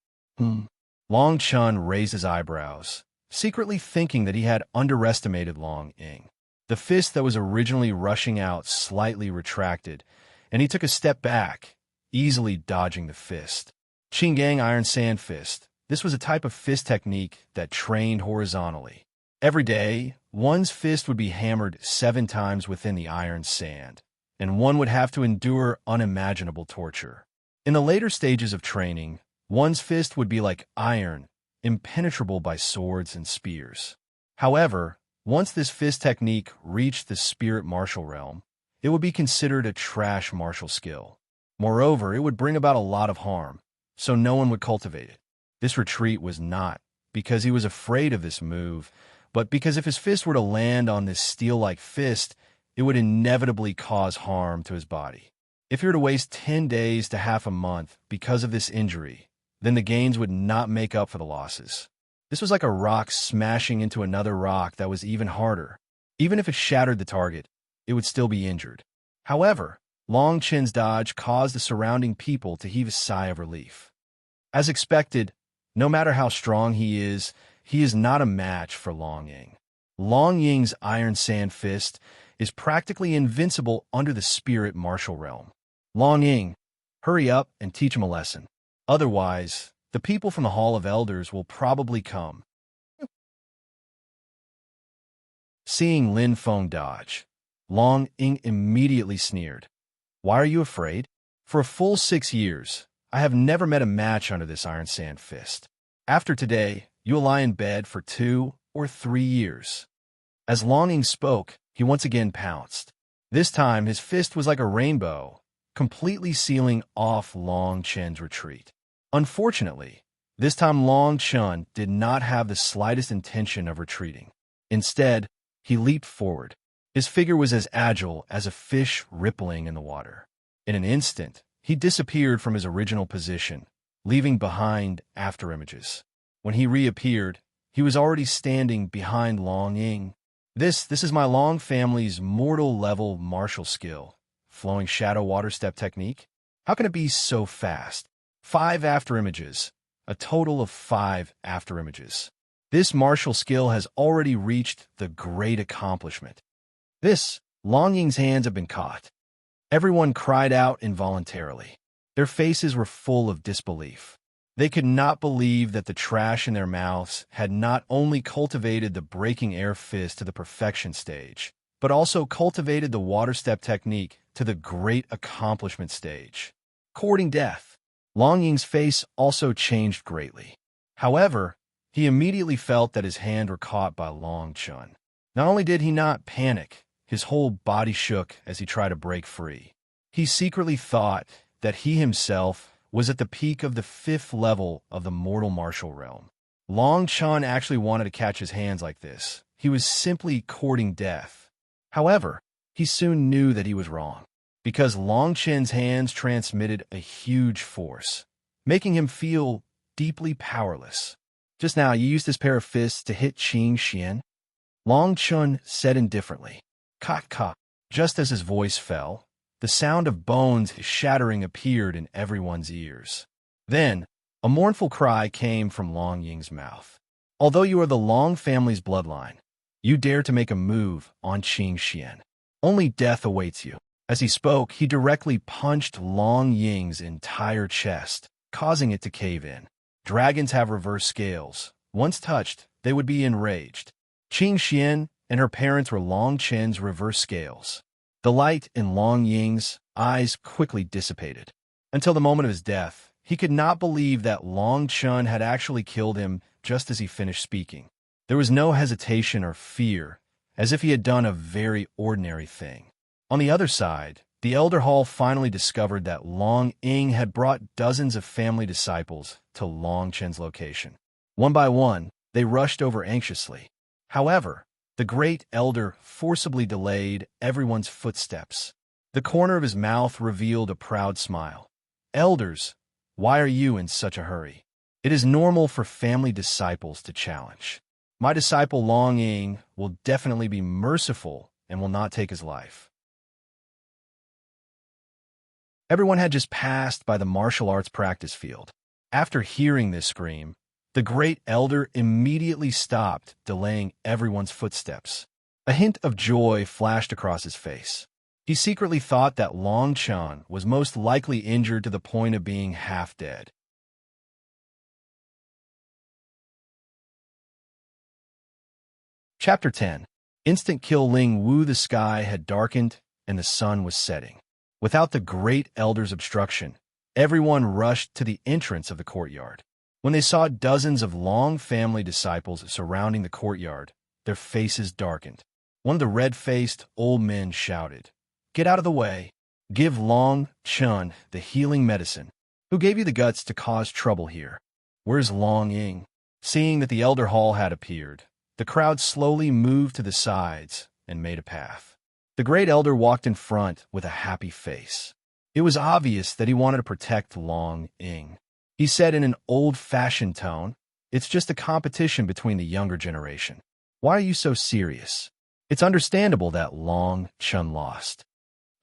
Long Chun raised his eyebrows, secretly thinking that he had underestimated Long Ying. The fist that was originally rushing out slightly retracted, and he took a step back, easily dodging the fist. Qinggang Iron Sand Fist. This was a type of fist technique that trained horizontally. Every day, one's fist would be hammered 7 times within the iron sand, and one would have to endure unimaginable torture. In the later stages of training, one's fist would be like iron, impenetrable by swords and spears. However, once this fist technique reached the spirit martial realm, it would be considered a trash martial skill. Moreover, it would bring about a lot of harm, so no one would cultivate it. This retreat was not because he was afraid of this move, but because if his fist were to land on this steel-like fist, it would inevitably cause harm to his body. If he were to waste 10 days to half a month because of this injury, then the gains would not make up for the losses. This was like a rock smashing into another rock that was even harder. Even if it shattered the target, it would still be injured. However, Long Chen's dodge caused the surrounding people to heave a sigh of relief. As expected, no matter how strong he is not a match for Long Ying. Long Ying's Iron Sand Fist is practically invincible under the spirit martial realm. Long Ying, Hurry up and teach him a lesson. Otherwise, the people from the Hall of Elders will probably come. Seeing Lin Feng dodge, Long Ying immediately sneered. Why are you afraid? For a full 6 years, I have never met a match under this iron sand fist. After today, you will lie in bed for 2 or 3 years. As Long Ying spoke, he once again pounced. This time, his fist was like a rainbow, completely sealing off Long Chen's retreat. Unfortunately, this time Long Chen did not have the slightest intention of retreating. Instead, he leaped forward. His figure was as agile as a fish rippling in the water. In an instant, he disappeared from his original position, leaving behind afterimages. When he reappeared, he was already standing behind Long Ying. This is my Long family's mortal-level martial skill, flowing shadow water step technique. How can it be so fast? 5 afterimages, a total of 5 afterimages. This martial skill has already reached the great accomplishment. Long Ying's hands have been caught. Everyone cried out involuntarily. Their faces were full of disbelief. They could not believe that the trash in their mouths had not only cultivated the breaking air fist to the perfection stage, but also cultivated the water step technique to the great accomplishment stage. Courting death. Long Ying's face also changed greatly. However, he immediately felt that his hands were caught by Long Chen. Not only did he not panic, his whole body shook as he tried to break free. He secretly thought that he himself was at the peak of the 5th level of the mortal martial realm. Long Chen actually wanted to catch his hands like this. He was simply courting death. However, he soon knew that he was wrong, because Long Chen's hands transmitted a huge force, making him feel deeply powerless. Just now, you used this pair of fists to hit Qing Xian? Long Chen said indifferently. Ka. Just as his voice fell, the sound of bones shattering appeared in everyone's ears. Then, a mournful cry came from Long Ying's mouth. Although you are the Long family's bloodline, you dare to make a move on Qing Xian. Only death awaits you. As he spoke, he directly punched Long Ying's entire chest, causing it to cave in. Dragons have reverse scales. Once touched, they would be enraged. Qing Xian and her parents were Long Chen's reverse scales. The light in Long Ying's eyes quickly dissipated. Until the moment of his death, he could not believe that Long Chen had actually killed him just as he finished speaking. There was no hesitation or fear, as if he had done a very ordinary thing. On the other side, the Elder Hall finally discovered that Long Ying had brought dozens of family disciples to Long Chen's location. One by one, they rushed over anxiously. However, the great elder forcibly delayed everyone's footsteps. The corner of his mouth revealed a proud smile. Elders, why are you in such a hurry? It is normal for family disciples to challenge. My disciple Long Ying will definitely be merciful and will not take his life. Everyone had just passed by the martial arts practice field. After hearing this scream, the great elder immediately stopped, delaying everyone's footsteps. A hint of joy flashed across his face. He secretly thought that Long Chen was most likely injured to the point of being half dead. Chapter 10. Instant kill. Ling Wu. The sky had darkened and the sun was setting. Without the great elder's obstruction, everyone rushed to the entrance of the courtyard. When they saw dozens of Long family disciples surrounding the courtyard, their faces darkened. One of the red-faced old men shouted, "Get out of the way! Give Long Chen the healing medicine. Who gave you the guts to cause trouble here? Where's Long Ying?" Seeing that the Elder Hall had appeared, the crowd slowly moved to the sides and made a path. The great elder walked in front with a happy face. It was obvious that he wanted to protect Long Ying. He said in an old-fashioned tone, "It's just a competition between the younger generation. Why are you so serious? It's understandable that Long Chen lost."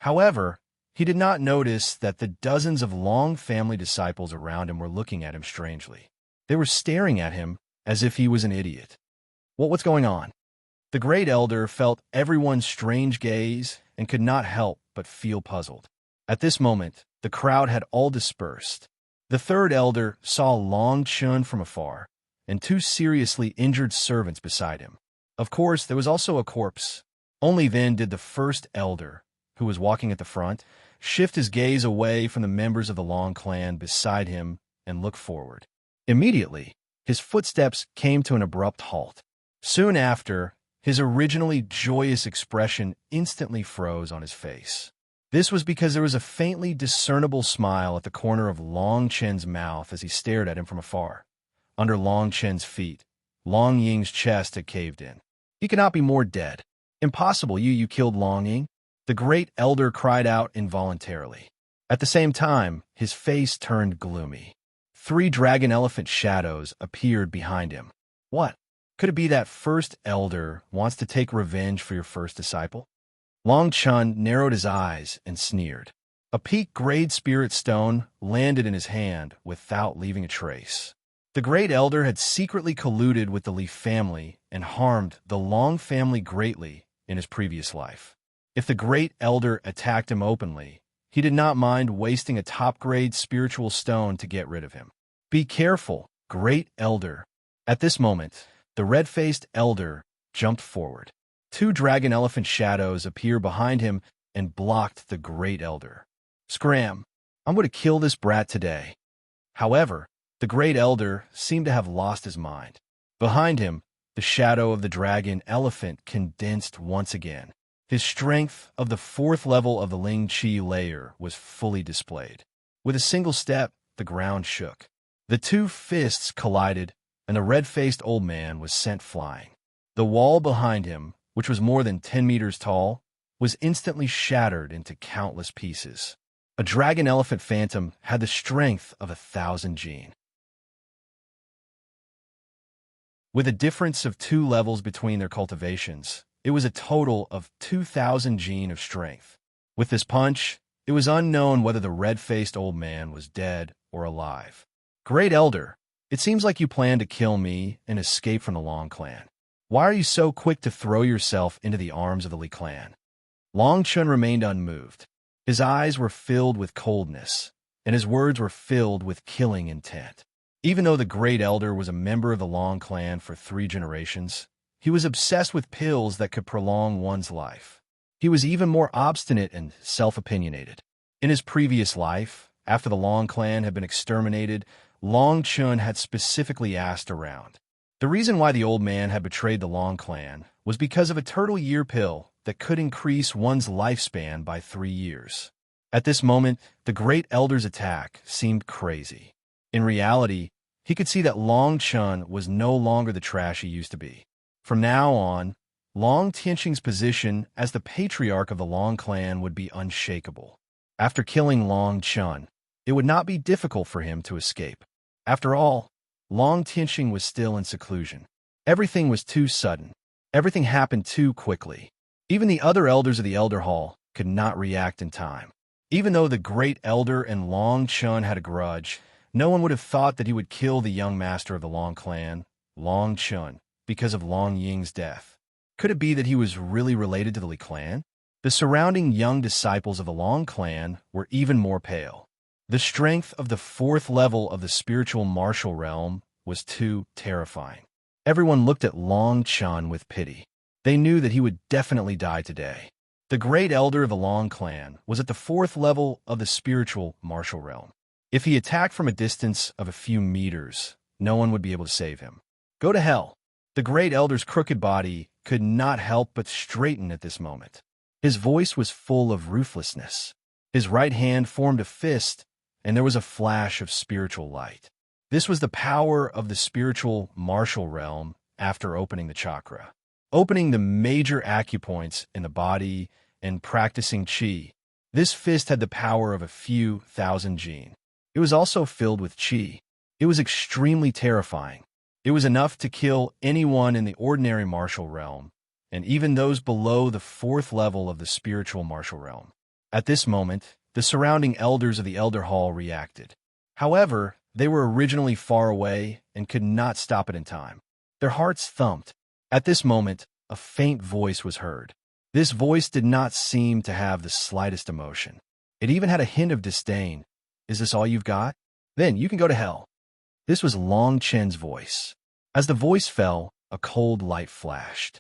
However, he did not notice that the dozens of Long family disciples around him were looking at him strangely. They were staring at him as if he was an idiot. What's going on? The great elder felt everyone's strange gaze and could not help but feel puzzled. At this moment, the crowd had all dispersed. The third elder saw Long Chun from afar, and two seriously injured servants beside him. Of course, there was also a corpse. Only then did the first elder, who was walking at the front, shift his gaze away from the members of the Long clan beside him and look forward. Immediately, his footsteps came to an abrupt halt. Soon after, his originally joyous expression instantly froze on his face. This was because there was a faintly discernible smile at the corner of Long Chen's mouth as he stared at him from afar. Under Long Chen's feet, Long Ying's chest had caved in. "He cannot be more dead. Impossible, you killed Long Ying," the great elder cried out involuntarily. At the same time, his face turned gloomy. 3 dragon elephant shadows appeared behind him. What? Could it be that first elder wants to take revenge for your first disciple? Long Chun narrowed his eyes and sneered. A peak-grade spirit stone landed in his hand without leaving a trace. The great elder had secretly colluded with the Li family and harmed the Long family greatly in his previous life. If the great elder attacked him openly, he did not mind wasting a top-grade spiritual stone to get rid of him. "Be careful, great elder." At this moment, the red-faced elder jumped forward. 2 dragon elephant shadows appeared behind him and blocked the great elder. "Scram! I'm going to kill this brat today." However, the great elder seemed to have lost his mind. Behind him, the shadow of the dragon elephant condensed once again. His strength of the 4th level of the Ling Qi layer was fully displayed. With a single step, the ground shook. The 2 fists collided, and the red-faced old man was sent flying. The wall behind him, which was more than 10 meters tall, was instantly shattered into countless pieces. A dragon elephant phantom had the strength of 1,000 jin. With a difference of 2 levels between their cultivations, it was a total of 2,000 jin of strength. With this punch, it was unknown whether the red-faced old man was dead or alive. "Great elder, it seems like you plan to kill me and escape from the Long clan. Why are you so quick to throw yourself into the arms of the Li clan?" Long Chun remained unmoved. His eyes were filled with coldness, and his words were filled with killing intent. Even though the great elder was a member of the Long clan for 3 generations, he was obsessed with pills that could prolong one's life. He was even more obstinate and self-opinionated. In his previous life, after the Long clan had been exterminated, Long Chun had specifically asked around. The reason why the old man had betrayed the Long clan was because of a turtle year pill that could increase one's lifespan by 3 years. At this moment, the great elder's attack seemed crazy. In reality, he could see that Long Chun was no longer the trash he used to be. From now on, Long Tianqing's position as the patriarch of the Long clan would be unshakable. After killing Long Chun, it would not be difficult for him to escape. After all, Long Tianqing was still in seclusion. Everything was too sudden. Everything happened too quickly. Even the other elders of the Elder Hall could not react in time. Even though the great elder and Long Chun had a grudge, no one would have thought that he would kill the young master of the Long clan, Long Chun, because of Long Ying's death. Could it be that he was really related to the Li clan? The surrounding young disciples of the Long clan were even more pale. The strength of the 4th level of the spiritual martial realm was too terrifying. Everyone looked at Long Chun with pity. They knew that he would definitely die today. The great elder of the Long clan was at the 4th level of the spiritual martial realm. If he attacked from a distance of a few meters, no one would be able to save him. Go to hell. The great elder's crooked body could not help but straighten at this moment. His voice was full of ruthlessness. His right hand formed a fist, and there was a flash of spiritual light. This was the power of the spiritual martial realm after opening the chakra. Opening the major acupoints in the body and practicing qi, this fist had the power of a few thousand jin. It was also filled with qi. It was extremely terrifying. It was enough to kill anyone in the ordinary martial realm, and even those below the 4th level of the spiritual martial realm. At this moment, the surrounding elders of the Elder Hall reacted. However, they were originally far away and could not stop it in time. Their hearts thumped. At this moment, a faint voice was heard. This voice did not seem to have the slightest emotion. It even had a hint of disdain. Is this all you've got? Then you can go to hell. This was Long Chen's voice. As the voice fell, a cold light flashed.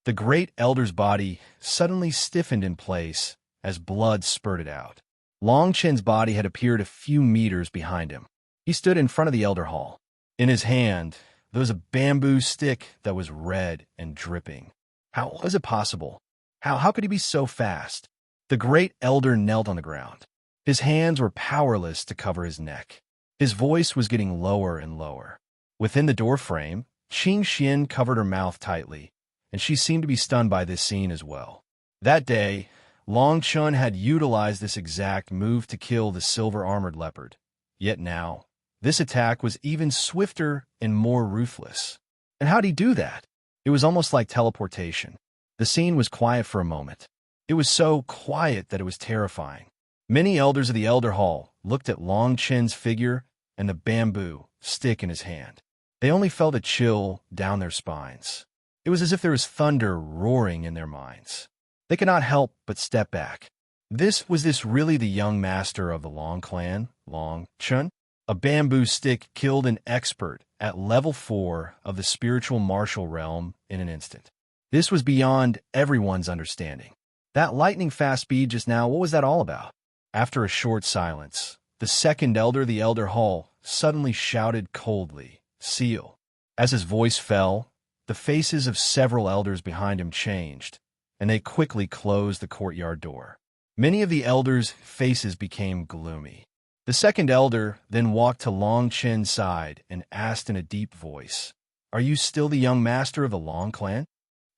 The great elder's body suddenly stiffened in place as blood spurted out. Long Chen's body had appeared a few meters behind him. He stood in front of the elder hall. In his hand, there was a bamboo stick that was red and dripping. How was it possible? How could he be so fast? The great elder knelt on the ground. His hands were powerless to cover his neck. His voice was getting lower and lower. Within the doorframe, Qing Xian covered her mouth tightly, and she seemed to be stunned by this scene as well. That day, Long Chun had utilized this exact move to kill the silver-armored leopard. Yet now, this attack was even swifter and more ruthless. And how'd he do that? It was almost like teleportation. The scene was quiet for a moment. It was so quiet that it was terrifying. Many elders of the Elder Hall looked at Long Chen's figure and the bamboo stick in his hand. They only felt a chill down their spines. It was as if there was thunder roaring in their minds. They could not help but step back. Was this really the young master of the Long clan, Long Chun? A bamboo stick killed an expert at level 4 of the spiritual martial realm in an instant. This was beyond everyone's understanding. That lightning-fast speed just now, what was that all about? After a short silence, the second elder of the Elder Hall suddenly shouted coldly, "Seal." As his voice fell, the faces of several elders behind him changed, and they quickly closed the courtyard door. Many of the elders' faces became gloomy. The second elder then walked to Long Chen's side and asked in a deep voice, "Are you still the young master of the Long clan?"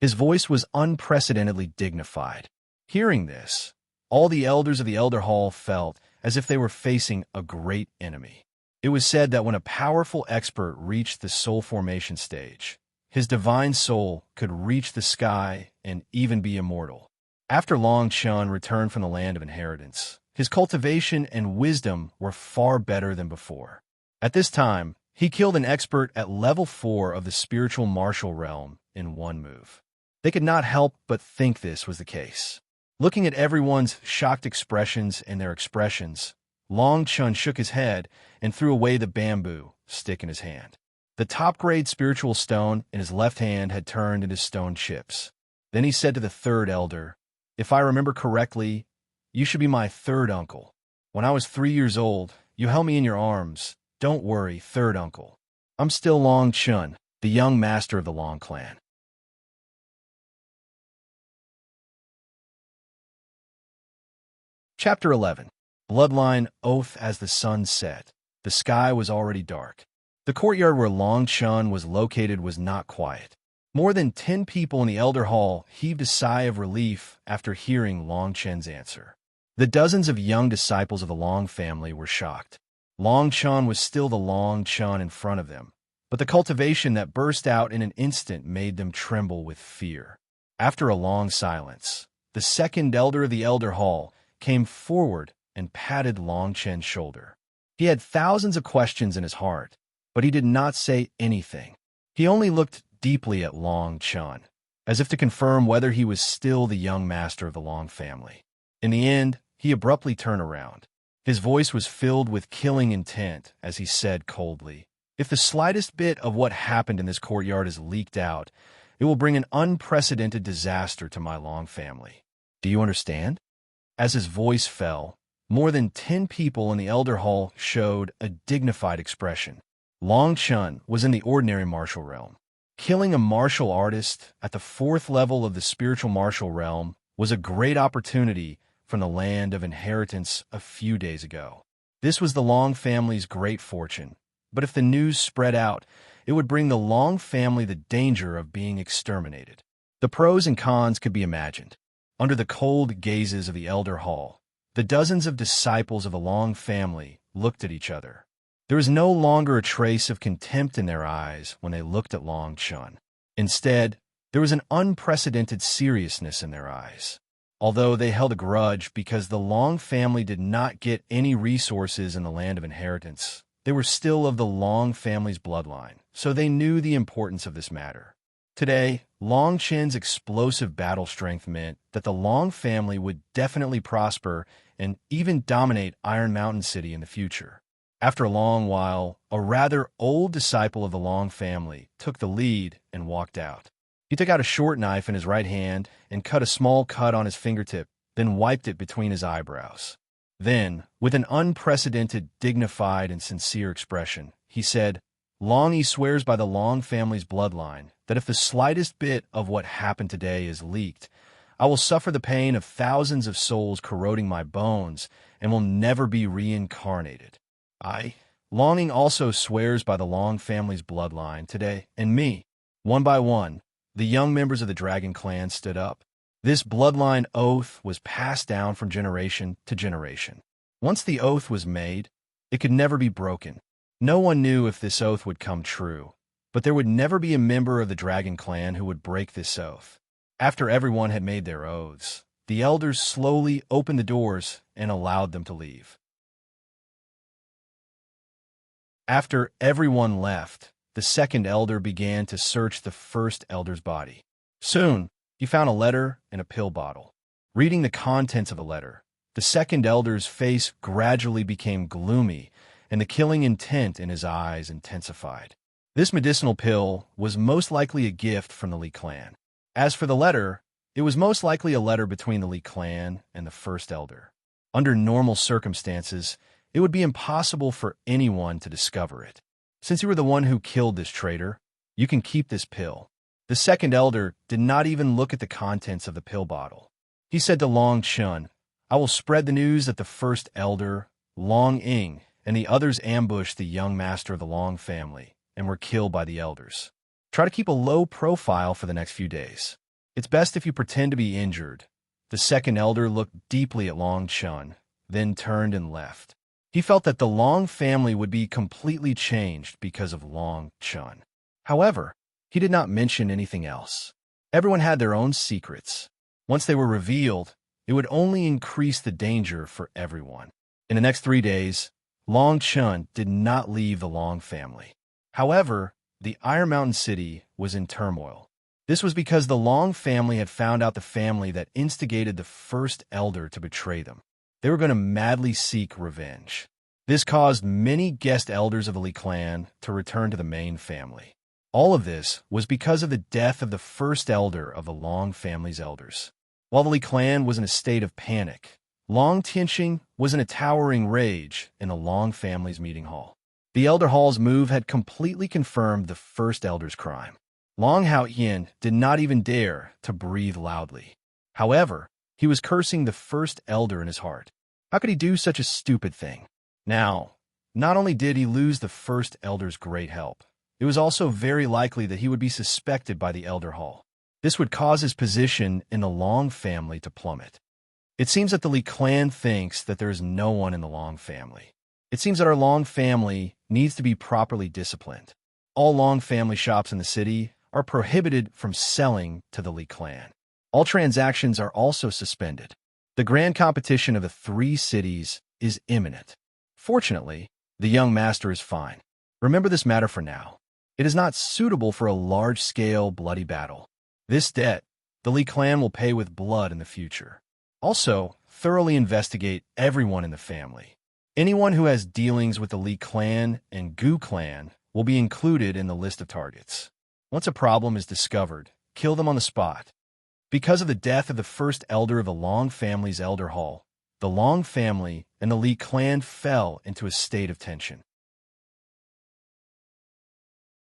His voice was unprecedentedly dignified. Hearing this, all the elders of the Elder Hall felt as if they were facing a great enemy. It was said that when a powerful expert reached the soul formation stage, his divine soul could reach the sky and even be immortal. After Long Chun returned from the land of inheritance, his cultivation and wisdom were far better than before. At this time, he killed an expert at level 4 of the spiritual martial realm in one move. They could not help but think this was the case. Looking at everyone's shocked expressions and their expressions, Long Chun shook his head and threw away the bamboo stick in his hand. The top-grade spiritual stone in his left hand had turned into stone chips. Then he said to the third elder, "If I remember correctly, you should be my third uncle. When I was 3 years old, you held me in your arms. Don't worry, third uncle. I'm still Long Chun, the young master of the Long clan." Chapter 11. Bloodline Oath. As the sun set, the sky was already dark. The courtyard where Long Chun was located was not quiet. More than 10 people in the Elder Hall heaved a sigh of relief after hearing Long Chen's answer. The dozens of young disciples of the Long family were shocked. Long Chun was still the Long Chun in front of them, but the cultivation that burst out in an instant made them tremble with fear. After a long silence, the second elder of the Elder Hall came forward and patted Long Chen's shoulder. He had thousands of questions in his heart, but he did not say anything. He only looked deeply at Long Chun, as if to confirm whether he was still the young master of the Long family. In the end, he abruptly turned around. His voice was filled with killing intent as he said coldly, "If the slightest bit of what happened in this courtyard is leaked out, it will bring an unprecedented disaster to my Long family. Do you understand?" As his voice fell, more than 10 people in the Elder Hall showed a dignified expression. Long Chun was in the ordinary martial realm. Killing a martial artist at the 4th level of the spiritual martial realm was a great opportunity from the land of inheritance a few days ago. This was the Long family's great fortune, but if the news spread out, it would bring the Long family the danger of being exterminated. The pros and cons could be imagined. Under the cold gazes of the Elder Hall, the dozens of disciples of the Long family looked at each other. There was no longer a trace of contempt in their eyes when they looked at Long Chun. Instead, there was an unprecedented seriousness in their eyes. Although they held a grudge because the Long family did not get any resources in the land of inheritance, they were still of the Long family's bloodline, so they knew the importance of this matter. Today, Long Chen's explosive battle strength meant that the Long family would definitely prosper and even dominate Iron Mountain City in the future. After a long while, a rather old disciple of the Long family took the lead and walked out. He took out a short knife in his right hand and cut a small cut on his fingertip, then wiped it between his eyebrows. Then, with an unprecedented, dignified, and sincere expression, he said, "Long Yi swears by the Long family's bloodline that if the slightest bit of what happened today is leaked, I will suffer the pain of thousands of souls corroding my bones and will never be reincarnated. Longing also swears by the Long family's bloodline today, and me." One by one, the young members of the Dragon Clan stood up. This bloodline oath was passed down from generation to generation. Once the oath was made, it could never be broken. No one knew if this oath would come true, but there would never be a member of the Dragon Clan who would break this oath. After everyone had made their oaths, the elders slowly opened the doors and allowed them to leave. After everyone left, the second elder began to search the first elder's body. Soon, he found a letter and a pill bottle. Reading the contents of the letter, the second elder's face gradually became gloomy, and the killing intent in his eyes intensified. This medicinal pill was most likely a gift from the Li clan. As for the letter, it was most likely a letter between the Li clan and the first elder. Under normal circumstances, it would be impossible for anyone to discover it. Since you were the one who killed this traitor, you can keep this pill. The second elder did not even look at the contents of the pill bottle. He said to Long Chun, "I will spread the news that the first elder, Long Ying, and the others ambushed the young master of the Long family and were killed by the elders. Try to keep a low profile for the next few days. It's best if you pretend to be injured." The second elder looked deeply at Long Chun, then turned and left. He felt that the Long family would be completely changed because of Long Chun. However, he did not mention anything else. Everyone had their own secrets. Once they were revealed, it would only increase the danger for everyone. In the next 3 days, Long Chun did not leave the Long family. However, the Iron Mountain City was in turmoil. This was because the Long family had found out the family that instigated the first elder to betray them. They were going to madly seek revenge. This caused many guest elders of the Li clan to return to the main family. All of this was because of the death of the first elder of the Long family's elders. While the Li clan was in a state of panic, Long Tianqing was in a towering rage in the Long family's meeting hall. The Elder Hall's move had completely confirmed the first elder's crime. Long Haoyin did not even dare to breathe loudly. However, he was cursing the first elder in his heart. How could he do such a stupid thing? Now, not only did he lose the first elder's great help, it was also very likely that he would be suspected by the Elder Hall. This would cause his position in the Long family to plummet. It seems that the Li clan thinks that there is no one in the Long family. It seems that our Long family needs to be properly disciplined. All Long family shops in the city are prohibited from selling to the Li clan. All transactions are also suspended. The grand competition of the 3 cities is imminent. Fortunately, the young master is fine. Remember this matter for now. It is not suitable for a large-scale bloody battle. This debt, the Li clan will pay with blood in the future. Also, thoroughly investigate everyone in the family. Anyone who has dealings with the Li clan and Gu clan will be included in the list of targets. Once a problem is discovered, kill them on the spot. Because of the death of the first elder of the Long family's Elder Hall, the Long family and the Li clan fell into a state of tension.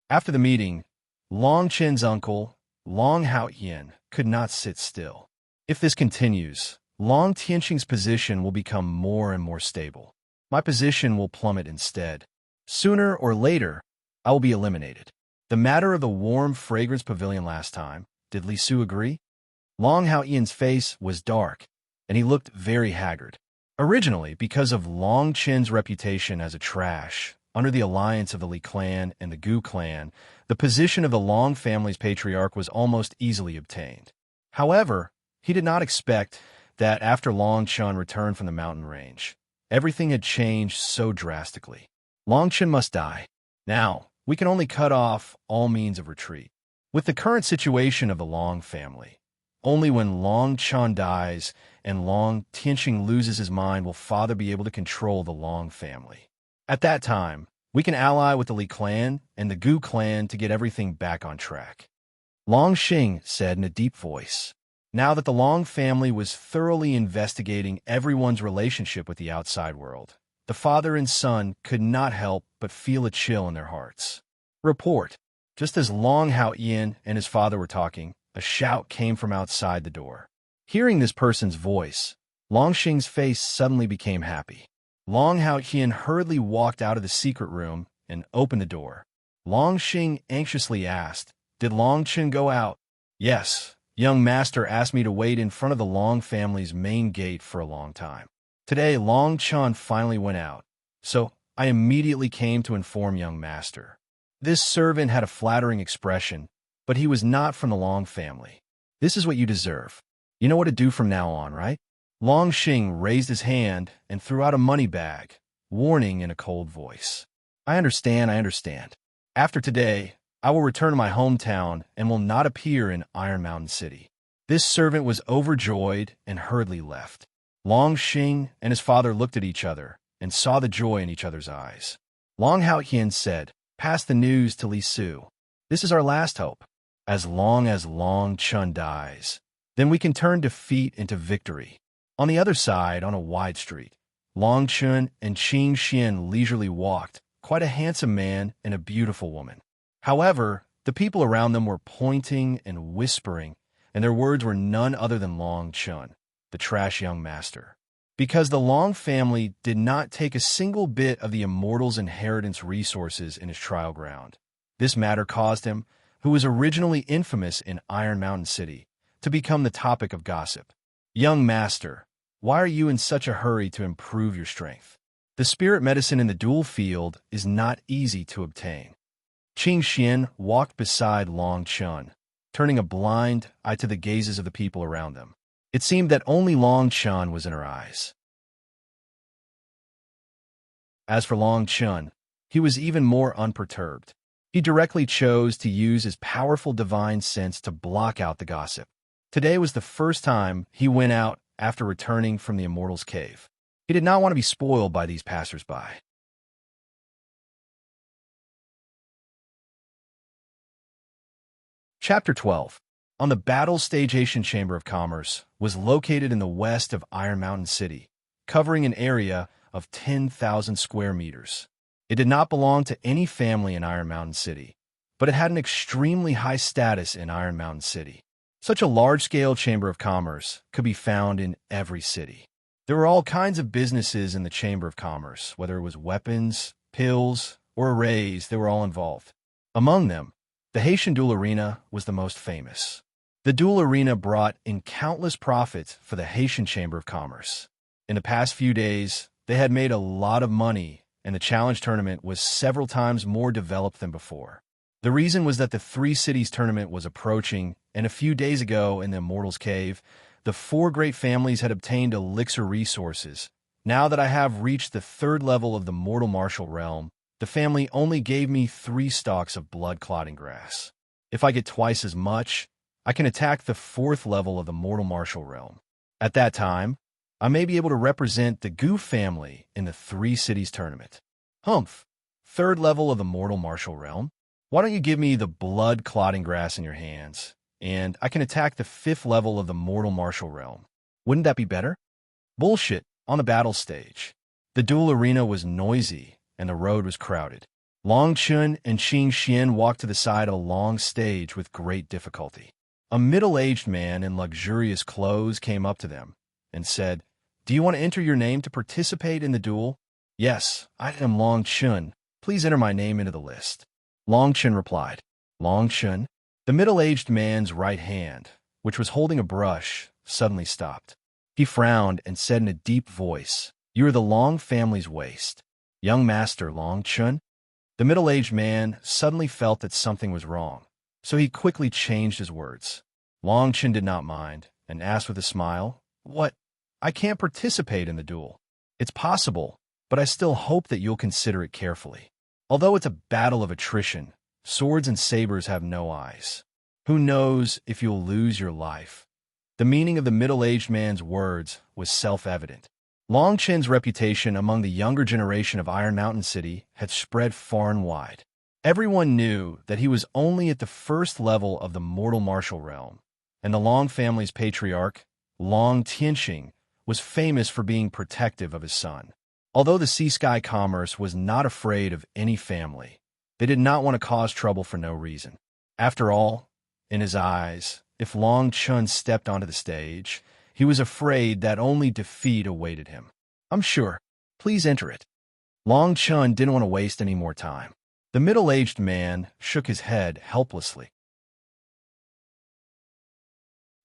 After the meeting, Long Chen's uncle, Long Haoyin, could not sit still. If this continues, Long Tianqing's position will become more and more stable. My position will plummet instead. Sooner or later, I will be eliminated. The matter of the warm fragrance pavilion last time, did Li Su agree? Long Haoyin's face was dark, and he looked very haggard. Originally, because of Long Chen's reputation as a trash, under the alliance of the Li clan and the Gu clan, the position of the Long family's patriarch was almost easily obtained. However, he did not expect that after Long Chen returned from the mountain range, everything had changed so drastically. Long Chen must die. Now, we can only cut off all means of retreat. With the current situation of the Long family, only when Long Chun dies and Long Tianxing loses his mind will father be able to control the Long family. At that time, we can ally with the Li clan and the Gu clan to get everything back on track. Long Xing said in a deep voice. Now that the Long family was thoroughly investigating everyone's relationship with the outside world, the father and son could not help but feel a chill in their hearts. Report. Just as Long Hao Yin and his father were talking, a shout came from outside the door. Hearing this person's voice, Long Xing's face suddenly became happy. Long Hao Yin hurriedly walked out of the secret room and opened the door. Long Xing anxiously asked, "Did Long Chen go out?" "Yes. Young master asked me to wait in front of the Long family's main gate for a long time. Today, Long Chun finally went out, so I immediately came to inform young master." This servant had a flattering expression, but he was not from the Long family. "This is what you deserve. You know what to do from now on, right?" Long Xing raised his hand and threw out a money bag, warning in a cold voice. I understand. After today, I will return to my hometown and will not appear in Iron Mountain City." This servant was overjoyed and hurriedly left. Long Xing and his father looked at each other and saw the joy in each other's eyes. Long Hao Yin said, "Pass the news to Li Su. This is our last hope. As long as Long Chun dies, then we can turn defeat into victory." On the other side, on a wide street, Long Chun and Qing Xian leisurely walked, quite a handsome man and a beautiful woman. However, the people around them were pointing and whispering, and their words were none other than Long Chun, the trash young master. Because the Long family did not take a single bit of the immortal's inheritance resources in his trial ground. This matter caused him, who was originally infamous in Iron Mountain City, to become the topic of gossip. "Young master, why are you in such a hurry to improve your strength? The spirit medicine in the dual field is not easy to obtain." Qing Xian walked beside Long Chun, turning a blind eye to the gazes of the people around them. It seemed that only Long Chun was in her eyes. As for Long Chun, he was even more unperturbed. He directly chose to use his powerful divine sense to block out the gossip. Today was the first time he went out after returning from the Immortal's Cave. He did not want to be spoiled by these passers-by. Chapter 12. On the battle stage, Haitian Chamber of Commerce was located in the west of Iron Mountain City, covering an area of 10,000 square meters. It did not belong to any family in Iron Mountain City, but it had an extremely high status in Iron Mountain City. Such a large-scale Chamber of Commerce could be found in every city. There were all kinds of businesses in the Chamber of Commerce, whether it was weapons, pills, or arrays, they were all involved. Among them, the Haitian Duel Arena was the most famous. The Duel Arena brought in countless profits for the Haitian Chamber of Commerce. In the past few days, they had made a lot of money, and the challenge tournament was several times more developed than before. The reason was that the Three Cities tournament was approaching, and a few days ago in the Immortal's Cave, the four great families had obtained elixir resources. Now that I have reached the third level of the Mortal Martial Realm, the family only gave me 3 stalks of blood-clotting grass. If I get twice as much, I can attack the 4th level of the Mortal Martial Realm. At that time, I may be able to represent the Gu family in the Three Cities tournament. Humph! 3rd level of the Mortal Martial Realm? Why don't you give me the blood-clotting grass in your hands, and I can attack the 5th level of the Mortal Martial Realm. Wouldn't that be better? Bullshit! On the battle stage, the duel arena was noisy, and the road was crowded. Long Chun and Qing Xian walked to the side of a long stage with great difficulty. A middle-aged man in luxurious clothes came up to them and said, "Do you want to enter your name to participate in the duel?" "Yes, I am Long Chun. Please enter my name into the list." Long Chun replied. Long Chun? The middle-aged man's right hand, which was holding a brush, suddenly stopped. He frowned and said in a deep voice, "You are the Long family's waste. Young master Long Chun?" The middle-aged man suddenly felt that something was wrong, so he quickly changed his words. Long Chun did not mind, and asked with a smile, "What? I can't participate in the duel. It's possible, but I still hope that you'll consider it carefully. Although it's a battle of attrition, swords and sabers have no eyes. Who knows if you'll lose your life? The meaning of the middle-aged man's words was self-evident. Long Chen's reputation among the younger generation of Iron Mountain City had spread far and wide. Everyone knew that he was only at the first level of the mortal martial realm, and the Long family's patriarch, Long Tianxing, was famous for being protective of his son. Although the sea-sky commerce was not afraid of any family, they did not want to cause trouble for no reason. After all, in his eyes, if Long Chun stepped onto the stage, he was afraid that only defeat awaited him. "I'm sure. Please enter it." Long Chun didn't want to waste any more time. The middle-aged man shook his head helplessly.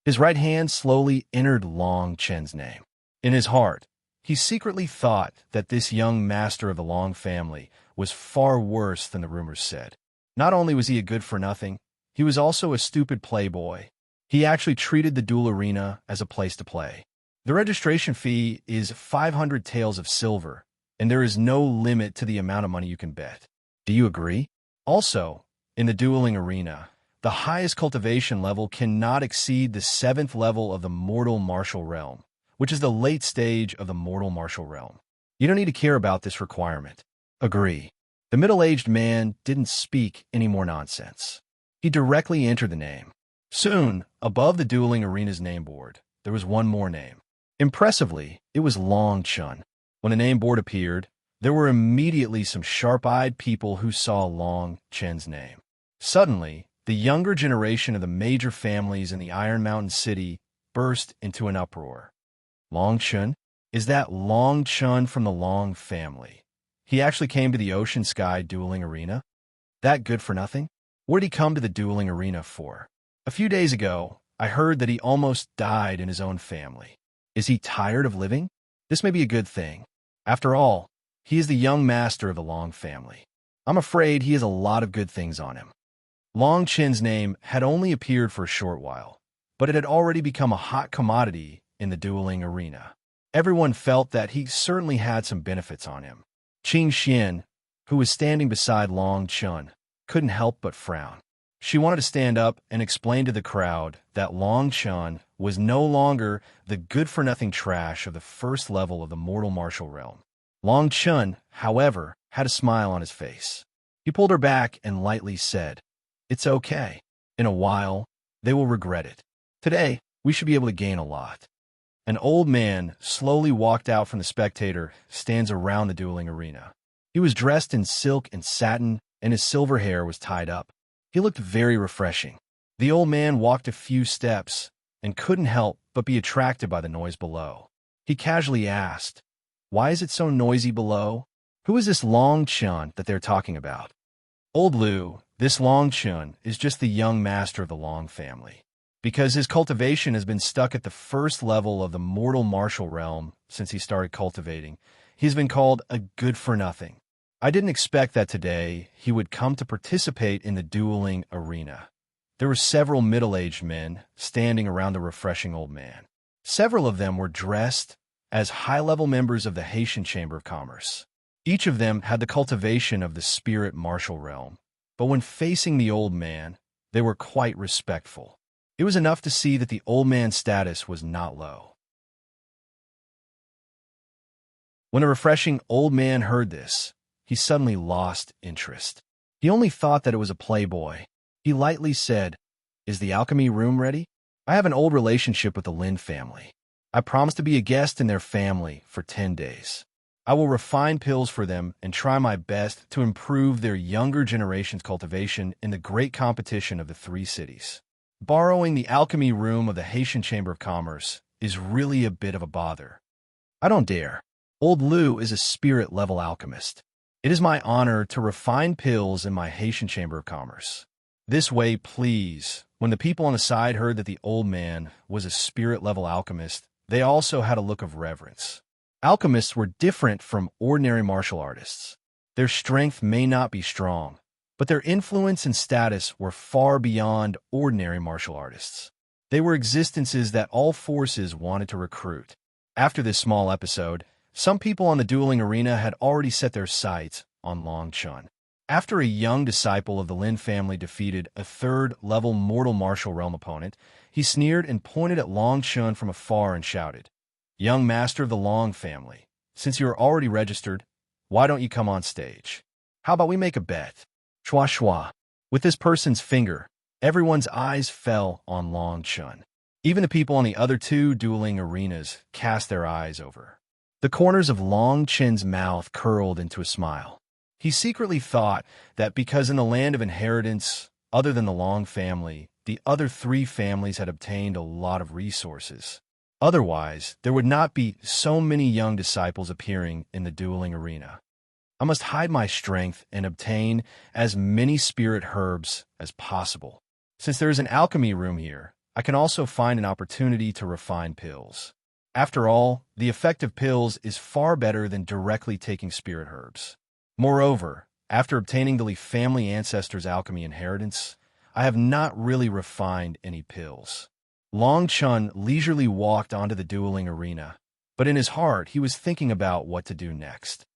His right hand slowly entered Long Chen's name. In his heart, he secretly thought that this young master of the Long family was far worse than the rumors said. Not only was he a good-for-nothing, he was also a stupid playboy. He actually treated the duel arena as a place to play. The registration fee is 500 taels of silver, and there is no limit to the amount of money you can bet. Do you agree? Also, in the dueling arena, the highest cultivation level cannot exceed the 7th level of the mortal martial realm, which is the late stage of the mortal martial realm. You don't need to care about this requirement. Agree. The middle-aged man didn't speak any more nonsense. He directly entered the name. Soon, above the dueling arena's name board, there was one more name. Impressively, it was Long Chun. When the name board appeared, there were immediately some sharp-eyed people who saw Long Chen's name. Suddenly, the younger generation of the major families in the Iron Mountain City burst into an uproar. Long Chun? Is that Long Chun from the Long family? He actually came to the Ocean Sky dueling arena? That good for nothing? What did he come to the dueling arena for? A few days ago, I heard that he almost died in his own family. Is he tired of living? This may be a good thing. After all, he is the young master of the Long family. I'm afraid he has a lot of good things on him. Long Chen's name had only appeared for a short while, but it had already become a hot commodity in the dueling arena. Everyone felt that he certainly had some benefits on him. Qing Xian, who was standing beside Long Chun, couldn't help but frown. She wanted to stand up and explain to the crowd that Long Chun was no longer the good-for-nothing trash of the first level of the mortal martial realm. Long Chun, however, had a smile on his face. He pulled her back and lightly said, "It's okay. In a while, they will regret it. Today, we should be able to gain a lot." An old man slowly walked out from the spectator stands around the dueling arena. He was dressed in silk and satin, and his silver hair was tied up. He looked very refreshing. The old man walked a few steps and couldn't help but be attracted by the noise below. He casually asked, "Why is it so noisy below? Who is this Long Chun that they're talking about?" "Old Lu, this Long Chun is just the young master of the Long family. Because his cultivation has been stuck at the first level of the mortal martial realm since he started cultivating, he's been called a good-for-nothing. I didn't expect that today he would come to participate in the dueling arena." There were several middle-aged men standing around the refreshing old man. Several of them were dressed as high-level members of the Haitian Chamber of Commerce. Each of them had the cultivation of the spirit martial realm, but when facing the old man, they were quite respectful. It was enough to see that the old man's status was not low. When the refreshing old man heard this, he suddenly lost interest. He only thought that it was a playboy. He lightly said, "Is the alchemy room ready? I have an old relationship with the Lin family. I promised to be a guest in their family for 10 days. I will refine pills for them and try my best to improve their younger generation's cultivation in the great competition of the 3 cities. Borrowing the alchemy room of the Haitian Chamber of Commerce is really a bit of a bother. I don't dare. Old Lu is a spirit-level alchemist. It is my honor to refine pills in my Haitian Chamber of Commerce. This way, please." When the people on the side heard that the old man was a spirit-level alchemist, they also had a look of reverence. Alchemists were different from ordinary martial artists. Their strength may not be strong, but their influence and status were far beyond ordinary martial artists. They were existences that all forces wanted to recruit. After this small episode, some people on the dueling arena had already set their sights on Long Chun. After a young disciple of the Lin family defeated a third-level mortal martial realm opponent, he sneered and pointed at Long Chun from afar and shouted, "Young master of the Long family, since you are already registered, why don't you come on stage? How about we make a bet?" Shwa shwa. With this person's finger, everyone's eyes fell on Long Chun. Even the people on the other two dueling arenas cast their eyes over. The corners of Long Chun's mouth curled into a smile. He secretly thought that because in the land of inheritance, other than the Long family, the other three families had obtained a lot of resources. Otherwise, there would not be so many young disciples appearing in the dueling arena. I must hide my strength and obtain as many spirit herbs as possible. Since there is an alchemy room here, I can also find an opportunity to refine pills. After all, the effect of pills is far better than directly taking spirit herbs. Moreover, after obtaining the Li family ancestors' alchemy inheritance, I have not really refined any pills. Long Chun leisurely walked onto the dueling arena, but in his heart he was thinking about what to do next.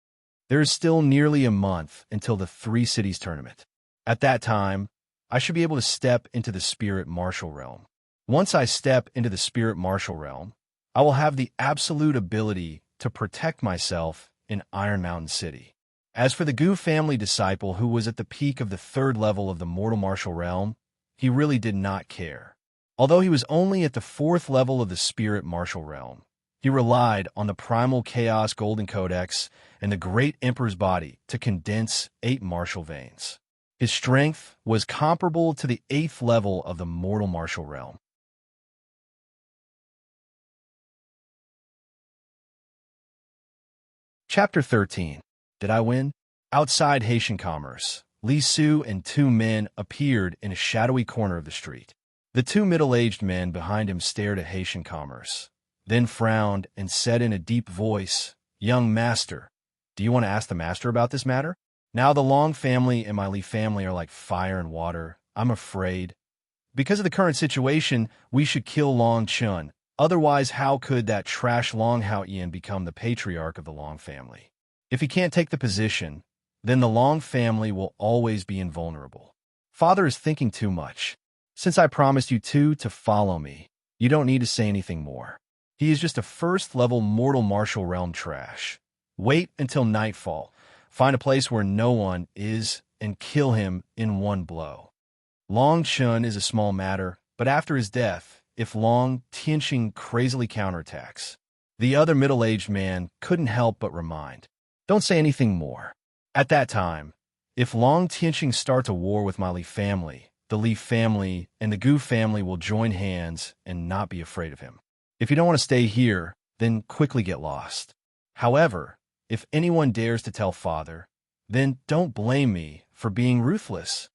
There is still nearly a month until the Three Cities tournament. At that time, I should be able to step into the spirit martial realm. Once I step into the spirit martial realm, I will have the absolute ability to protect myself in Iron Mountain City. As for the Gu family disciple who was at the peak of the third level of the mortal martial realm, he really did not care. Although he was only at the fourth level of the spirit martial realm, he relied on the primal chaos golden codex and the great emperor's body to condense 8 martial veins. His strength was comparable to the 8th level of the mortal martial realm. Chapter 13. Did I win? Outside Haitian commerce, Li Su and 2 men appeared in a shadowy corner of the street. The 2 middle-aged men behind him stared at Haitian commerce, then frowned and said in a deep voice, "Young master, do you want to ask the master about this matter? Now the Long family and my Li family are like fire and water. I'm afraid. Because of the current situation, we should kill Long Chun. Otherwise, how could that trash Long Hao Ian become the patriarch of the Long family? If he can't take the position, then the Long family will always be invulnerable. Father is thinking too much. Since I promised you two to follow me, you don't need to say anything more. He is just a first-level mortal martial realm trash. Wait until nightfall, find a place where no one is, and kill him in one blow. Long Chun is a small matter, but after his death, if Long Tianqing crazily counterattacks, the other middle-aged man couldn't help but remind, don't say anything more. At that time, if Long Tianqing starts a war with my Li family, the Li family and the Gu family will join hands and not be afraid of him. If you don't want to stay here, then quickly get lost. However, if anyone dares to tell Father, then don't blame me for being ruthless."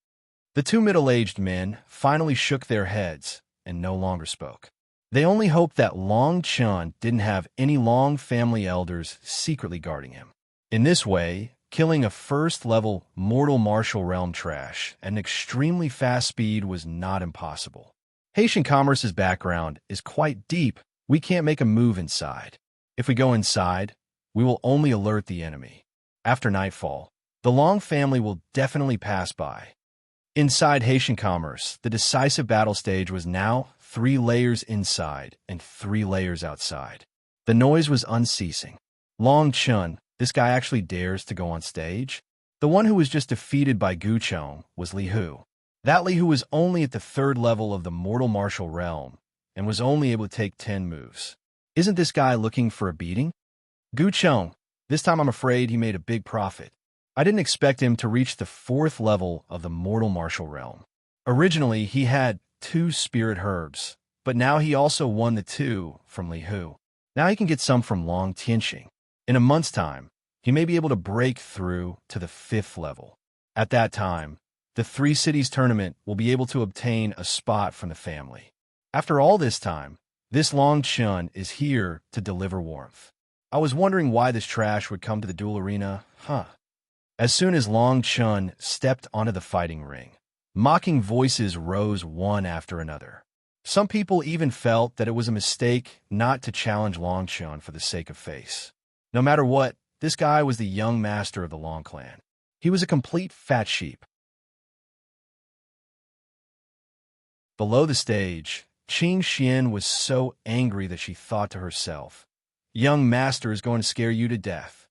The 2 middle-aged men finally shook their heads and no longer spoke. They only hoped that Long Chun didn't have any Long family elders secretly guarding him. In this way, killing a first-level mortal martial realm trash at an extremely fast speed was not impossible. Haitian commerce's background is quite deep. We can't make a move inside. If we go inside, we will only alert the enemy. After nightfall, the Long family will definitely pass by. Inside Haitian commerce, the decisive battle stage was now 3 layers inside and 3 layers outside. The noise was unceasing. Long Chun, this guy actually dares to go on stage? The one who was just defeated by Gu Chong was Li Hu. That Li Hu was only at the 3rd level of the mortal martial realm and was only able to take 10 moves. Isn't this guy looking for a beating? Gu Chong, this time I'm afraid he made a big profit. I didn't expect him to reach the 4th level of the mortal martial realm. Originally, he had 2 spirit herbs, but now he also won the 2 from Li Hu. Now he can get some from Long Tianqing. In a month's time, he may be able to break through to the 5th level. At that time, the 3 Cities tournament will be able to obtain a spot from the family. After all this time, this Long Chun is here to deliver warmth. I was wondering why this trash would come to the duel arena, As soon as Long Chun stepped onto the fighting ring, mocking voices rose one after another. Some people even felt that it was a mistake not to challenge Long Chun for the sake of face. No matter what, this guy was the young master of the Long clan. He was a complete fat sheep. Below the stage, Qing Xian was so angry that she thought to herself, "Young master is going to scare you to death."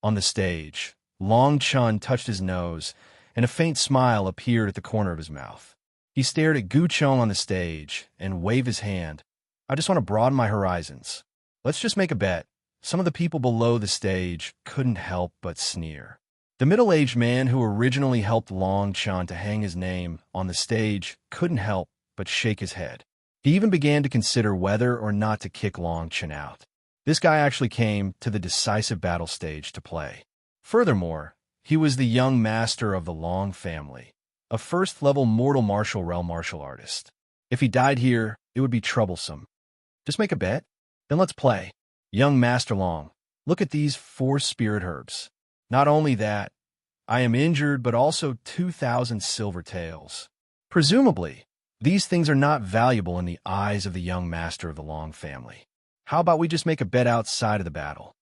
On the stage, Long Chun touched his nose, and a faint smile appeared at the corner of his mouth. He stared at Gu Chong on the stage and waved his hand. "I just want to broaden my horizons. Let's just make a bet." Some of the people below the stage couldn't help but sneer. The middle-aged man who originally helped Long Chun to hang his name on the stage couldn't help but shake his head. He even began to consider whether or not to kick Long Chun out. This guy actually came to the decisive battle stage to play. Furthermore, he was the young master of the Long family, a first-level mortal martial realm martial artist. If he died here, it would be troublesome. Just make a bet? Then let's play. Young Master Long, look at these 4 spirit herbs. Not only that, I am injured, but also 2,000 silver taels. Presumably, these things are not valuable in the eyes of the young master of the Long family. How about we just make a bet outside of the battle?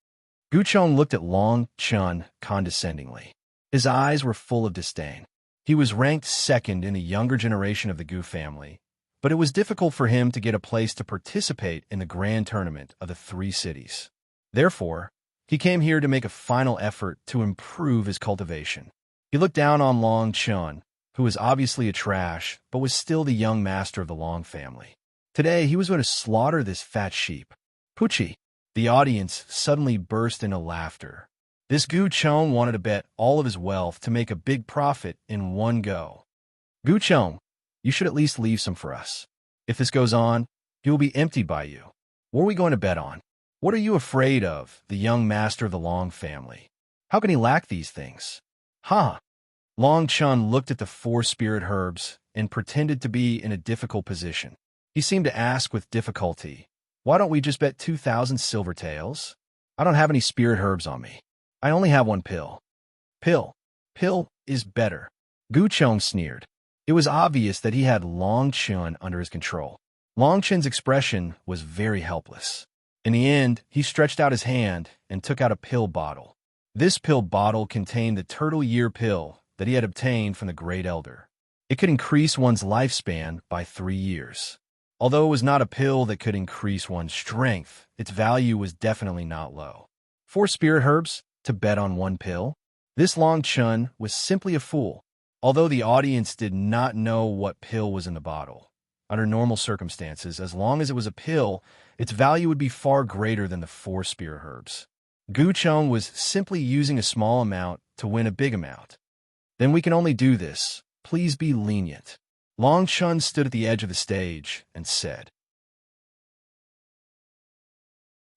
Gu Chong looked at Long Chun condescendingly. His eyes were full of disdain. He was ranked second in the younger generation of the Gu family, but it was difficult for him to get a place to participate in the grand tournament of the 3 cities. Therefore, he came here to make a final effort to improve his cultivation. He looked down on Long Chun, who was obviously a trash, but was still the young master of the Long family. Today, he was going to slaughter this fat sheep. Poochie! The audience suddenly burst into laughter. This Gu Chong wanted to bet all of his wealth to make a big profit in one go. Gu Chong, you should at least leave some for us. If this goes on, he will be emptied by you. What are we going to bet on? What are you afraid of, the young master of the Long family? How can he lack these things? Ha! Long Chun looked at the 4 spirit herbs and pretended to be in a difficult position. He seemed to ask with difficulty, "Why don't we just bet 2,000 silver taels? I don't have any spirit herbs on me. I only have 1 pill." Pill is better. Gu Chong sneered. It was obvious that he had Long Chun under his control. Long Chun's expression was very helpless. In the end, he stretched out his hand and took out a pill bottle. This pill bottle contained the turtle year pill that he had obtained from the Great Elder. It could increase one's lifespan by 3 years. Although it was not a pill that could increase one's strength, its value was definitely not low. 4 spirit herbs to bet on 1 pill? This Long Chun was simply a fool. Although the audience did not know what pill was in the bottle, under normal circumstances, as long as it was a pill, its value would be far greater than the 4 spirit herbs. Gu Chong was simply using a small amount to win a big amount. Then we can only do this. Please be lenient. Long Chun stood at the edge of the stage and said.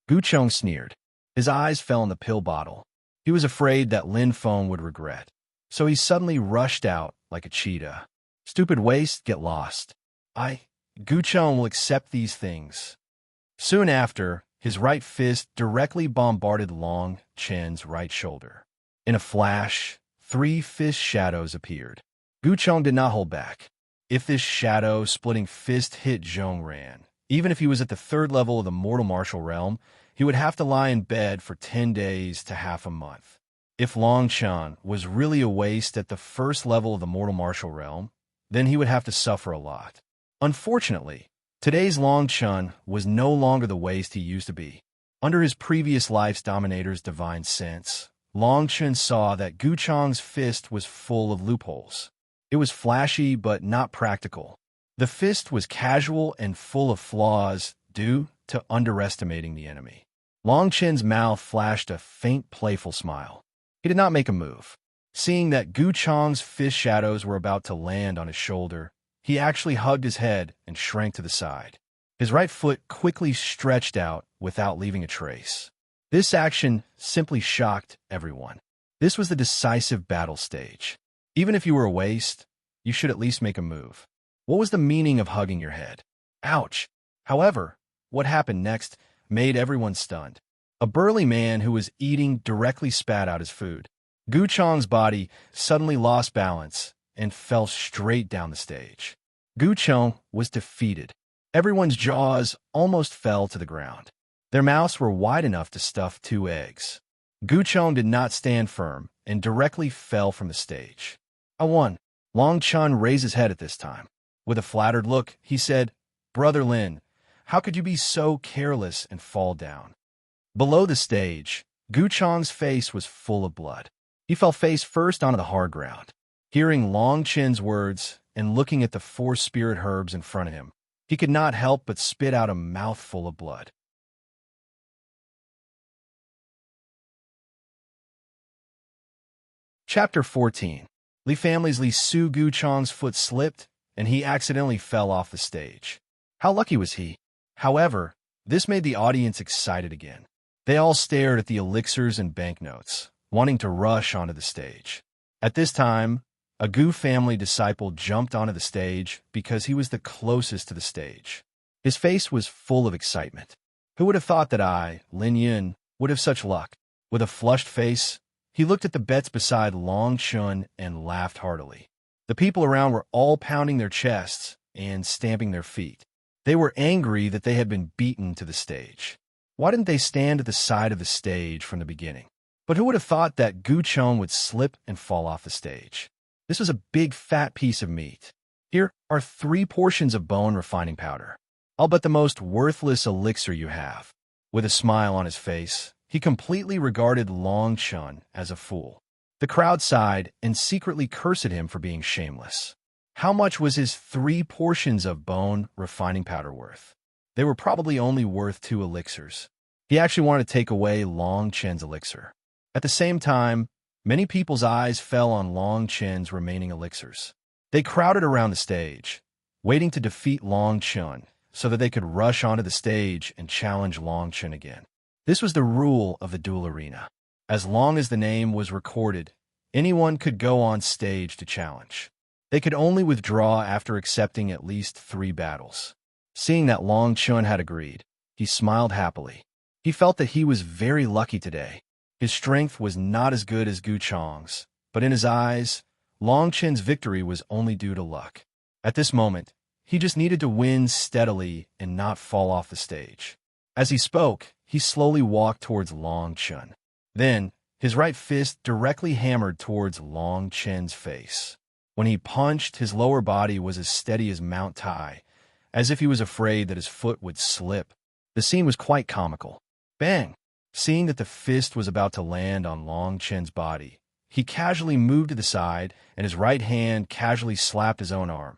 Gu Chong sneered. His eyes fell on the pill bottle. He was afraid that Lin Feng would regret. So he suddenly rushed out like a cheetah. Stupid waste, get lost. Gu Chong will accept these things. Soon after, his right fist directly bombarded Long Chen's right shoulder. In a flash, 3 fist shadows appeared. Gu Chong did not hold back. If this shadow-splitting fist hit Zhong Ran, even if he was at the 3rd level of the mortal martial realm, he would have to lie in bed for 10 days to half a month. If Long Chun was really a waste at the 1st level of the mortal martial realm, then he would have to suffer a lot. Unfortunately, today's Long Chun was no longer the waste he used to be. Under his previous life's dominator's divine sense, Long Chun saw that Gu Chong's fist was full of loopholes. It was flashy but not practical. The fist was casual and full of flaws due to underestimating the enemy. Long Chen's mouth flashed a faint playful smile. He did not make a move. Seeing that Gu Chong's fist shadows were about to land on his shoulder, he actually hugged his head and shrank to the side. His right foot quickly stretched out without leaving a trace. This action simply shocked everyone. This was the decisive battle stage. Even if you were a waste, you should at least make a move. What was the meaning of hugging your head? Ouch! However, what happened next made everyone stunned. A burly man who was eating directly spat out his food. Gu Chong's body suddenly lost balance and fell straight down the stage. Gu Chong was defeated. Everyone's jaws almost fell to the ground. Their mouths were wide enough to stuff 2 eggs. Guchong did not stand firm and directly fell from the stage. I won. Long Chun raised his head at this time. With a flattered look, he said, "Brother Lin, how could you be so careless and fall down?" Below the stage, Guchong's face was full of blood. He fell face first onto the hard ground. Hearing Long Chen's words and looking at the 4 spirit herbs in front of him, he could not help but spit out a mouthful of blood. Chapter 14. Li family's Li Su Guchong's foot slipped, and he accidentally fell off the stage. How lucky was he? However, this made the audience excited again. They all stared at the elixirs and banknotes, wanting to rush onto the stage. At this time, a Gu family disciple jumped onto the stage because he was the closest to the stage. His face was full of excitement. Who would have thought that I, Lin Yun, would have such luck? With a flushed face, he looked at the bets beside Long Chun and laughed heartily. The people around were all pounding their chests and stamping their feet. They were angry that they had been beaten to the stage. Why didn't they stand at the side of the stage from the beginning? But who would have thought that Guchong would slip and fall off the stage? This was a big fat piece of meat. Here are 3 portions of bone refining powder. I'll bet the most worthless elixir you have. With a smile on his face, he completely regarded Long Chun as a fool. The crowd sighed and secretly cursed him for being shameless. How much was his 3 portions of bone refining powder worth? They were probably only worth 2 elixirs. He actually wanted to take away Long Chen's elixir. At the same time, many people's eyes fell on Long Chen's remaining elixirs. They crowded around the stage, waiting to defeat Long Chun so that they could rush onto the stage and challenge Long Chun again. This was the rule of the duel arena. As long as the name was recorded, anyone could go on stage to challenge. They could only withdraw after accepting at least 3 battles. Seeing that Long Chun had agreed, he smiled happily. He felt that he was very lucky today. His strength was not as good as Guchong's, but in his eyes, Long Chen's victory was only due to luck. At this moment, he just needed to win steadily and not fall off the stage. As he spoke, he slowly walked towards Long Chun. Then, his right fist directly hammered towards Long Chen's face. When he punched, his lower body was as steady as Mount Tai, as if he was afraid that his foot would slip. The scene was quite comical. Bang! Seeing that the fist was about to land on Long Chen's body, he casually moved to the side, and his right hand casually slapped his own arm.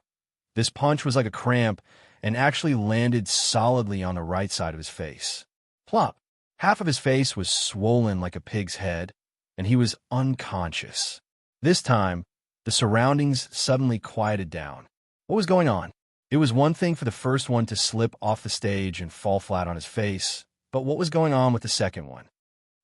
This punch was like a cramp and actually landed solidly on the right side of his face. Plop! Half of his face was swollen like a pig's head, and he was unconscious. This time, the surroundings suddenly quieted down. What was going on? It was one thing for the first one to slip off the stage and fall flat on his face, but what was going on with the second one?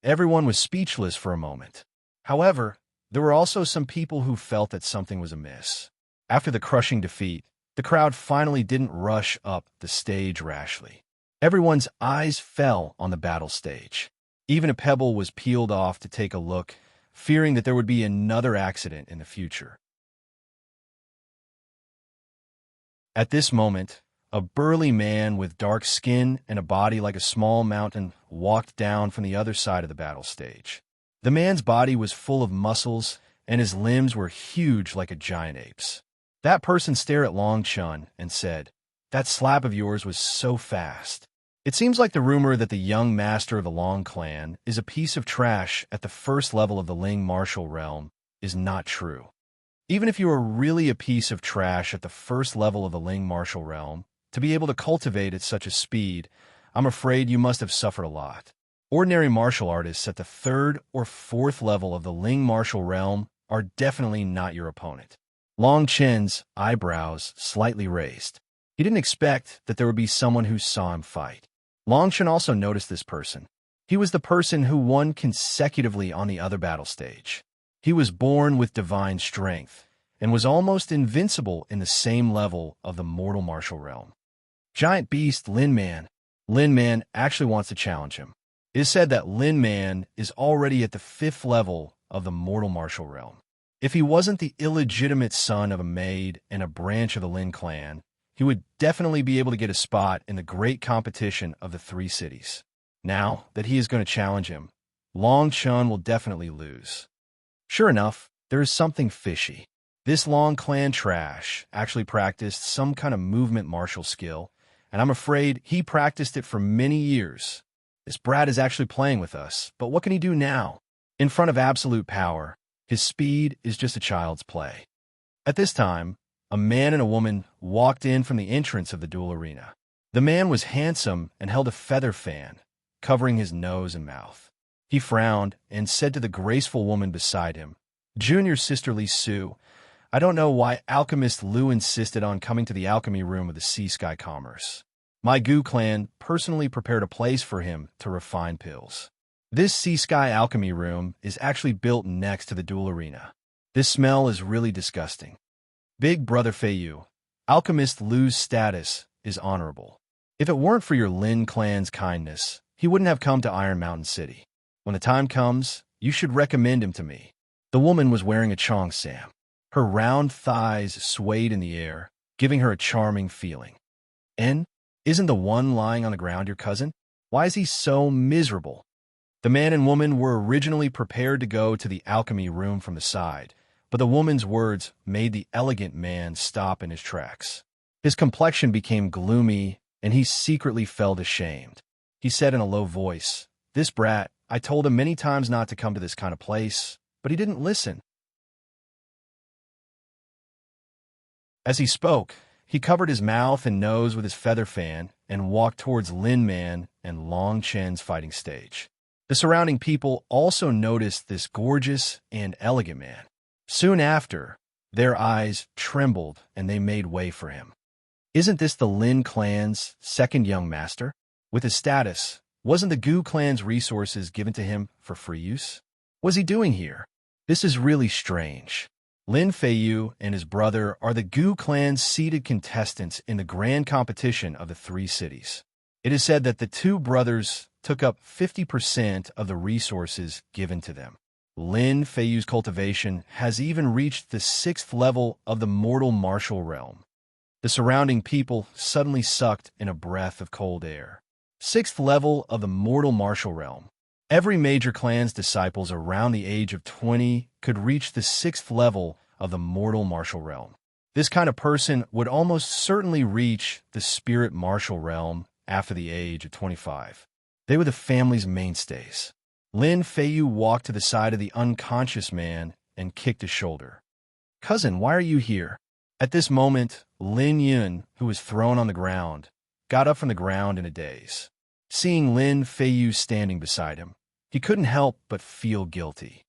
Everyone was speechless for a moment. However, there were also some people who felt that something was amiss. After the crushing defeat, the crowd finally didn't rush up the stage rashly. Everyone's eyes fell on the battle stage. Even a pebble was peeled off to take a look, fearing that there would be another accident in the future. At this moment, a burly man with dark skin and a body like a small mountain walked down from the other side of the battle stage. The man's body was full of muscles, and his limbs were huge like a giant ape's. That person stared at Long Chun and said, "That slap of yours was so fast." It seems like the rumor that the young master of the Long clan is a piece of trash at the first level of the Ling martial realm is not true. Even if you are really a piece of trash at the first level of the Ling martial realm, to be able to cultivate at such a speed, I'm afraid you must have suffered a lot. Ordinary martial artists at the 3rd or 4th level of the Ling martial realm are definitely not your opponent. Long Chen's eyebrows slightly raised. He didn't expect that there would be someone who saw him fight. Long Chen also noticed this person. He was the person who won consecutively on the other battle stage. He was born with divine strength and was almost invincible in the same level of the mortal martial realm. Giant beast Lin Man. Lin Man actually wants to challenge him. It is said that Lin Man is already at the 5th level of the mortal martial realm. If he wasn't the illegitimate son of a maid and a branch of the Lin clan, he would definitely be able to get a spot in the great competition of the 3 cities. Now that he is going to challenge him, Long Chun will definitely lose. Sure enough, there is something fishy. This Long clan trash actually practiced some kind of movement martial skill, and I'm afraid he practiced it for many years. This brat is actually playing with us, but what can he do now? In front of absolute power, his speed is just a child's play. At this time, a man and a woman walked in from the entrance of the duel arena. The man was handsome and held a feather fan, covering his nose and mouth. He frowned and said to the graceful woman beside him, "Junior sisterly Sue, I don't know why Alchemist Lu insisted on coming to the alchemy room of the Sea Sky Commerce. My Gu clan personally prepared a place for him to refine pills. This Sea Sky Alchemy room is actually built next to the duel arena. This smell is really disgusting. Big Brother Feiyu, Alchemist Lu's status is honorable. If it weren't for your Lin clan's kindness, he wouldn't have come to Iron Mountain City. When the time comes, you should recommend him to me." The woman was wearing a cheongsam. Her round thighs swayed in the air, giving her a charming feeling. "And isn't the one lying on the ground your cousin? Why is he so miserable?" The man and woman were originally prepared to go to the alchemy room from the side, but the woman's words made the elegant man stop in his tracks. His complexion became gloomy, and he secretly felt ashamed. He said in a low voice, "This brat, I told him many times not to come to this kind of place, but he didn't listen." As he spoke, he covered his mouth and nose with his feather fan and walked towards Lin Man and Long Chen's fighting stage. The surrounding people also noticed this gorgeous and elegant man. Soon after, their eyes trembled and they made way for him. Isn't this the Lin clan's second young master? With his status, wasn't the Gu clan's resources given to him for free use? What's he doing here? This is really strange. Lin Feiyu and his brother are the Gu clan's seeded contestants in the grand competition of the three cities. It is said that the two brothers took up 50% of the resources given to them. Lin Feiyu's cultivation has even reached the 6th level of the mortal martial realm. The surrounding people suddenly sucked in a breath of cold air. 6th level of the mortal martial realm. Every major clan's disciples around the age of 20 could reach the 6th level of the mortal martial realm. This kind of person would almost certainly reach the spirit martial realm after the age of 25. They were the family's mainstays. Lin Feiyu walked to the side of the unconscious man and kicked his shoulder. "Cousin, why are you here?" At this moment, Lin Yun, who was thrown on the ground, got up from the ground in a daze. Seeing Lin Feiyu standing beside him, he couldn't help but feel guilty.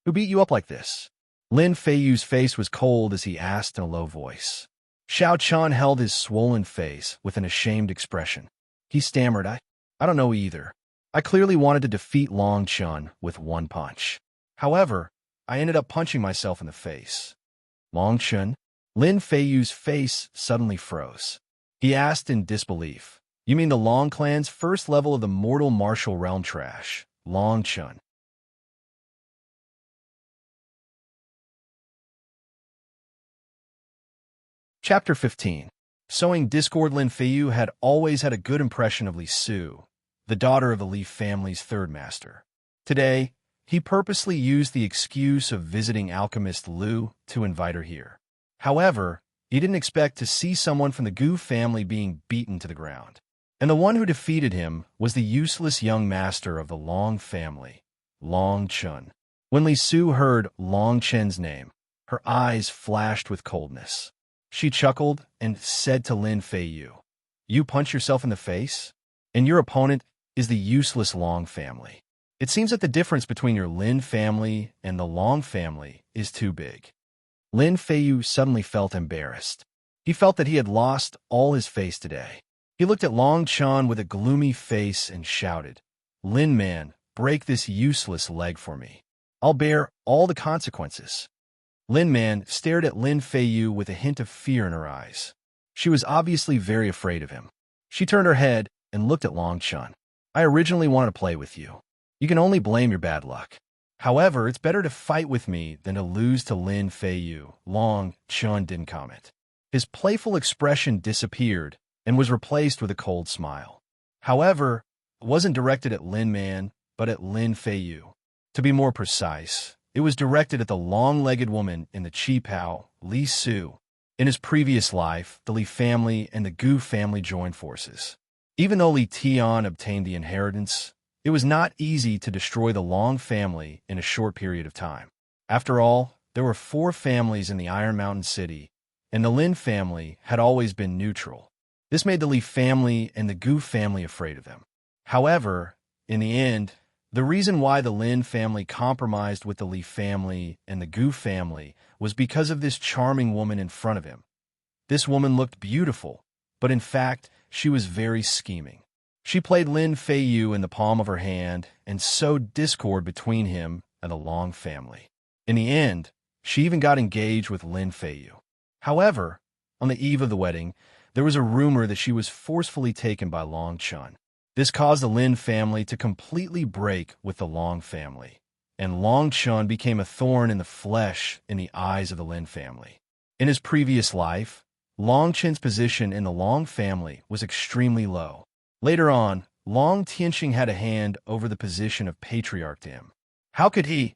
"Who beat you up like this?" Lin Feiyu's face was cold as he asked in a low voice. Xiao Chun held his swollen face with an ashamed expression. He stammered, I don't know either. I clearly wanted to defeat Long Chun with one punch. However, I ended up punching myself in the face." "Long Chun?" Lin Feiyu's face suddenly froze. He asked in disbelief, "You mean the Long clan's first level of the mortal martial realm trash, Long Chun?" Chapter 15. Sowing discord. Lin Feiyu had always had a good impression of Li Su, the daughter of the Li family's third master. Today, he purposely used the excuse of visiting alchemist Lu to invite her here. However, he didn't expect to see someone from the Gu family being beaten to the ground. And the one who defeated him was the useless young master of the Long family, Long Chun. When Li Su heard Long Chen's name, her eyes flashed with coldness. She chuckled and said to Lin Feiyu, "You punch yourself in the face? And your opponent is the useless Long family. It seems that the difference between your Lin family and the Long family is too big." Lin Feiyu suddenly felt embarrassed. He felt that he had lost all his face today. He looked at Long Chun with a gloomy face and shouted, "Lin man, break this useless leg for me. I'll bear all the consequences." Lin Man stared at Lin Feiyu with a hint of fear in her eyes. She was obviously very afraid of him. She turned her head and looked at Long Chun. "I originally wanted to play with you. You can only blame your bad luck. However, it's better to fight with me than to lose to Lin Feiyu." Long Chun didn't comment. His playful expression disappeared and was replaced with a cold smile. However, it wasn't directed at Lin Man, but at Lin Feiyu. To be more precise, it was directed at the long-legged woman in the Qipao, Li Su. In his previous life, the Li family and the Gu family joined forces. Even though Li Tian obtained the inheritance, it was not easy to destroy the Long family in a short period of time. After all, there were 4 families in the Iron Mountain City, and the Lin family had always been neutral. This made the Li family and the Gu family afraid of them. However, in the end, the reason why the Lin family compromised with the Li family and the Gu family was because of this charming woman in front of him. This woman looked beautiful, but in fact, she was very scheming. She played Lin Feiyu in the palm of her hand and sowed discord between him and the Long family. In the end, she even got engaged with Lin Feiyu. However, on the eve of the wedding, there was a rumor that she was forcefully taken by Long Chun. This caused the Lin family to completely break with the Long family, and Long Chun became a thorn in the flesh in the eyes of the Lin family. In his previous life, Long Chen's position in the Long family was extremely low. Later on, Long Tianxing had a hand over the position of patriarch to him. How could he,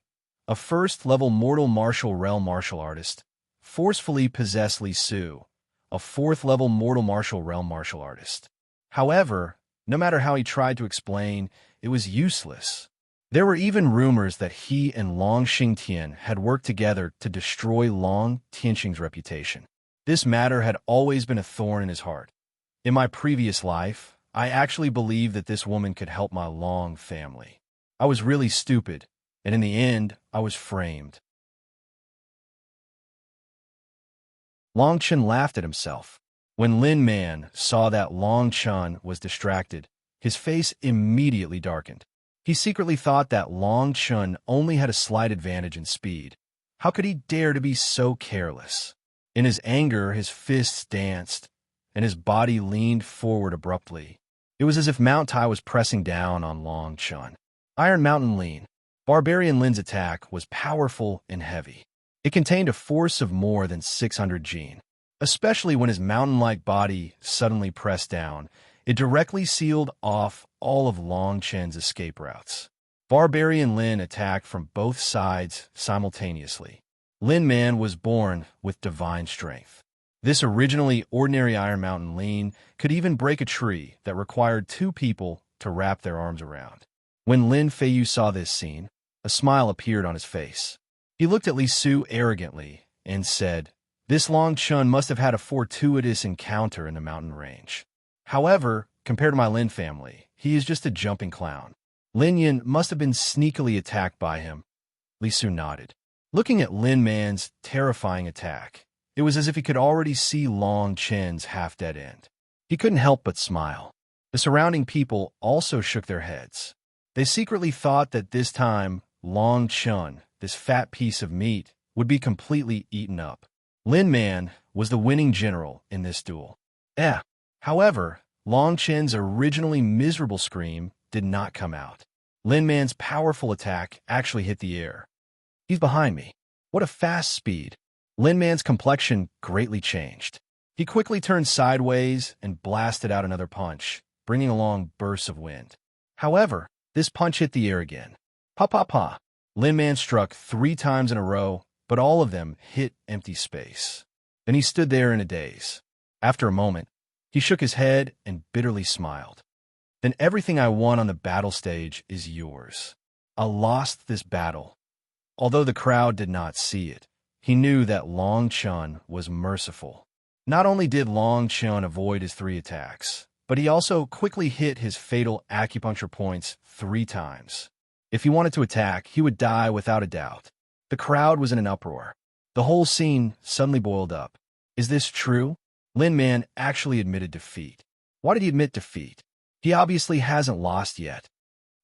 a first-level mortal martial realm martial artist, forcefully possess Li Su, a 4th-level mortal martial realm martial artist? However, no matter how he tried to explain, it was useless. There were even rumors that he and Long Xingtian had worked together to destroy Long Tianxing's reputation. This matter had always been a thorn in his heart. In my previous life, I actually believed that this woman could help my Long family. I was really stupid, and in the end, I was framed. Long Chen laughed at himself. When Lin Man saw that Long Chun was distracted, his face immediately darkened. He secretly thought that Long Chun only had a slight advantage in speed. How could he dare to be so careless? In his anger, his fists danced, and his body leaned forward abruptly. It was as if Mount Tai was pressing down on Long Chun. Iron Mountain Lean. Barbarian Lin's attack was powerful and heavy. It contained a force of more than 600 Jin. Especially when his mountain-like body suddenly pressed down, it directly sealed off all of Long Chen's escape routes. Barbarian Lin attacked from both sides simultaneously. Lin Man was born with divine strength. This originally ordinary Iron Mountain Lean could even break a tree that required 2 people to wrap their arms around. When Lin Feiyu saw this scene, a smile appeared on his face. He looked at Li Su arrogantly and said, "This Long Chun must have had a fortuitous encounter in the mountain range. However, compared to my Lin family, he is just a jumping clown. Lin Yin must have been sneakily attacked by him." Li Su nodded. Looking at Lin Man's terrifying attack, it was as if he could already see Long Chen's half-dead end. He couldn't help but smile. The surrounding people also shook their heads. They secretly thought that this time, Long Chun, this fat piece of meat, would be completely eaten up. Lin Man was the winning general in this duel. However, Long Chen's originally miserable scream did not come out. Lin Man's powerful attack actually hit the air. "He's behind me. What a fast speed." Lin Man's complexion greatly changed. He quickly turned sideways and blasted out another punch, bringing along bursts of wind. However, this punch hit the air again. Pa pa pa. Lin Man struck 3 times in a row, but all of them hit empty space. Then he stood there in a daze. After a moment, he shook his head and bitterly smiled. "Then everything I won on the battle stage is yours. I lost this battle." Although the crowd did not see it, he knew that Long Chun was merciful. Not only did Long Chun avoid his 3 attacks, but he also quickly hit his fatal acupuncture points 3 times. If he wanted to attack, he would die without a doubt. The crowd was in an uproar. The whole scene suddenly boiled up. Is this true? Lin Man actually admitted defeat. Why did he admit defeat? He obviously hasn't lost yet.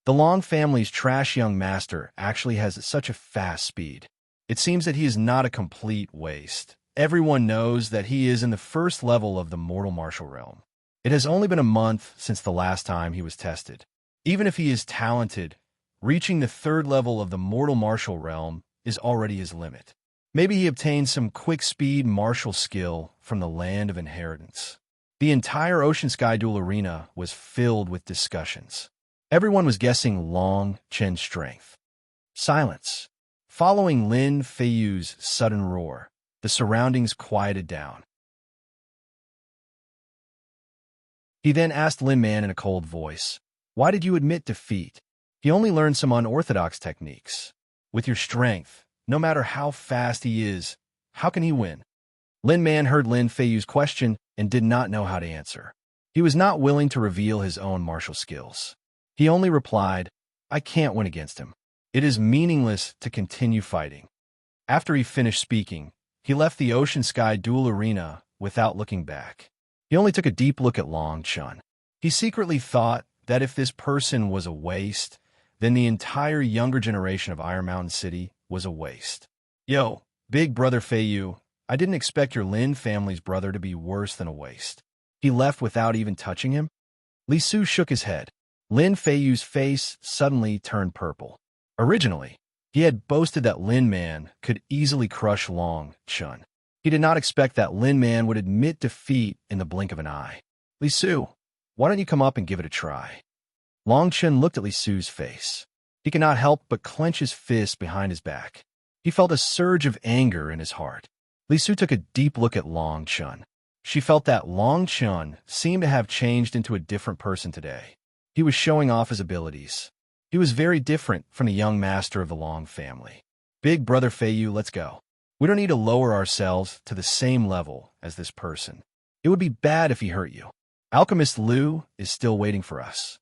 The Long family's trash young master actually has such a fast speed. It seems that he is not a complete waste. Everyone knows that he is in the first level of the mortal martial realm. It has only been a month since the last time he was tested. Even if he is talented, reaching the 3rd level of the mortal martial realm is already his limit. Maybe he obtained some quick-speed martial skill from the land of inheritance. The entire Ocean Sky Duel arena was filled with discussions. Everyone was guessing Long Chen's strength. Silence. Following Lin Feiyu's sudden roar, the surroundings quieted down. He then asked Lin Man in a cold voice, "Why did you admit defeat? He only learned some unorthodox techniques. With your strength, no matter how fast he is, how can he win?" Lin Man heard Lin Feiyu's question and did not know how to answer. He was not willing to reveal his own martial skills. He only replied, "I can't win against him. It is meaningless to continue fighting." After he finished speaking, he left the Ocean Sky duel arena without looking back. He only took a deep look at Long Chen. He secretly thought that if this person was a waste, then the entire younger generation of Iron Mountain City was a waste. "Yo, big brother Feiyu, I didn't expect your Lin family's brother to be worse than a waste. He left without even touching him?" Li Su shook his head. Lin Feiyu's face suddenly turned purple. Originally, he had boasted that Lin Man could easily crush Long Chen. He did not expect that Lin Man would admit defeat in the blink of an eye. "Li Su, why don't you come up and give it a try?" Long Chen looked at Li Su's face. He could not help but clench his fist behind his back. He felt a surge of anger in his heart. Li Su took a deep look at Long Chen. She felt that Long Chen seemed to have changed into a different person today. He was showing off his abilities. He was very different from the young master of the Long family. "Big brother Feiyu, let's go. We don't need to lower ourselves to the same level as this person. It would be bad if he hurt you. Alchemist Liu is still waiting for us."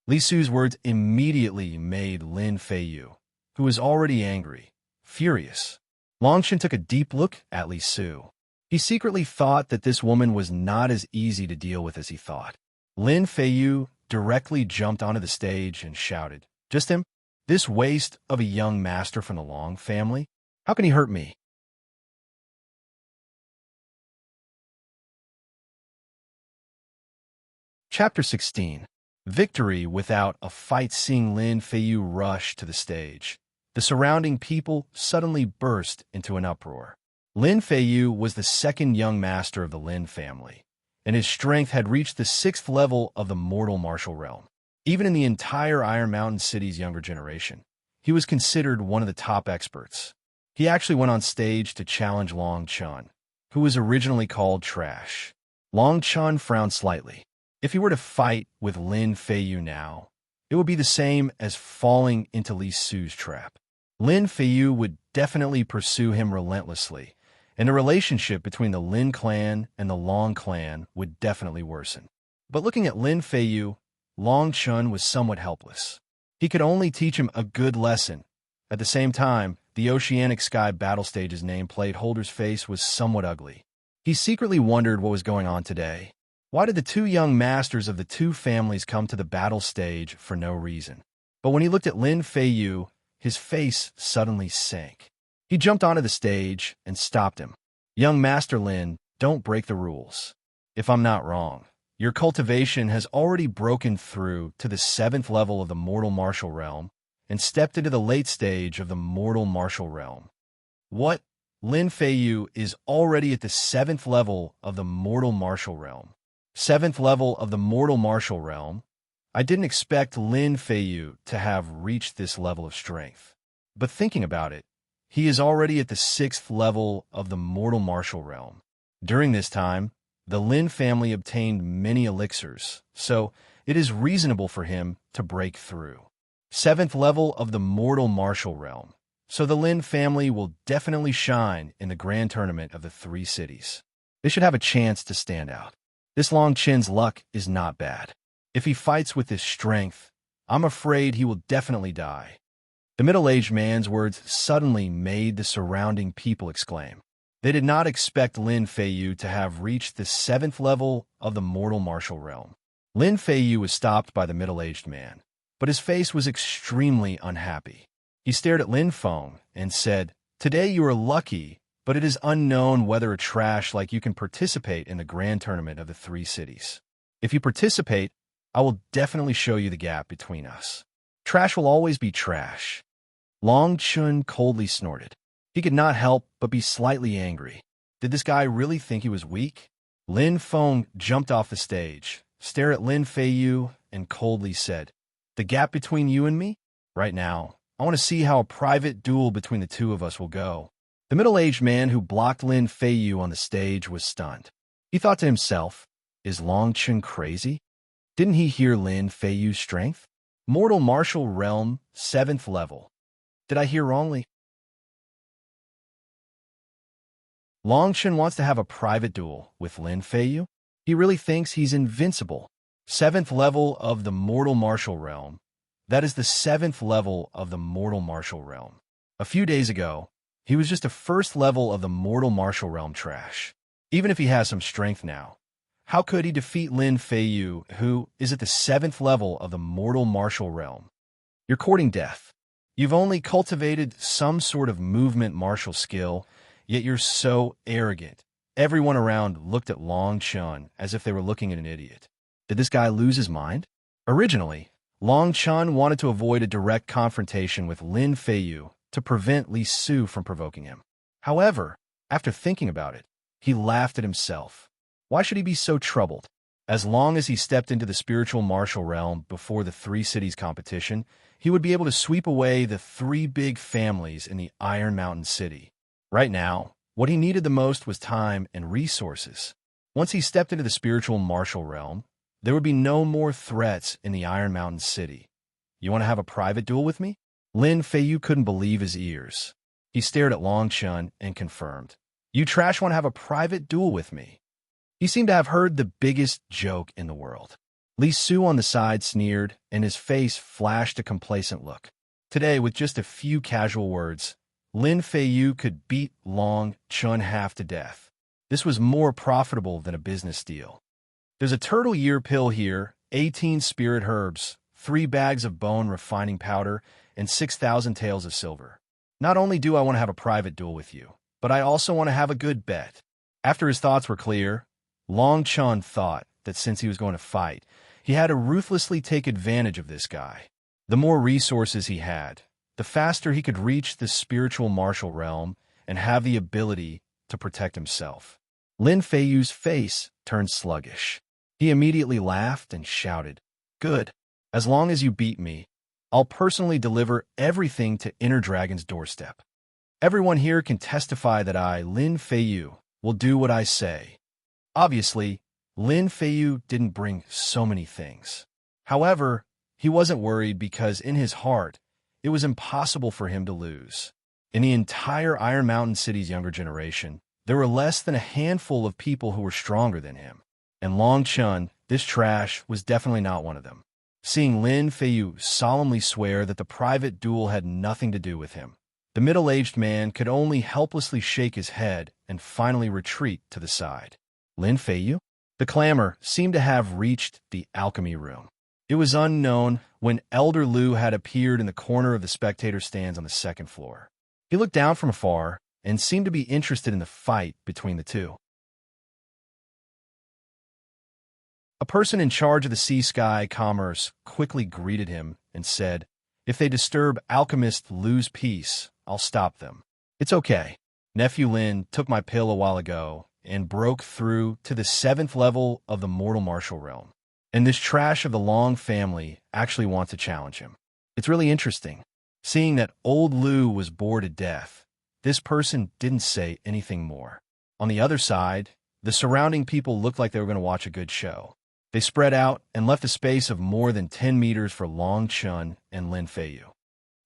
Li Su's words immediately made Lin Feiyu, who was already angry, furious. Long Chen took a deep look at Li Su. He secretly thought that this woman was not as easy to deal with as he thought. Lin Feiyu directly jumped onto the stage and shouted, "Just him? This waste of a young master from the Long family? How can he hurt me?" Chapter 16. Victory without a fight. Seeing Lin Feiyu rush to the stage, the surrounding people suddenly burst into an uproar. Lin Feiyu was the second young master of the Lin family, and his strength had reached the 6th level of the mortal martial realm. Even in the entire Iron Mountain City's younger generation, he was considered one of the top experts. He actually went on stage to challenge Long Chen, who was originally called Trash. Long Chen frowned slightly. If he were to fight with Lin Feiyu now, it would be the same as falling into Li Su's trap. Lin Feiyu would definitely pursue him relentlessly, and the relationship between the Lin clan and the Long clan would definitely worsen. But looking at Lin Feiyu, Long Chen was somewhat helpless. He could only teach him a good lesson. At the same time, the Oceanic Sky battle stage's nameplate holder's face was somewhat ugly. He secretly wondered what was going on today. Why did the two young masters of the two families come to the battle stage for no reason? But when he looked at Lin Feiyu, his face suddenly sank. He jumped onto the stage and stopped him. "Young Master Lin, don't break the rules. If I'm not wrong, your cultivation has already broken through to the 7th level of the mortal martial realm and stepped into the late stage of the mortal martial realm." "What? Lin Feiyu is already at the 7th level of the mortal martial realm. 7th level of the mortal martial realm? I didn't expect Lin Feiyu to have reached this level of strength. But thinking about it, he is already at the 6th level of the mortal martial realm. During this time, the Lin family obtained many elixirs, so it is reasonable for him to break through. 7th level of the mortal martial realm. So the Lin family will definitely shine in the grand tournament of the 3 cities. They should have a chance to stand out. This Long Chen's luck is not bad. If he fights with this strength, I'm afraid he will definitely die." The middle-aged man's words suddenly made the surrounding people exclaim. They did not expect Lin Feiyu to have reached the 7th level of the mortal martial realm. Lin Feiyu was stopped by the middle-aged man, but his face was extremely unhappy. He stared at Lin Feng and said, "Today you are lucky, but it is unknown whether a trash like you can participate in the grand tournament of the 3 cities. If you participate, I will definitely show you the gap between us. Trash will always be trash." Long Chen coldly snorted. He could not help but be slightly angry. Did this guy really think he was weak? Lin Feng jumped off the stage, stared at Lin Feiyu, and coldly said, The gap between you and me? Right now, I want to see how a private duel between the two of us will go. The middle-aged man who blocked Lin Feiyu on the stage was stunned. He thought to himself, is Long Chen crazy? Didn't he hear Lin Feiyu's strength? Mortal martial realm, 7th level. Did I hear wrongly? Long Chen wants to have a private duel with Lin Feiyu? He really thinks he's invincible. 7th level of the mortal martial realm. That is the 7th level of the mortal martial realm. A few days ago, he was just a 1st level of the mortal martial realm trash. Even if he has some strength now, how could he defeat Lin Feiyu, who is at the 7th level of the mortal martial realm? You're courting death. You've only cultivated some sort of movement martial skill, yet you're so arrogant. Everyone around looked at Long Chen as if they were looking at an idiot. Did this guy lose his mind? Originally, Long Chen wanted to avoid a direct confrontation with Lin Feiyu to prevent Li Su from provoking him. However, after thinking about it, he laughed at himself. Why should he be so troubled? As long as he stepped into the spiritual martial realm before the 3 cities competition, he would be able to sweep away the 3 big families in the Iron Mountain City. Right now, what he needed the most was time and resources. Once he stepped into the spiritual martial realm, there would be no more threats in the Iron Mountain City. You want to have a private duel with me? Lin Feiyu couldn't believe his ears. He stared at Long Chen and confirmed, you trash want to have a private duel with me. He seemed to have heard the biggest joke in the world. Li Su on the side sneered, and his face flashed a complacent look. Today, with just a few casual words, Lin Feiyu could beat Long Chen half to death. This was more profitable than a business deal. There's a turtle year pill here, 18 spirit herbs, 3 bags of bone refining powder, and 6,000 taels of silver. Not only do I want to have a private duel with you, but I also want to have a good bet. After his thoughts were clear, Long Chen thought that since he was going to fight, he had to ruthlessly take advantage of this guy. The more resources he had, the faster he could reach the spiritual martial realm and have the ability to protect himself. Lin Feiyu's face turned sluggish. He immediately laughed and shouted, good. As long as you beat me, I'll personally deliver everything to Inner Dragon's doorstep. Everyone here can testify that I, Lin Feiyu, will do what I say. Obviously, Lin Feiyu didn't bring so many things. However, he wasn't worried because in his heart, it was impossible for him to lose. In the entire Iron Mountain City's younger generation, there were less than a handful of people who were stronger than him. And Long Chen, this trash, was definitely not one of them. Seeing Lin Feiyu solemnly swear that the private duel had nothing to do with him, the middle-aged man could only helplessly shake his head and finally retreat to the side. Lin Feiyu? The clamor seemed to have reached the alchemy room. It was unknown when Elder Lu had appeared in the corner of the spectator stands on the 2nd floor. He looked down from afar and seemed to be interested in the fight between the two. A person in charge of the sea-sky commerce quickly greeted him and said, if they disturb Alchemist Lu's peace, I'll stop them. It's okay. Nephew Lin took my pill a while ago and broke through to the 7th level of the mortal martial realm. And this trash of the Long family actually wants to challenge him. It's really interesting. Seeing that old Lu was bored to death, this person didn't say anything more. On the other side, the surrounding people looked like they were going to watch a good show. They spread out and left a space of more than 10 meters for Long Chen and Lin Feiyu.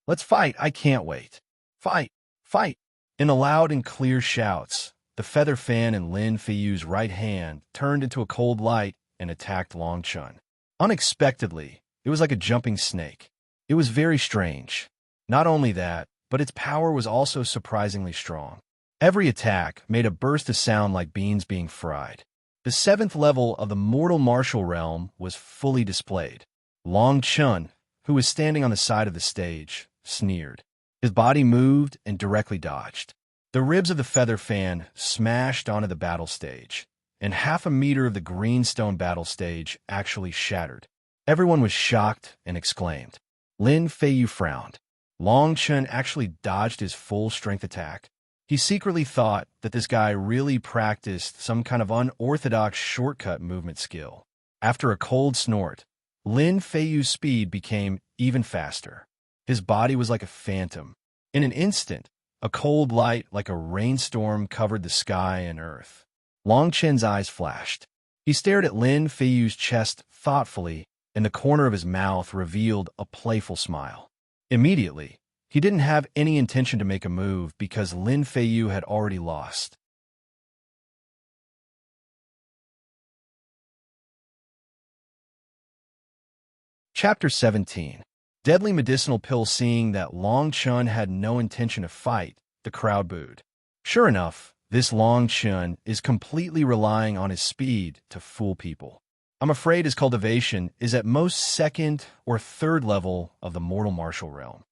Let's fight, I can't wait. Fight, fight. In the loud and clear shouts, the feather fan in Lin Feiyu's right hand turned into a cold light and attacked Long Chen. Unexpectedly, it was like a jumping snake. It was very strange. Not only that, but its power was also surprisingly strong. Every attack made a burst of sound like beans being fried. The 7th level of the mortal martial realm was fully displayed. Long Chen, who was standing on the side of the stage, sneered. His body moved and directly dodged. The ribs of the feather fan smashed onto the battle stage, and half a meter of the greenstone battle stage actually shattered. Everyone was shocked and exclaimed. Lin Feiyu frowned. Long Chen actually dodged his full-strength attack. He secretly thought that this guy really practiced some kind of unorthodox shortcut movement skill. After a cold snort, Lin Feiyu's speed became even faster. His body was like a phantom. In an instant, a cold light like a rainstorm covered the sky and earth. Long Chen's eyes flashed. He stared at Lin Feiyu's chest thoughtfully, and the corner of his mouth revealed a playful smile. Immediately, he didn't have any intention to make a move because Lin Feiyu had already lost. Chapter 17. Deadly Medicinal Pill. Seeing that Long Chun had no intention to fight, the crowd booed. Sure enough, this Long Chun is completely relying on his speed to fool people. I'm afraid his cultivation is at most second or third level of the mortal martial realm.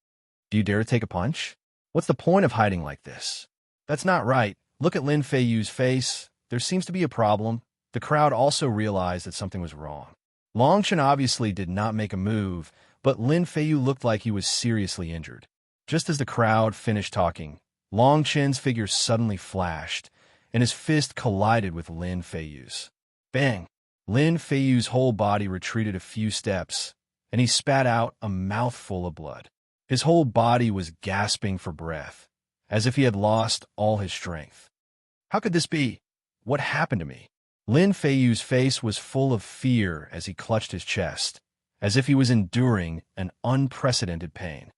Do you dare to take a punch? What's the point of hiding like this? That's not right. Look at Lin Feiyu's face. There seems to be a problem. The crowd also realized that something was wrong. Long Chen obviously did not make a move, but Lin Feiyu looked like he was seriously injured. Just as the crowd finished talking, Long Chen's figure suddenly flashed, and his fist collided with Lin Feiyu's. Bang! Lin Feiyu's whole body retreated a few steps, and he spat out a mouthful of blood. His whole body was gasping for breath, as if he had lost all his strength. How could this be? What happened to me? Lin Feiyu's face was full of fear as he clutched his chest, as if he was enduring an unprecedented pain.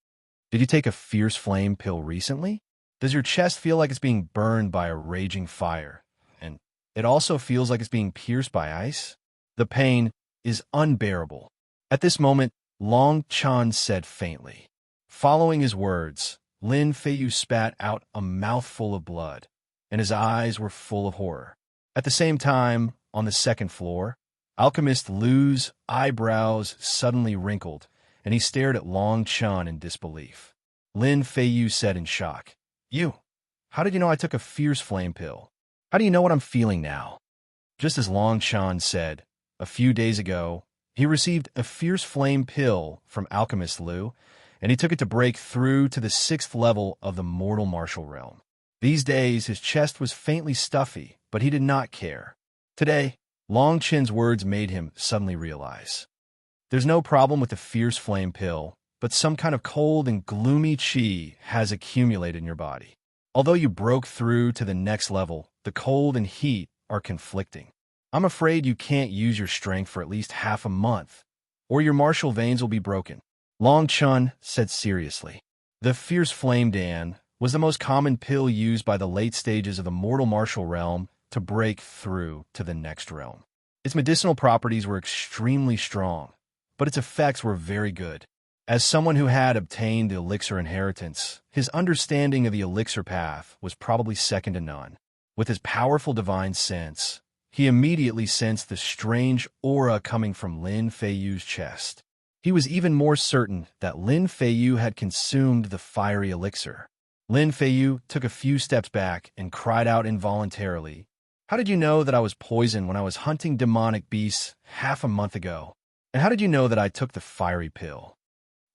Did you take a fierce flame pill recently? Does your chest feel like it's being burned by a raging fire? And it also feels like it's being pierced by ice? The pain is unbearable. At this moment, Long Chan said faintly. Following his words, Lin Feiyu spat out a mouthful of blood, and his eyes were full of horror. At the same time, on the second floor, Alchemist Lu's eyebrows suddenly wrinkled, and he stared at Long Chan in disbelief. Lin Feiyu said in shock, "You, how did you know I took a fierce flame pill? How do you know what I'm feeling now?" Just as Long Chan said, a few days ago, he received a fierce flame pill from Alchemist Lu, and he took it to break through to the 6th level of the mortal martial realm. These days, his chest was faintly stuffy, but he did not care. Today, Long Chen's words made him suddenly realize. There's no problem with the fierce flame pill, but some kind of cold and gloomy qi has accumulated in your body. Although you broke through to the next level, the cold and heat are conflicting. I'm afraid you can't use your strength for at least half a month, or your martial veins will be broken. Long Chun said seriously. The fierce flame dan was the most common pill used by the late stages of the mortal martial realm to break through to the next realm. Its medicinal properties were extremely strong, but its effects were very good. As someone who had obtained the elixir inheritance, his understanding of the elixir path was probably second to none. With his powerful divine sense, he immediately sensed the strange aura coming from Lin Feiyu's chest. He was even more certain that Lin Feiyu had consumed the fiery elixir. Lin Feiyu took a few steps back and cried out involuntarily, "How did you know that I was poisoned when I was hunting demonic beasts half a month ago? And how did you know that I took the fiery pill?"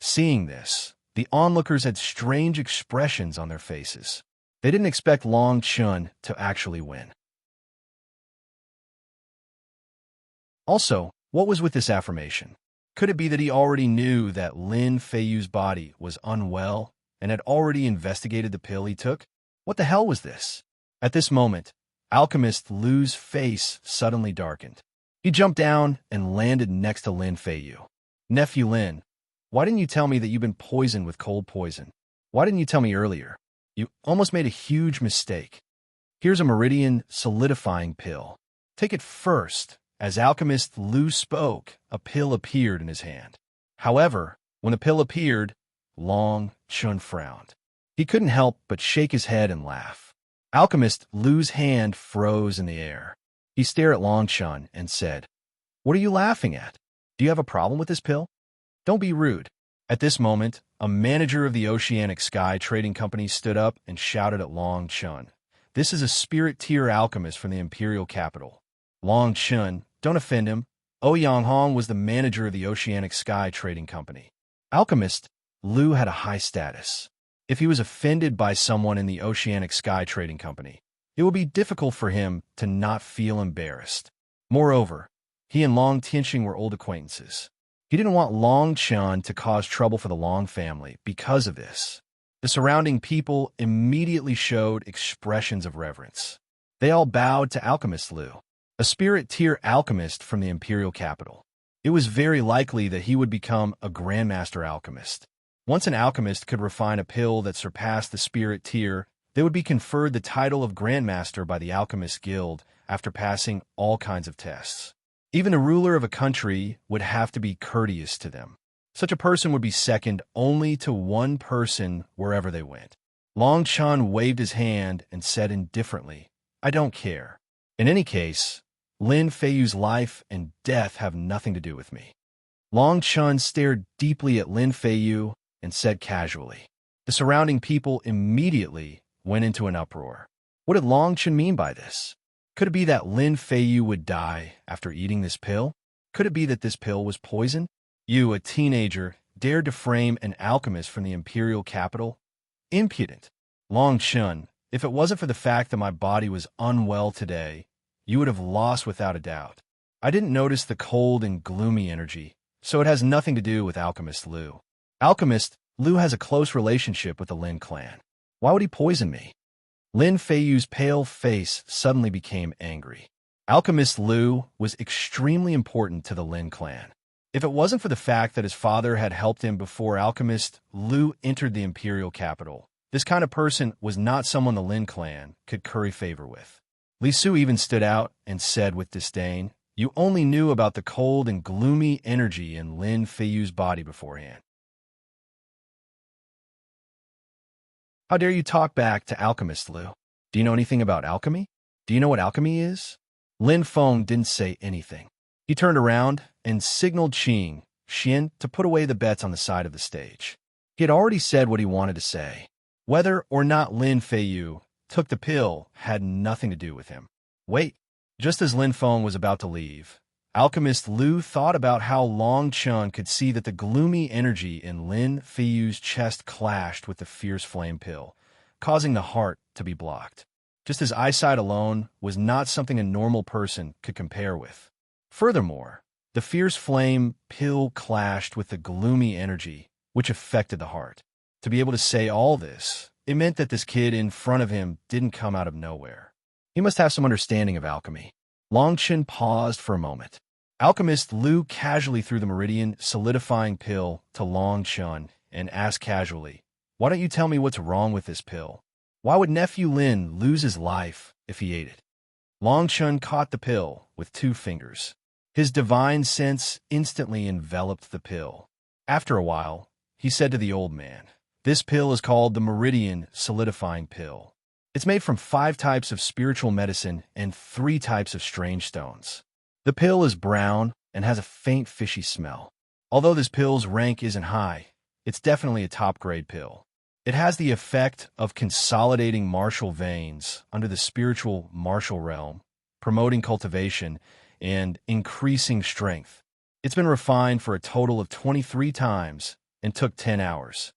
Seeing this, the onlookers had strange expressions on their faces. They didn't expect Long Chun to actually win. Also, what was with this affirmation? Could it be that he already knew that Lin Feiyu's body was unwell and had already investigated the pill he took? What the hell was this? At this moment, Alchemist Lu's face suddenly darkened. He jumped down and landed next to Lin Feiyu. "Nephew Lin, why didn't you tell me that you've been poisoned with cold poison? Why didn't you tell me earlier? You almost made a huge mistake. Here's a meridian solidifying pill. Take it first." As Alchemist Lu spoke, a pill appeared in his hand. However, when the pill appeared, Long Chun frowned. He couldn't help but shake his head and laugh. Alchemist Lu's hand froze in the air. He stared at Long Chun and said, "What are you laughing at? Do you have a problem with this pill? Don't be rude." At this moment, a manager of the Oceanic Sky Trading Company stood up and shouted at Long Chun, "This is a spirit-tier alchemist from the Imperial capital." Long Chun, don't offend him. Ouyang Hong was the manager of the Oceanic Sky Trading Company. Alchemist Lu had a high status. If he was offended by someone in the Oceanic Sky Trading Company, it would be difficult for him to not feel embarrassed. Moreover, he and Long Tianxing were old acquaintances. He didn't want Long Chun to cause trouble for the Long family because of this. The surrounding people immediately showed expressions of reverence. They all bowed to Alchemist Lu, a spirit-tier alchemist from the imperial capital. It was very likely that he would become a Grandmaster Alchemist. Once an alchemist could refine a pill that surpassed the spirit tier, they would be conferred the title of Grandmaster by the Alchemist Guild after passing all kinds of tests. Even the ruler of a country would have to be courteous to them. Such a person would be second only to one person wherever they went. Long Chun waved his hand and said indifferently, "I don't care. In any case, Lin Feiyu's life and death have nothing to do with me." Long Chun stared deeply at Lin Feiyu and said casually. The surrounding people immediately went into an uproar. What did Long Chun mean by this? Could it be that Lin Feiyu would die after eating this pill? Could it be that this pill was poison? You, a teenager, dared to frame an alchemist from the imperial capital? Impudent. Long Chun, if it wasn't for the fact that my body was unwell today, you would have lost without a doubt. I didn't notice the cold and gloomy energy, so it has nothing to do with Alchemist Lu. Alchemist Lu has a close relationship with the Lin clan. Why would he poison me? Lin Feiyu's pale face suddenly became angry. Alchemist Lu was extremely important to the Lin clan. If it wasn't for the fact that his father had helped him before Alchemist Lu entered the imperial capital, this kind of person was not someone the Lin clan could curry favor with. Li Su even stood out and said with disdain, "You only knew about the cold and gloomy energy in Lin Feiyu's body beforehand. How dare you talk back to Alchemist Lu? Do you know anything about alchemy? Do you know what alchemy is?" Lin Feng didn't say anything. He turned around and signaled Qing, Xian, to put away the bets on the side of the stage. He had already said what he wanted to say. Whether or not Lin Feiyu took the pill had nothing to do with him. Wait. Just as Lin Feng was about to leave, Alchemist Lu thought about how Long Chun could see that the gloomy energy in Lin Feiyu's chest clashed with the fierce flame pill, causing the heart to be blocked. Just as eyesight alone was not something a normal person could compare with. Furthermore, the fierce flame pill clashed with the gloomy energy, which affected the heart. To be able to say all this, it meant that this kid in front of him didn't come out of nowhere. He must have some understanding of alchemy. Long Chun paused for a moment. Alchemist Lu casually threw the meridian solidifying pill to Long Chun and asked casually, "Why don't you tell me what's wrong with this pill? Why would Nephew Lin lose his life if he ate it?" Long Chun caught the pill with 2 fingers. His divine sense instantly enveloped the pill. After a while, he said to the old man, "This pill is called the Meridian Solidifying Pill. It's made from 5 types of spiritual medicine and 3 types of strange stones. The pill is brown and has a faint fishy smell. Although this pill's rank isn't high, it's definitely a top-grade pill. It has the effect of consolidating martial veins under the spiritual martial realm, promoting cultivation, and increasing strength. It's been refined for a total of 23 times and took 10 hours.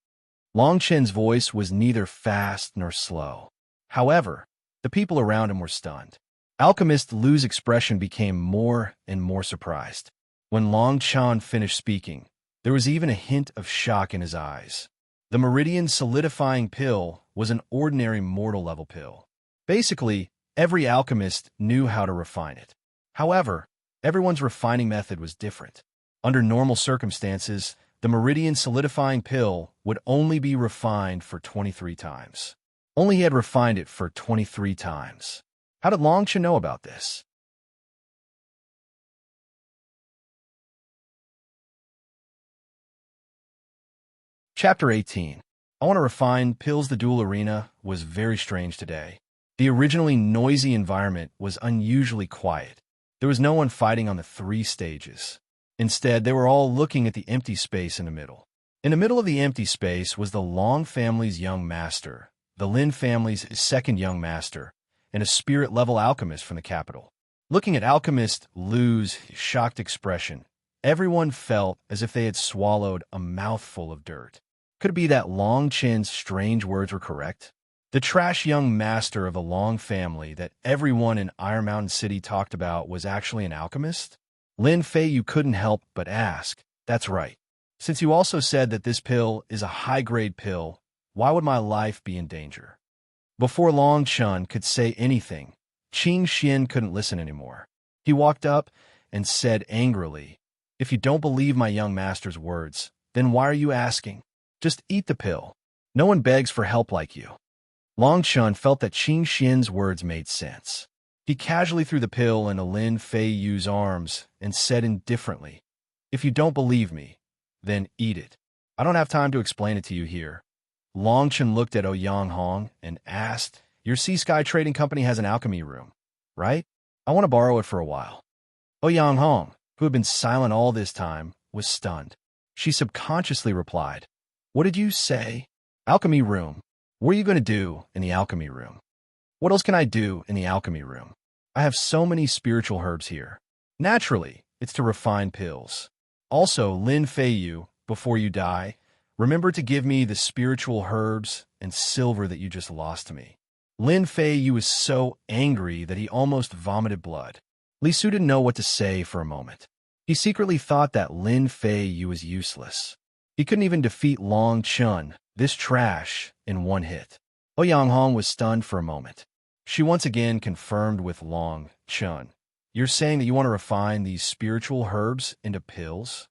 Long Chen's voice was neither fast nor slow. However, the people around him were stunned. Alchemist Lu's expression became more and more surprised. When Long Chan finished speaking, there was even a hint of shock in his eyes. The Meridian Solidifying Pill was an ordinary mortal-level pill. Basically, every alchemist knew how to refine it. However, everyone's refining method was different. Under normal circumstances, the Meridian Solidifying Pill would only be refined for 23 times. Only he had refined it for 23 times. How did Long Chen know about this? Chapter 18. I want to refine pills. The duel arena was very strange today. The originally noisy environment was unusually quiet. There was no one fighting on the 3 stages. Instead, they were all looking at the empty space in the middle. In the middle of the empty space was the Long family's young master, the Lin family's second young master, and a spirit-level alchemist from the capital. Looking at Alchemist Lu's shocked expression, everyone felt as if they had swallowed a mouthful of dirt. Could it be that Long Chen's strange words were correct? The trash young master of the Long family that everyone in Iron Mountain City talked about was actually an alchemist? Lin Feiyu couldn't help but ask, That's right. Since you also said that this pill is a high-grade pill, why would my life be in danger? Before Long Chun could say anything, Qing Xian couldn't listen anymore. He walked up and said angrily, "If you don't believe my young master's words, then why are you asking? Just eat the pill. No one begs for help like you." Long Chun felt that Qing Xian's words made sense. He casually threw the pill into Lin Fei Yu's arms and said indifferently, "If you don't believe me, then eat it. I don't have time to explain it to you here." Long Chun looked at Ouyang Hong and asked, "Your Sea Sky Trading Company has an alchemy room, right? I want to borrow it for a while." Ouyang Hong, who had been silent all this time, was stunned. She subconsciously replied, "What did you say? Alchemy room? What are you going to do in the alchemy room?" "What else can I do in the alchemy room? I have so many spiritual herbs here. Naturally, it's to refine pills. Also, Lin Fei Yu, before you die, remember to give me the spiritual herbs and silver that you just lost to me." Lin Fei Yu was so angry that he almost vomited blood. Li Su didn't know what to say for a moment. He secretly thought that Lin Fei Yu was useless. He couldn't even defeat Long Chun, this trash, in one hit. Ouyang Hong was stunned for a moment. She once again confirmed with Long Chun, "You're saying that you want to refine these spiritual herbs into pills?"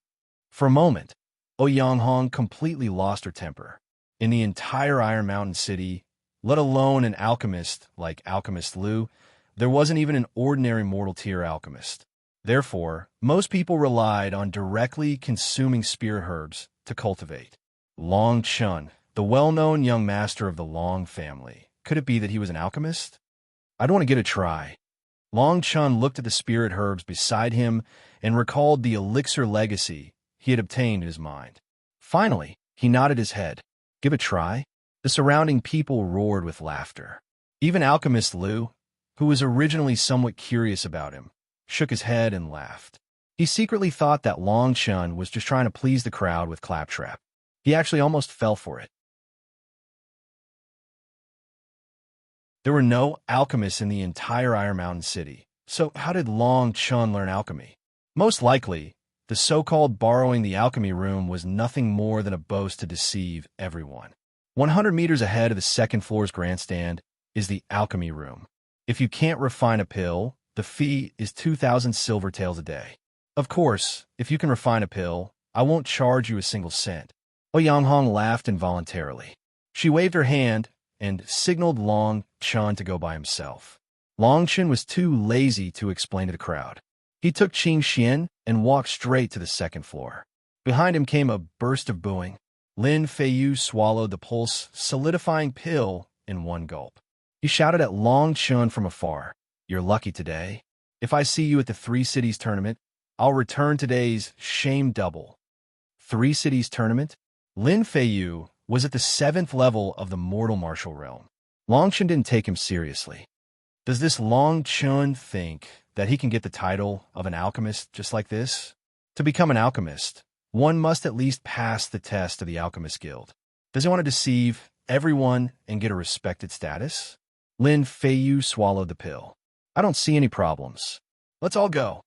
For a moment, Ouyang Hong completely lost her temper. In the entire Iron Mountain City, let alone an alchemist like Alchemist Liu, there wasn't even an ordinary mortal tier alchemist. Therefore, most people relied on directly consuming spirit herbs to cultivate. Long Chun, the well-known young master of the Long family, could it be that he was an alchemist? "I'd want to get a try." Long Chun looked at the spirit herbs beside him and recalled the elixir legacy he had obtained in his mind. Finally, he nodded his head. "Give a try?" The surrounding people roared with laughter. Even Alchemist Liu, who was originally somewhat curious about him, shook his head and laughed. He secretly thought that Long Chun was just trying to please the crowd with Claptrap. He actually almost fell for it. There were no alchemists in the entire Iron Mountain City, so how did Long Chun learn alchemy? Most likely, the so-called borrowing the alchemy room was nothing more than a boast to deceive everyone. 100 meters ahead of the second floor's grandstand is the alchemy room. If you can't refine a pill, the fee is 2,000 silver taels a day. Of course, if you can refine a pill, I won't charge you a single cent. Ouyang Hong laughed involuntarily. She waved her hand and signaled Long Chun to go by himself. Long Chun was too lazy to explain to the crowd. He took Qing Xian and walked straight to the second floor. Behind him came a burst of booing. Lin Fei Yu swallowed the pulse-solidifying pill in one gulp. He shouted at Long Chun from afar, "You're lucky today. If I see you at the Three Cities tournament, I'll return today's shame double." Three Cities tournament? Lin Fei Yu was at the 7th level of the mortal martial realm. Long Chun didn't take him seriously. Does this Long Chun think that he can get the title of an alchemist just like this? To become an alchemist, one must at least pass the test of the Alchemist Guild. Does he want to deceive everyone and get a respected status? Lin Fei Yu swallowed the pill. "I don't see any problems. Let's all go."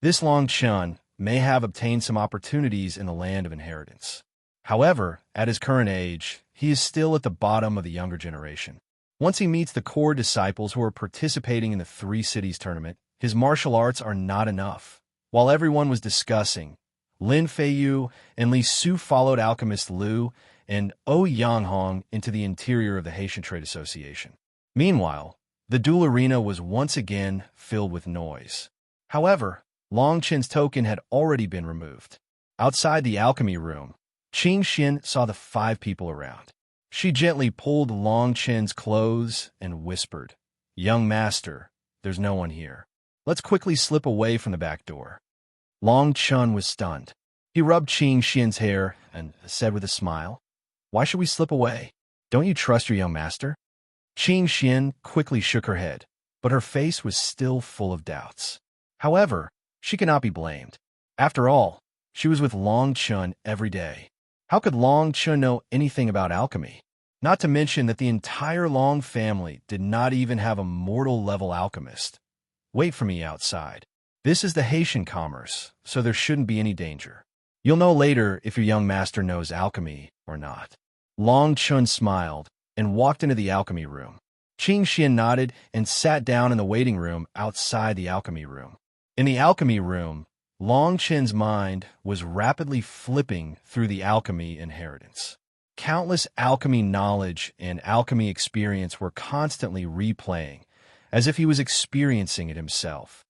This Long Chun may have obtained some opportunities in the land of inheritance. However, at his current age, he is still at the bottom of the younger generation. Once he meets the core disciples who are participating in the Three Cities tournament, his martial arts are not enough. While everyone was discussing, Lin Fei Yu and Li Su followed Alchemist Liu and Ouyang Hong into the interior of the Haitian Trade Association. Meanwhile, the duel arena was once again filled with noise. However, Long Chun's token had already been removed. Outside the alchemy room, Qing Xian saw the 5 people around. She gently pulled Long Chun's clothes and whispered, "Young master, there's no one here. Let's quickly slip away from the back door." Long Chun was stunned. He rubbed Qing Xian's hair and said with a smile, "Why should we slip away? Don't you trust your young master?" Qing Xian quickly shook her head, but her face was still full of doubts. However, she could not be blamed. After all, she was with Long Chun every day. How could Long Chun know anything about alchemy? Not to mention that the entire Long family did not even have a mortal-level alchemist. "Wait for me outside. This is the Haitian commerce, so there shouldn't be any danger." You'll know later if your young master knows alchemy or not. Long Chun smiled and walked into the alchemy room. Qing Xian nodded and sat down in the waiting room outside the alchemy room. In the alchemy room, Long Chen's mind was rapidly flipping through the alchemy inheritance. Countless alchemy knowledge and alchemy experience were constantly replaying, as if he was experiencing it himself.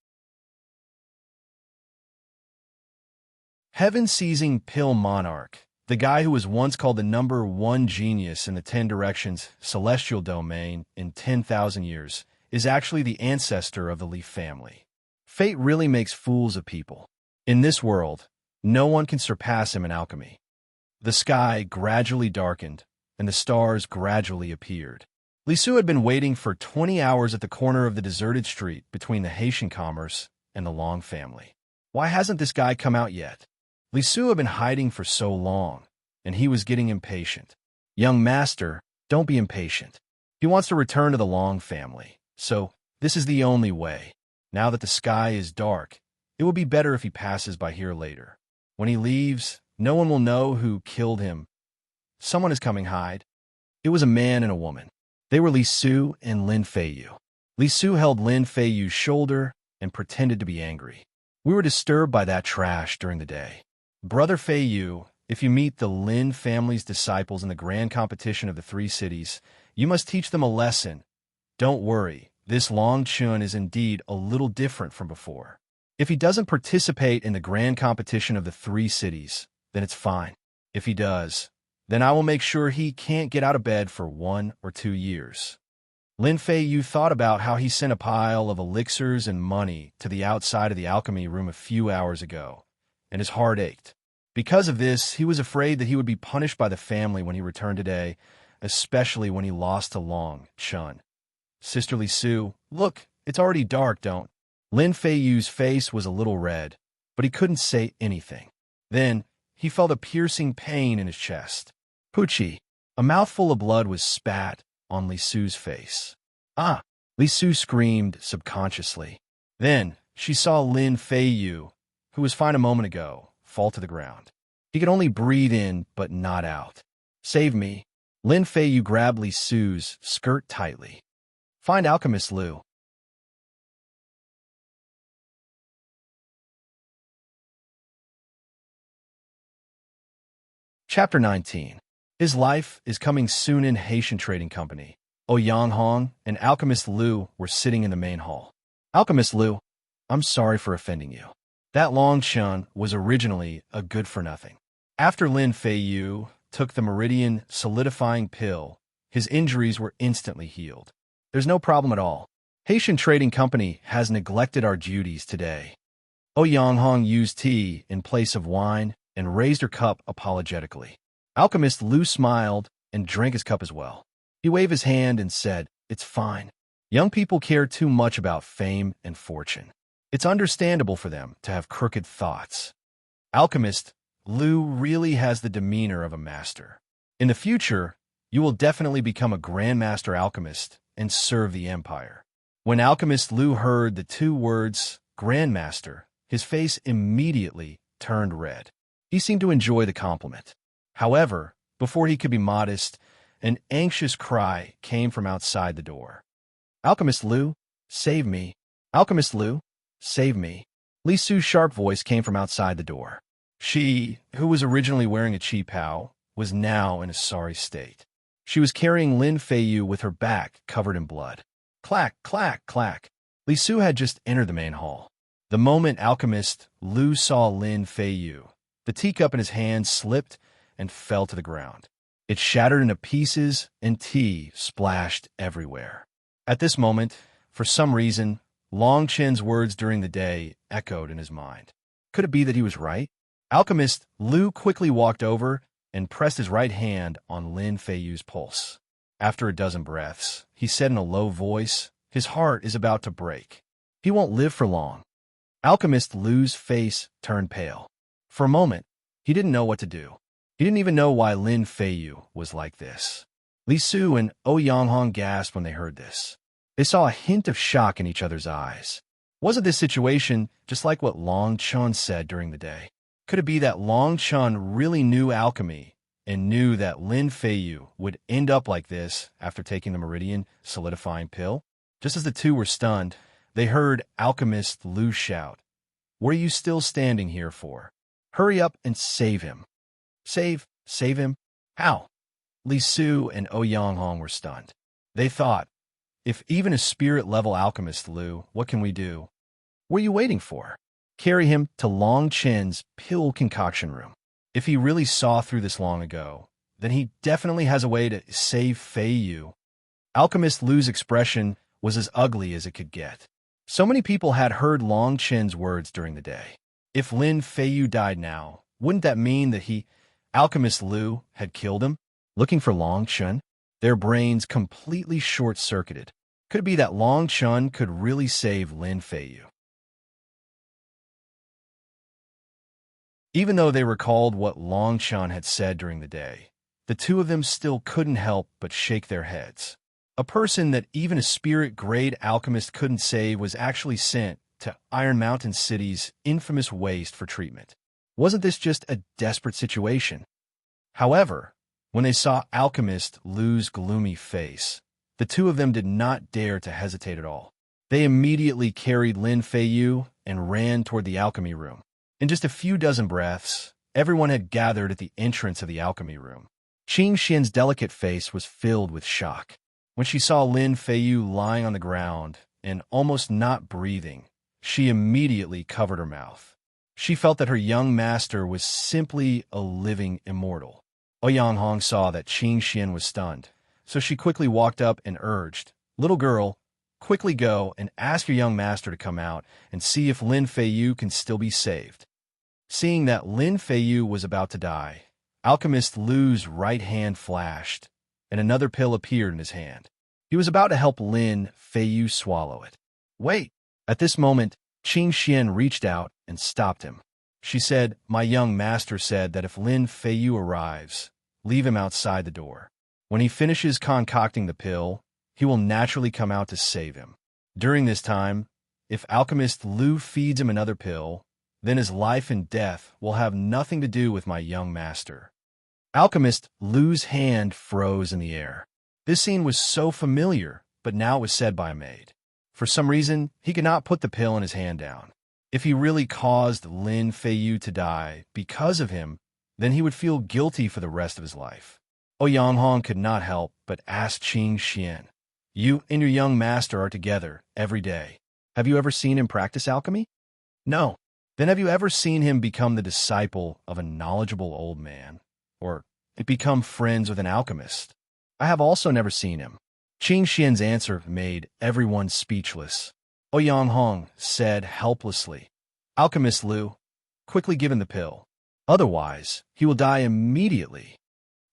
Heaven-seizing Pill Monarch, the guy who was once called the #1 genius in the 10 Directions celestial domain in 10,000 years, is actually the ancestor of the Leaf family. Fate really makes fools of people. In this world, no one can surpass him in alchemy. The sky gradually darkened, and the stars gradually appeared. Li Su had been waiting for 20 hours at the corner of the deserted street between the Haitian commerce and the Long family. Why hasn't this guy come out yet? Li Su had been hiding for so long, and he was getting impatient. Young master, don't be impatient. He wants to return to the Long family, so this is the only way. Now that the sky is dark, it will be better if he passes by here later. When he leaves, no one will know who killed him. Someone is coming, hide. It was a man and a woman. They were Li Su and Lin Feiyu. Li Su held Lin Feiyu's shoulder and pretended to be angry. We were disturbed by that trash during the day. Brother Feiyu, if you meet the Lin family's disciples in the grand competition of the 3 cities, you must teach them a lesson. Don't worry, this Long Chun is indeed a little different from before. If he doesn't participate in the grand competition of the 3 cities, then it's fine. If he does, then I will make sure he can't get out of bed for 1 or 2 years. Lin Feiyu thought about how he sent a pile of elixirs and money to the outside of the alchemy room a few hours ago, and his heart ached. Because of this, he was afraid that he would be punished by the family when he returned today, especially when he lost to Long Chun. Sister Li Su, look, it's already dark, don't. Lin Feiyu's face was a little red, but he couldn't say anything. Then, he felt a piercing pain in his chest. Poochie, a mouthful of blood was spat on Li Su's face. Ah! Li Su screamed subconsciously. Then, she saw Lin Feiyu, who was fine a moment ago, fall to the ground. He could only breathe in, but not out. Save me. Lin Feiyu grabbed Li Su's skirt tightly. Find Alchemist Lu. Chapter 19. His life is coming soon in Haitian Trading Company. Yang Hong and Alchemist Lu were sitting in the main hall. Alchemist Lu, I'm sorry for offending you. That Long Chun was originally a good-for-nothing. After Lin Feiyu took the Meridian solidifying pill, his injuries were instantly healed. There's no problem at all. Haitian Trading Company has neglected our duties today. Yang Hong used tea in place of wine and raised her cup apologetically. Alchemist Lu smiled and drank his cup as well. He waved his hand and said, It's fine. Young people care too much about fame and fortune. It's understandable for them to have crooked thoughts. Alchemist Lu really has the demeanor of a master. In the future, you will definitely become a Grandmaster Alchemist and serve the Empire. When Alchemist Lu heard the 2 words, Grandmaster, his face immediately turned red. He seemed to enjoy the compliment. However, before he could be modest, an anxious cry came from outside the door. Alchemist Lu, save me. Alchemist Lu, save me. Li Su's sharp voice came from outside the door. She, who was originally wearing a chi pao, was now in a sorry state. She was carrying Lin Feiyu with her back covered in blood. Clack, clack, clack. Li Su had just entered the main hall. The moment Alchemist Lu saw Lin Feiyu, the teacup in his hand slipped and fell to the ground. It shattered into pieces and tea splashed everywhere. At this moment, for some reason, Long Chen's words during the day echoed in his mind. Could it be that he was right? Alchemist Lu quickly walked over and pressed his right hand on Lin Feiyu's pulse. After a dozen breaths, he said in a low voice, His heart is about to break. He won't live for long. Alchemist Lu's face turned pale. For a moment, he didn't know what to do. He didn't even know why Lin Feiyu was like this. Li Su and Yang Hong gasped when they heard this. They saw a hint of shock in each other's eyes. Wasn't this situation just like what Long Chun said during the day? Could it be that Long Chun really knew alchemy and knew that Lin Feiyu would end up like this after taking the meridian solidifying pill? Just as the two were stunned, they heard Alchemist Lu shout, "What are you still standing here for? Hurry up and save him." Save him? How? Li Su and Ouyang Hong were stunned. They thought, if even a spirit-level alchemist, Lu, what can we do? What are you waiting for? Carry him to Long Chen's pill concoction room. If he really saw through this long ago, then he definitely has a way to save Fei Yu. Alchemist Lu's expression was as ugly as it could get. So many people had heard Long Chen's words during the day. If Lin Feiyu died now, wouldn't that mean that Alchemist Lu, had killed him? Looking for Long Chen? Their brains completely short-circuited. Could it be that Long Chen could really save Lin Feiyu? Even though they recalled what Long Chen had said during the day, the two of them still couldn't help but shake their heads. A person that even a spirit-grade alchemist couldn't save was actually sent to Iron Mountain City's infamous waste for treatment. Wasn't this just a desperate situation? However, when they saw Alchemist Lu's gloomy face, the two of them did not dare to hesitate at all. They immediately carried Lin Feiyu and ran toward the alchemy room. In just a few dozen breaths, everyone had gathered at the entrance of the alchemy room. Qing Xian's delicate face was filled with shock. When she saw Lin Feiyu lying on the ground and almost not breathing, she immediately covered her mouth. She felt that her young master was simply a living immortal. Ouyang Hong saw that Qing Xian was stunned, so she quickly walked up and urged, "Little girl, quickly go and ask your young master to come out and see if Lin Feiyu can still be saved." Seeing that Lin Feiyu was about to die, Alchemist Lu's right hand flashed, and another pill appeared in his hand. He was about to help Lin Feiyu swallow it. "Wait!" At this moment, Qing Xian reached out and stopped him. She said, "My young master said that if Lin Feiyu arrives, leave him outside the door. When he finishes concocting the pill, he will naturally come out to save him. During this time, if Alchemist Lu feeds him another pill, then his life and death will have nothing to do with my young master." Alchemist Lu's hand froze in the air. This scene was so familiar, but now it was said by a maid. For some reason, he could not put the pill in his hand down. If he really caused Lin Feiyu to die because of him, then he would feel guilty for the rest of his life. Ouyang Hong could not help but ask Qing Xian, "You and your young master are together every day. Have you ever seen him practice alchemy?" "No." "Then have you ever seen him become the disciple of a knowledgeable old man, or become friends with an alchemist?" "I have also never seen him." Qing Xian's answer made everyone speechless. Ouyang Hong said helplessly, "Alchemist Lu, quickly give him the pill. Otherwise, he will die immediately."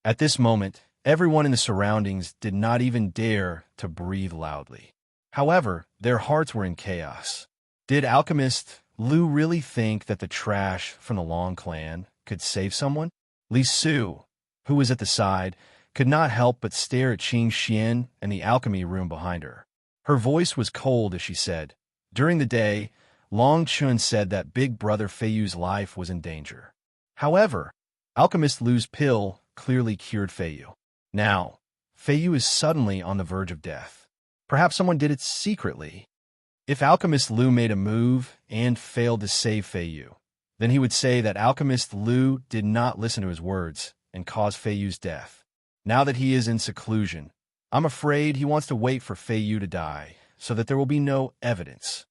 At this moment, everyone in the surroundings did not even dare to breathe loudly. However, their hearts were in chaos. Did Alchemist Lu really think that the trash from the Long clan could save someone? Li Su, who was at the side, could not help but stare at Qing Xian and the alchemy room behind her. Her voice was cold as she said, "During the day, Long Chun said that Big Brother Feiyu's life was in danger. However, Alchemist Lu's pill clearly cured Feiyu. Now, Feiyu is suddenly on the verge of death. Perhaps someone did it secretly. If Alchemist Lu made a move and failed to save Feiyu, then he would say that Alchemist Lu did not listen to his words and caused Feiyu's death. Now that he is in seclusion, I'm afraid he wants to wait for Feiyu to die, so that there will be no evidence."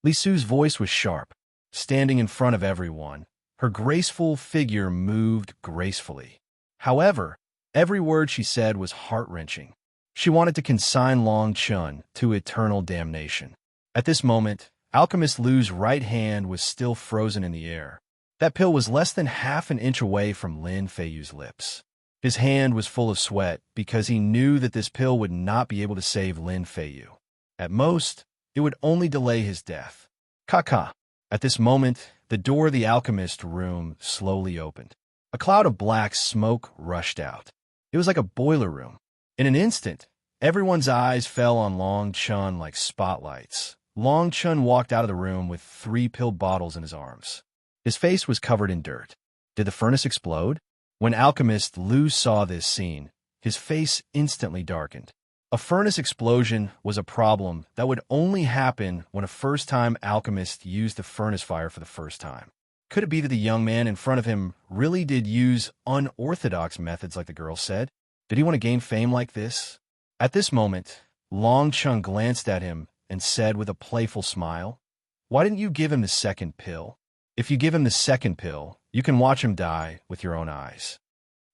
Li Su's voice was sharp. Standing in front of everyone, her graceful figure moved gracefully. However, every word she said was heart-wrenching. She wanted to consign Long Chun to eternal damnation. At this moment, Alchemist Lu's right hand was still frozen in the air. That pill was less than half an inch away from Lin Feiyu's lips. His hand was full of sweat because he knew that this pill would not be able to save Lin Feiyu. At most, it would only delay his death. Ka-ka. At this moment, the door of the alchemist room slowly opened. A cloud of black smoke rushed out. It was like a boiler room. In an instant, everyone's eyes fell on Long Chun like spotlights, Long Chun walked out of the room with 3 pill bottles in his arms. His face was covered in dirt. Did the furnace explode? When alchemist Lu saw this scene, his face instantly darkened. A furnace explosion was a problem that would only happen when a first-time alchemist used the furnace fire for the first time. Could it be that the young man in front of him really did use unorthodox methods like the girl said? Did he want to gain fame like this? At this moment, Long Chun glanced at him and said with a playful smile, "Why didn't you give him the second pill? If you give him the second pill, you can watch him die with your own eyes."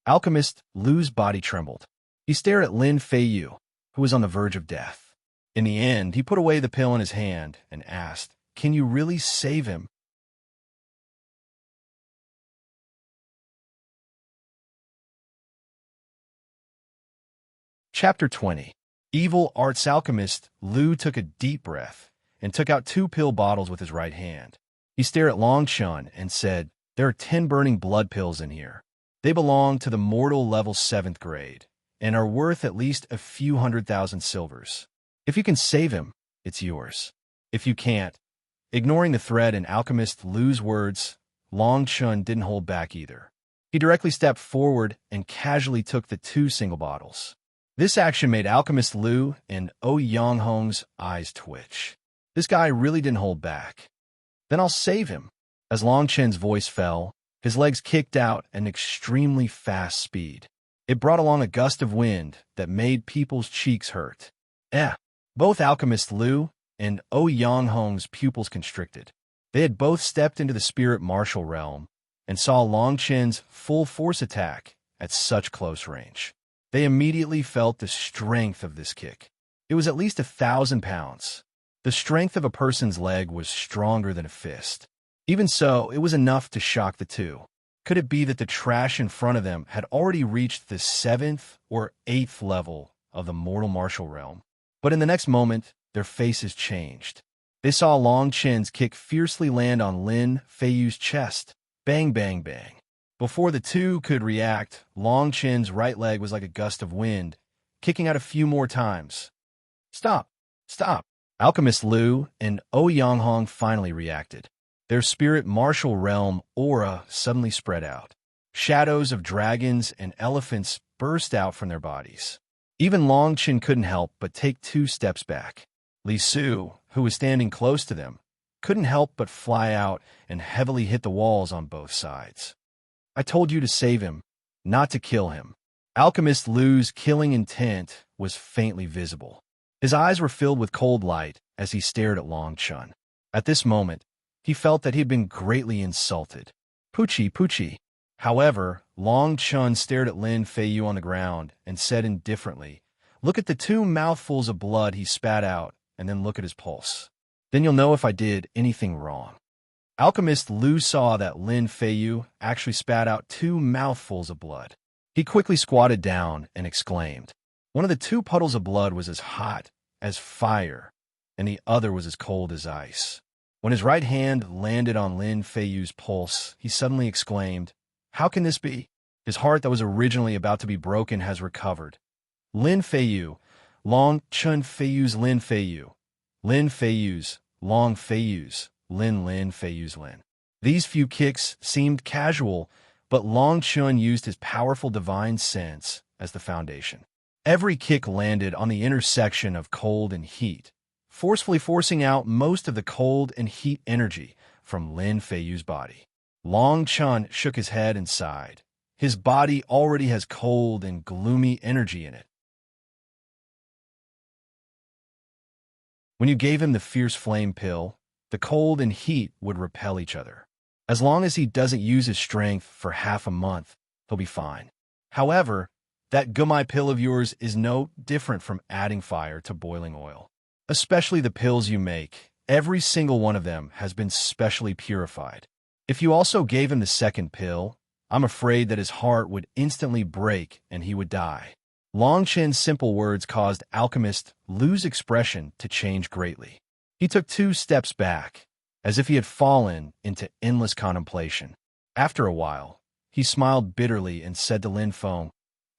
Alchemist Lu's body trembled. He stared at Lin Feiyu, who was on the verge of death. In the end, he put away the pill in his hand and asked, "Can you really save him?" Chapter 20. Evil Arts Alchemist Lu took a deep breath and took out 2 pill bottles with his right hand. He stared at Long Chun and said, "There are 10 burning blood pills in here. They belong to the mortal level 7th grade and are worth at least a few 100,000 silvers. If you can save him, it's yours. If you can't..." Ignoring the threat in Alchemist Lu's words, Long Chun didn't hold back either. He directly stepped forward and casually took the 2 single bottles. This action made Alchemist Lu and Yonghong's eyes twitch. This guy really didn't hold back. "Then I'll save him." As Long Chen's voice fell, his legs kicked out at an extremely fast speed. It brought along a gust of wind that made people's cheeks hurt. Both Alchemist Lu and Yonghong's pupils constricted. They had both stepped into the spirit martial realm and saw Long Chen's full force attack at such close range. They immediately felt the strength of this kick. It was at least 1,000 pounds. The strength of a person's leg was stronger than a fist. Even so, it was enough to shock the two. Could it be that the trash in front of them had already reached the 7th or 8th level of the mortal martial realm? But in the next moment, their faces changed. They saw Long Chen's kick fiercely land on Lin Feiyu's chest. Bang, bang, bang. Before the two could react, Long Chen's right leg was like a gust of wind, kicking out a few more times. "Stop! Stop!" Alchemist Lu and Yonghong finally reacted. Their spirit martial realm aura suddenly spread out. Shadows of dragons and elephants burst out from their bodies. Even Long Chen couldn't help but take 2 steps back. Li Su, who was standing close to them, couldn't help but fly out and heavily hit the walls on both sides. "I told you to save him, not to kill him." Alchemist Lu's killing intent was faintly visible. His eyes were filled with cold light as he stared at Long Chun. At this moment, he felt that he had been greatly insulted. "Poochie, Poochie." However, Long Chun stared at Lin Feiyu on the ground and said indifferently, "Look at the 2 mouthfuls of blood he spat out, and then look at his pulse. Then you'll know if I did anything wrong." Alchemist Lu saw that Lin Feiyu actually spat out 2 mouthfuls of blood. He quickly squatted down and exclaimed. One of the 2 puddles of blood was as hot as fire, and the other was as cold as ice. When his right hand landed on Lin Feiyu's pulse, he suddenly exclaimed, "How can this be?" His heart that was originally about to be broken has recovered. Lin Feiyu, Long Chun Feiyu's Lin Feiyu, Lin Feiyu's, Long Feiyu's, Lin Feiyu's Lin. These few kicks seemed casual, but Long Chun used his powerful divine sense as the foundation. Every kick landed on the intersection of cold and heat, forcefully forcing out most of the cold and heat energy from Lin Feiyu's body. Long Chun shook his head and sighed. His body already has cold and gloomy energy in it. When you gave him the fierce flame pill, the cold and heat would repel each other. As long as he doesn't use his strength for half a month, he'll be fine. However, that gumai pill of yours is no different from adding fire to boiling oil. Especially the pills you make, every single one of them has been specially purified. If you also gave him the second pill, I'm afraid that his heart would instantly break and he would die. Long Chen's simple words caused Alchemist Lu's expression to change greatly. He took 2 steps back, as if he had fallen into endless contemplation. After a while, he smiled bitterly and said to Lin Feng,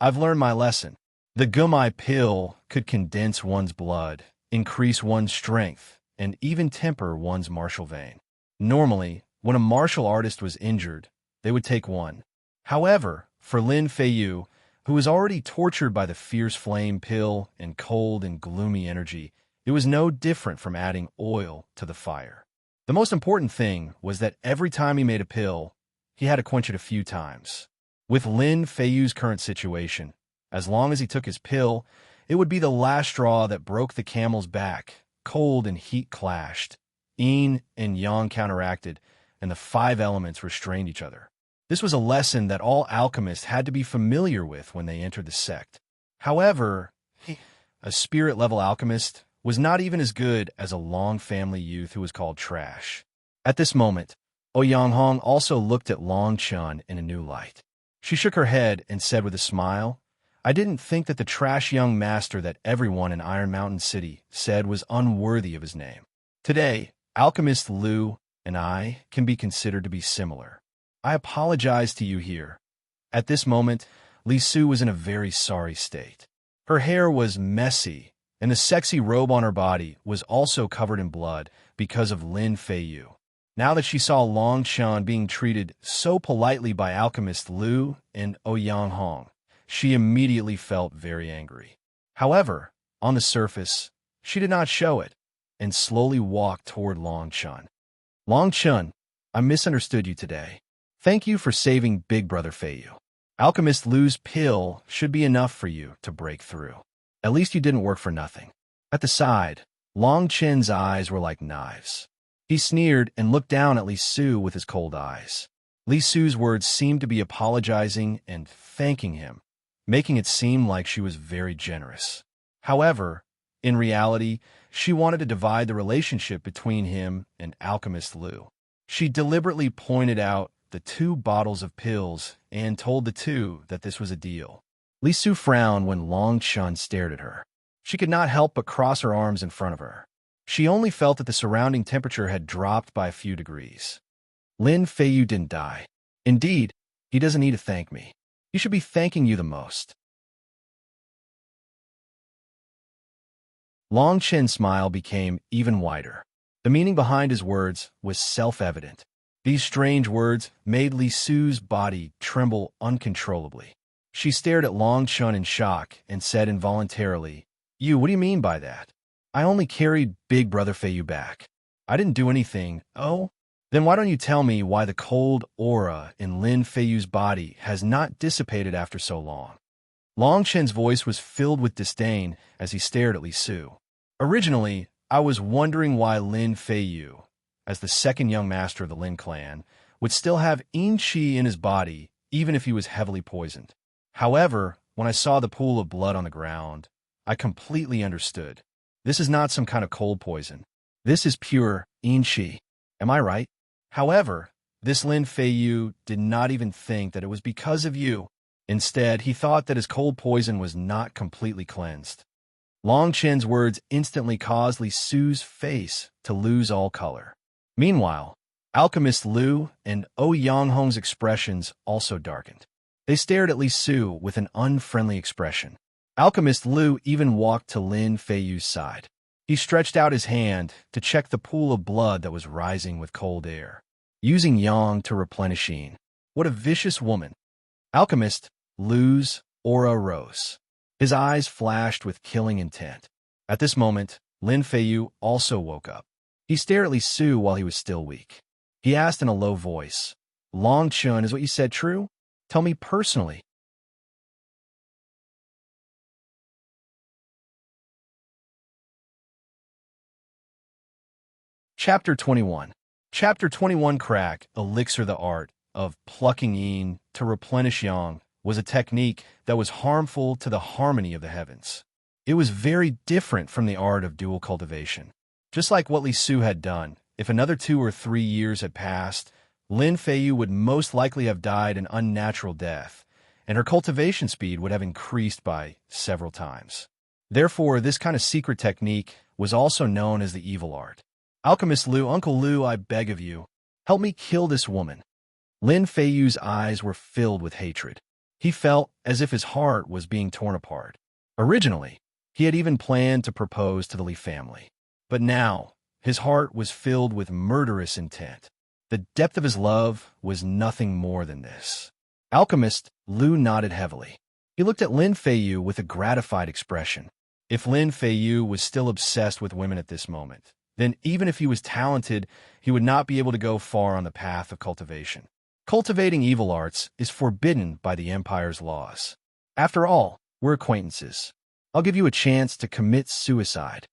"I've learned my lesson. The gumai pill could condense one's blood, increase one's strength, and even temper one's martial vein. Normally, when a martial artist was injured, they would take one. However, for Lin Feiyu, who was already tortured by the fierce flame pill and cold and gloomy energy, it was no different from adding oil to the fire. The most important thing was that every time he made a pill, he had to quench it a few times. With Lin Feiyu's current situation, as long as he took his pill, it would be the last straw that broke the camel's back. Cold and heat clashed, yin and yang counteracted, and the five elements restrained each other. This was a lesson that all alchemists had to be familiar with when they entered the sect. However, a spirit-level alchemist was not even as good as a Long family youth who was called Trash. At this moment, Ouyang Hong also looked at Long Chun in a new light. She shook her head and said with a smile, "I didn't think that the trash young master that everyone in Iron Mountain City said was unworthy of his name. Today, Alchemist Liu and I can be considered to be similar. I apologize to you here." At this moment, Li Su was in a very sorry state. Her hair was messy, and the sexy robe on her body was also covered in blood because of Lin Feiyu. Now that she saw Long Chun being treated so politely by Alchemist Liu and Ouyang Hong, she immediately felt very angry. However, on the surface, she did not show it, and slowly walked toward Long Chun. "Long Chun, I misunderstood you today. Thank you for saving Big Brother Feiyu. Alchemist Liu's pill should be enough for you to break through. At least you didn't work for nothing." At the side, Long Chen's eyes were like knives. He sneered and looked down at Li Su with his cold eyes. Li Su's words seemed to be apologizing and thanking him, making it seem like she was very generous. However, in reality, she wanted to divide the relationship between him and Alchemist Liu. She deliberately pointed out the 2 bottles of pills and told the two that this was a deal. Li Su frowned when Long Chun stared at her. She could not help but cross her arms in front of her. She only felt that the surrounding temperature had dropped by a few degrees. "Lin Feiyu didn't die. Indeed, he doesn't need to thank me. He should be thanking you the most." Long Chen's smile became even wider. The meaning behind his words was self-evident. These strange words made Li Su's body tremble uncontrollably. She stared at Long Chun in shock and said involuntarily, What do you mean by that? I only carried Big Brother Feiyu back. I didn't do anything." "Oh? Then why don't you tell me why the cold aura in Lin Feiyu's body has not dissipated after so long?" Long Chen's voice was filled with disdain as he stared at Li Su. "Originally, I was wondering why Lin Feiyu, as the second young master of the Lin clan, would still have yin qi in his body even if he was heavily poisoned. However, when I saw the pool of blood on the ground, I completely understood. This is not some kind of cold poison. This is pure yin qi. Am I right? However, this Lin Feiyu did not even think that it was because of you. Instead, he thought that his cold poison was not completely cleansed." Long Chen's words instantly caused Li Su's face to lose all color. Meanwhile, Alchemist Liu and Ouyang Hong's expressions also darkened. They stared at Li Su with an unfriendly expression. Alchemist Liu even walked to Lin Feiyu's side. He stretched out his hand to check the pool of blood that was rising with cold air, using yang to replenish yin. What a vicious woman. Alchemist Liu's aura rose. His eyes flashed with killing intent. At this moment, Lin Feiyu also woke up. He stared at Li Su while he was still weak. He asked in a low voice, "Long Chun, is what you said true? Tell me personally." Chapter 21. Chapter 21 Crack, Elixir. The art of plucking yin to replenish yang was a technique that was harmful to the harmony of the heavens. It was very different from the art of dual cultivation. Just like what Li Su had done, if another 2 or 3 years had passed, Lin Feiyu would most likely have died an unnatural death, and her cultivation speed would have increased by several times. Therefore, this kind of secret technique was also known as the evil art. "Alchemist Liu, Uncle Liu, I beg of you, help me kill this woman." Lin Feiyu's eyes were filled with hatred. He felt as if his heart was being torn apart. Originally, he had even planned to propose to the Li family. But now, His heart was filled with murderous intent. The depth of his love was nothing more than this. Alchemist Lu nodded heavily. He looked at Lin Feiyu with a gratified expression. If Lin Feiyu was still obsessed with women at this moment, then even if he was talented, he would not be able to go far on the path of cultivation. Cultivating evil arts is forbidden by the Empire's laws. After all, we're acquaintances. I'll give you a chance to commit suicide.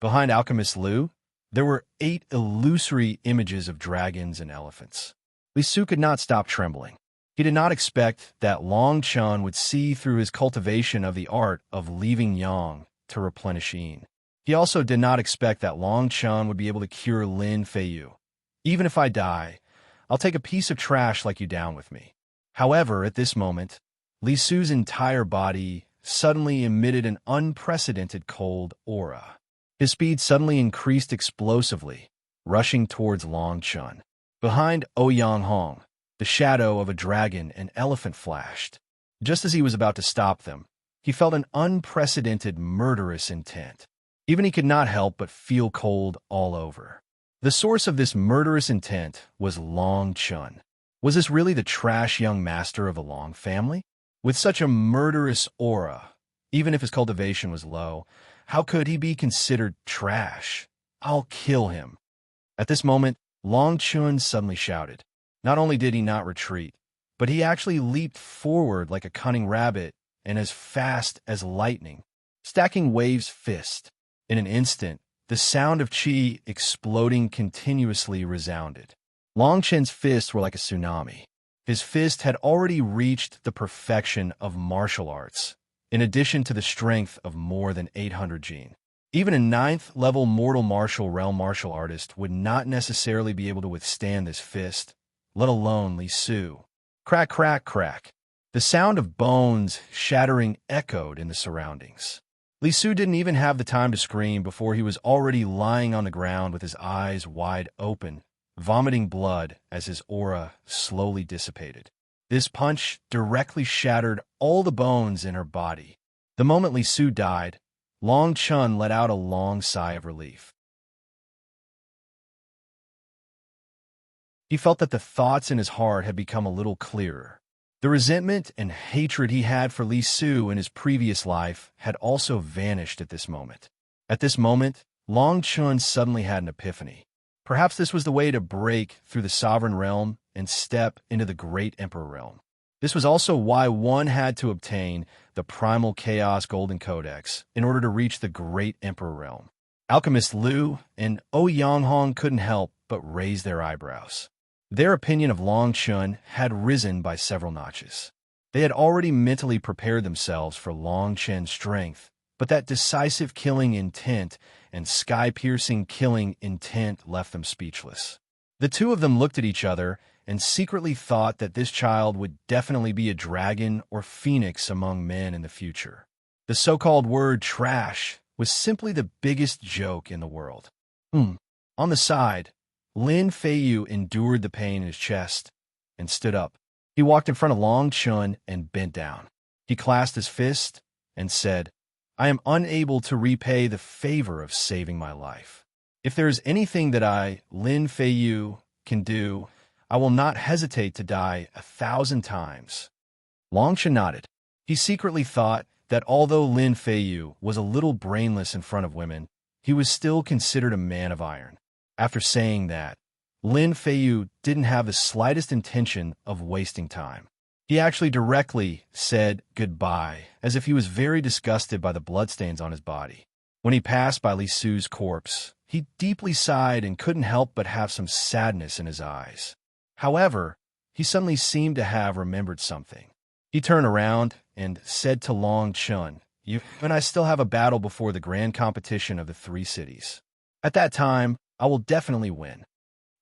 Behind Alchemist Lu, there were 8 illusory images of dragons and elephants. Li Su could not stop trembling. He did not expect that Long Chun would see through his cultivation of the art of leaving yang to replenish yin. He also did not expect that Long Chun would be able to cure Lin Feiyu. Even if I die, I'll take a piece of trash like you down with me. However, at this moment, Li Su's entire body suddenly emitted an unprecedented cold aura. His speed suddenly increased explosively, rushing towards Long Chun. Behind Ouyang Hong, the shadow of a dragon and elephant flashed. Just as he was about to stop them, he felt an unprecedented murderous intent. Even he could not help but feel cold all over. The source of this murderous intent was Long Chun. Was this really the trash young master of a Long family? With such a murderous aura, even if his cultivation was low, how could he be considered trash? I'll kill him. At this moment, Long Chun suddenly shouted. Not only did he not retreat, but he actually leaped forward like a cunning rabbit and as fast as lightning, stacking Wave's fist. In an instant, the sound of chi exploding continuously resounded. Long Chun's fists were like a tsunami. His fist had already reached the perfection of martial arts, in addition to the strength of more than 800 jin. Even a 9th-level mortal martial realm martial artist would not necessarily be able to withstand this fist, let alone Li Su. Crack, crack, crack. The sound of bones shattering echoed in the surroundings. Li Su didn't even have the time to scream before he was already lying on the ground with his eyes wide open, vomiting blood as his aura slowly dissipated. This punch directly shattered all the bones in her body. The moment Li Su died, Long Chun let out a long sigh of relief. He felt that the thoughts in his heart had become a little clearer. The resentment and hatred he had for Li Su in his previous life had also vanished at this moment. At this moment, Long Chun suddenly had an epiphany. Perhaps this was the way to break through the sovereign realm and step into the great emperor realm. This was also why one had to obtain the primal chaos golden codex in order to reach the great emperor realm. Alchemist Lu and Ouyang Hong couldn't help but raise their eyebrows. Their opinion of Long Chun had risen by several notches. They had already mentally prepared themselves for Long Chun's strength, but that decisive killing intent and sky-piercing killing intent left them speechless. The two of them looked at each other and secretly thought that this child would definitely be a dragon or phoenix among men in the future. The so-called word trash was simply the biggest joke in the world. On the side, Lin Feiyu endured the pain in his chest and stood up. He walked in front of Long Chun and bent down. He clasped his fist and said, "I am unable to repay the favor of saving my life. If there is anything that I, Lin Feiyu, can do, I will not hesitate to die 1,000 times." Long Chun nodded. He secretly thought that although Lin Feiyu was a little brainless in front of women, he was still considered a man of iron. After saying that, Lin Feiyu didn't have the slightest intention of wasting time. He actually directly said goodbye, as if he was very disgusted by the bloodstains on his body. When he passed by Li Su's corpse, he deeply sighed and couldn't help but have some sadness in his eyes. However, he suddenly seemed to have remembered something. He turned around and said to Long Chun, "You and I still have a battle before the grand competition of the 3 cities. At that time, I will definitely win."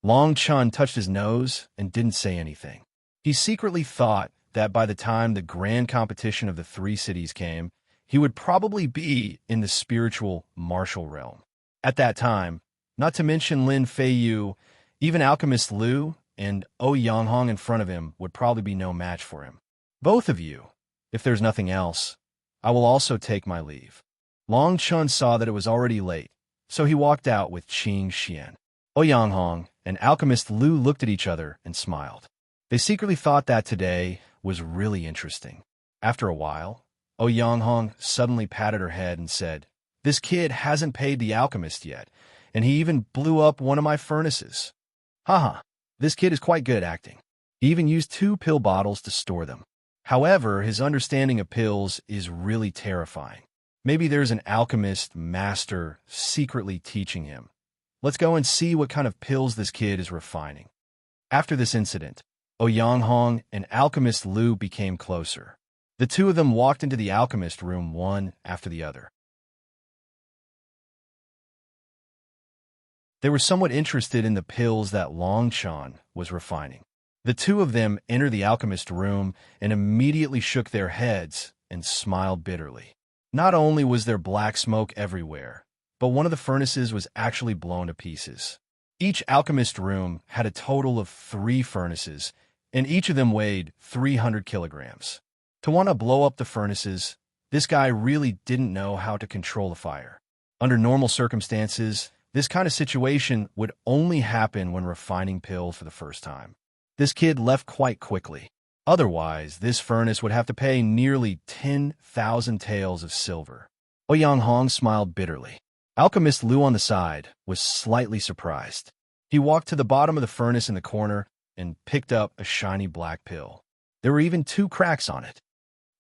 Long Chun touched his nose and didn't say anything. He secretly thought that by the time the grand competition of the 3 cities came, he would probably be in the spiritual martial realm. At that time, not to mention Lin Feiyu, even Alchemist Lu and Ouyang Hong in front of him would probably be no match for him. "Both of you, if there's nothing else, I will also take my leave." Long Chun saw that it was already late, so he walked out with Qing Xian. Ouyang and alchemist Lu looked at each other and smiled. They secretly thought that today was really interesting. After a while, Ouyang suddenly patted her head and said, "This kid hasn't paid the alchemist yet, and he even blew up one of my furnaces. Haha, this kid is quite good at acting. He even used 2 pill bottles to store them. However, his understanding of pills is really terrifying. Maybe there's an alchemist master secretly teaching him. Let's go and see what kind of pills this kid is refining." After this incident, Ouyang and alchemist Lu became closer. The two of them walked into the alchemist room one after the other. They were somewhat interested in the pills that Longchan was refining. The two of them entered the alchemist room and immediately shook their heads and smiled bitterly. Not only was there black smoke everywhere, but one of the furnaces was actually blown to pieces. Each alchemist room had a total of 3 furnaces, and each of them weighed 300 kilograms. To want to blow up the furnaces, this guy really didn't know how to control the fire. Under normal circumstances, this kind of situation would only happen when refining pills for the first time. This kid left quite quickly. Otherwise, this furnace would have to pay nearly 10,000 taels of silver. Ouyang smiled bitterly. Alchemist Lu on the side was slightly surprised. He walked to the bottom of the furnace in the corner and picked up a shiny black pill. There were even 2 cracks on it.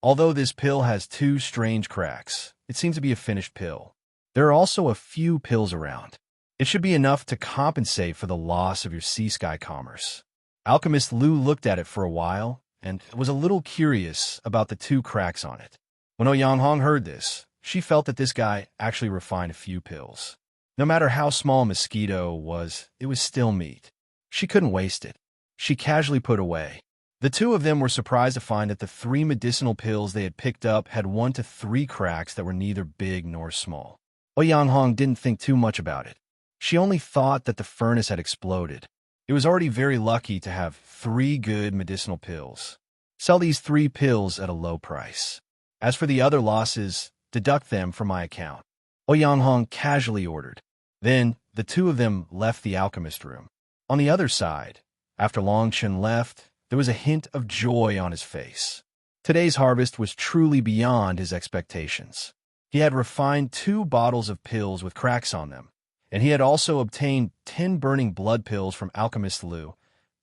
Although this pill has 2 strange cracks, it seems to be a finished pill. There are also a few pills around. It should be enough to compensate for the loss of your sea-sky commerce. Alchemist Lu looked at it for a while and was a little curious about the 2 cracks on it. When Ouyang heard this, she felt that this guy actually refined a few pills. No matter how small a mosquito was, it was still meat. She couldn't waste it. She casually put away. The two of them were surprised to find that the 3 medicinal pills they had picked up had 1 to 3 cracks that were neither big nor small. Ouyang didn't think too much about it. She only thought that the furnace had exploded. It was already very lucky to have 3 good medicinal pills. Sell these 3 pills at a low price. As for the other losses, deduct them from my account. Ouyang casually ordered. Then, the two of them left the alchemist room. On the other side, after Longchen left, there was a hint of joy on his face. Today's harvest was truly beyond his expectations. He had refined 2 bottles of pills with cracks on them, and he had also obtained 10 burning blood pills from alchemist Lu,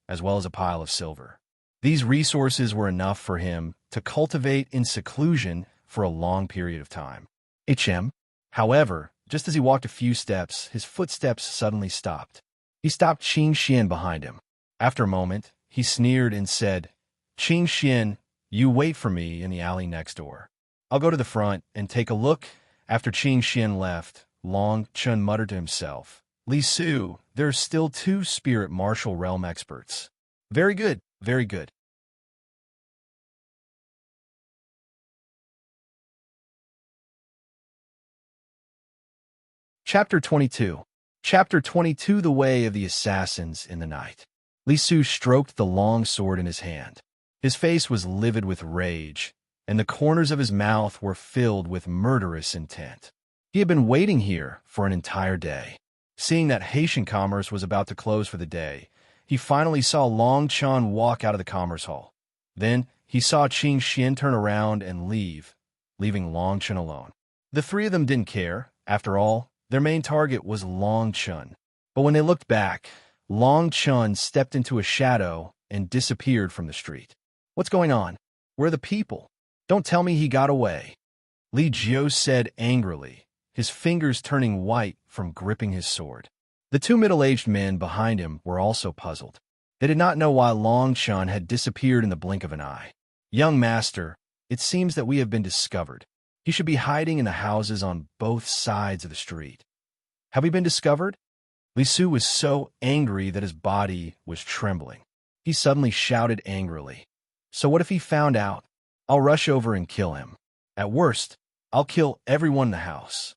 as well as a pile of silver. These resources were enough for him to cultivate in seclusion for a long period of time. However, just as he walked a few steps, his footsteps suddenly stopped. He stopped Qing Xian behind him. After a moment, he sneered and said, "Qing Xian, you wait for me in the alley next door. I'll go to the front and take a look." After Qing Xian left, Long Chun muttered to himself, "Li Su, there are still 2 spirit martial realm experts. Very good, very good." Chapter 22. Chapter 22. The Way of the Assassins in the Night. Li Su stroked the long sword in his hand. His face was livid with rage, and the corners of his mouth were filled with murderous intent. He had been waiting here for an entire day. Seeing that Haitian commerce was about to close for the day, he finally saw Long Chan walk out of the commerce hall. Then he saw Qing Xian turn around and leave, leaving Long Chun alone. The 3 of them didn't care. After all, their main target was Long Chun. But when they looked back, Long Chun stepped into a shadow and disappeared from the street. "What's going on? Where are the people? Don't tell me he got away," Li Jiu said angrily, his fingers turning white from gripping his sword. The 2 middle-aged men behind him were also puzzled. They did not know why Long Chun had disappeared in the blink of an eye. "Young master, it seems that we have been discovered. He should be hiding in the houses on both sides of the street." "Have we been discovered?" Li Su was so angry that his body was trembling. He suddenly shouted angrily, "So what if he found out? I'll rush over and kill him. At worst, I'll kill everyone in the house."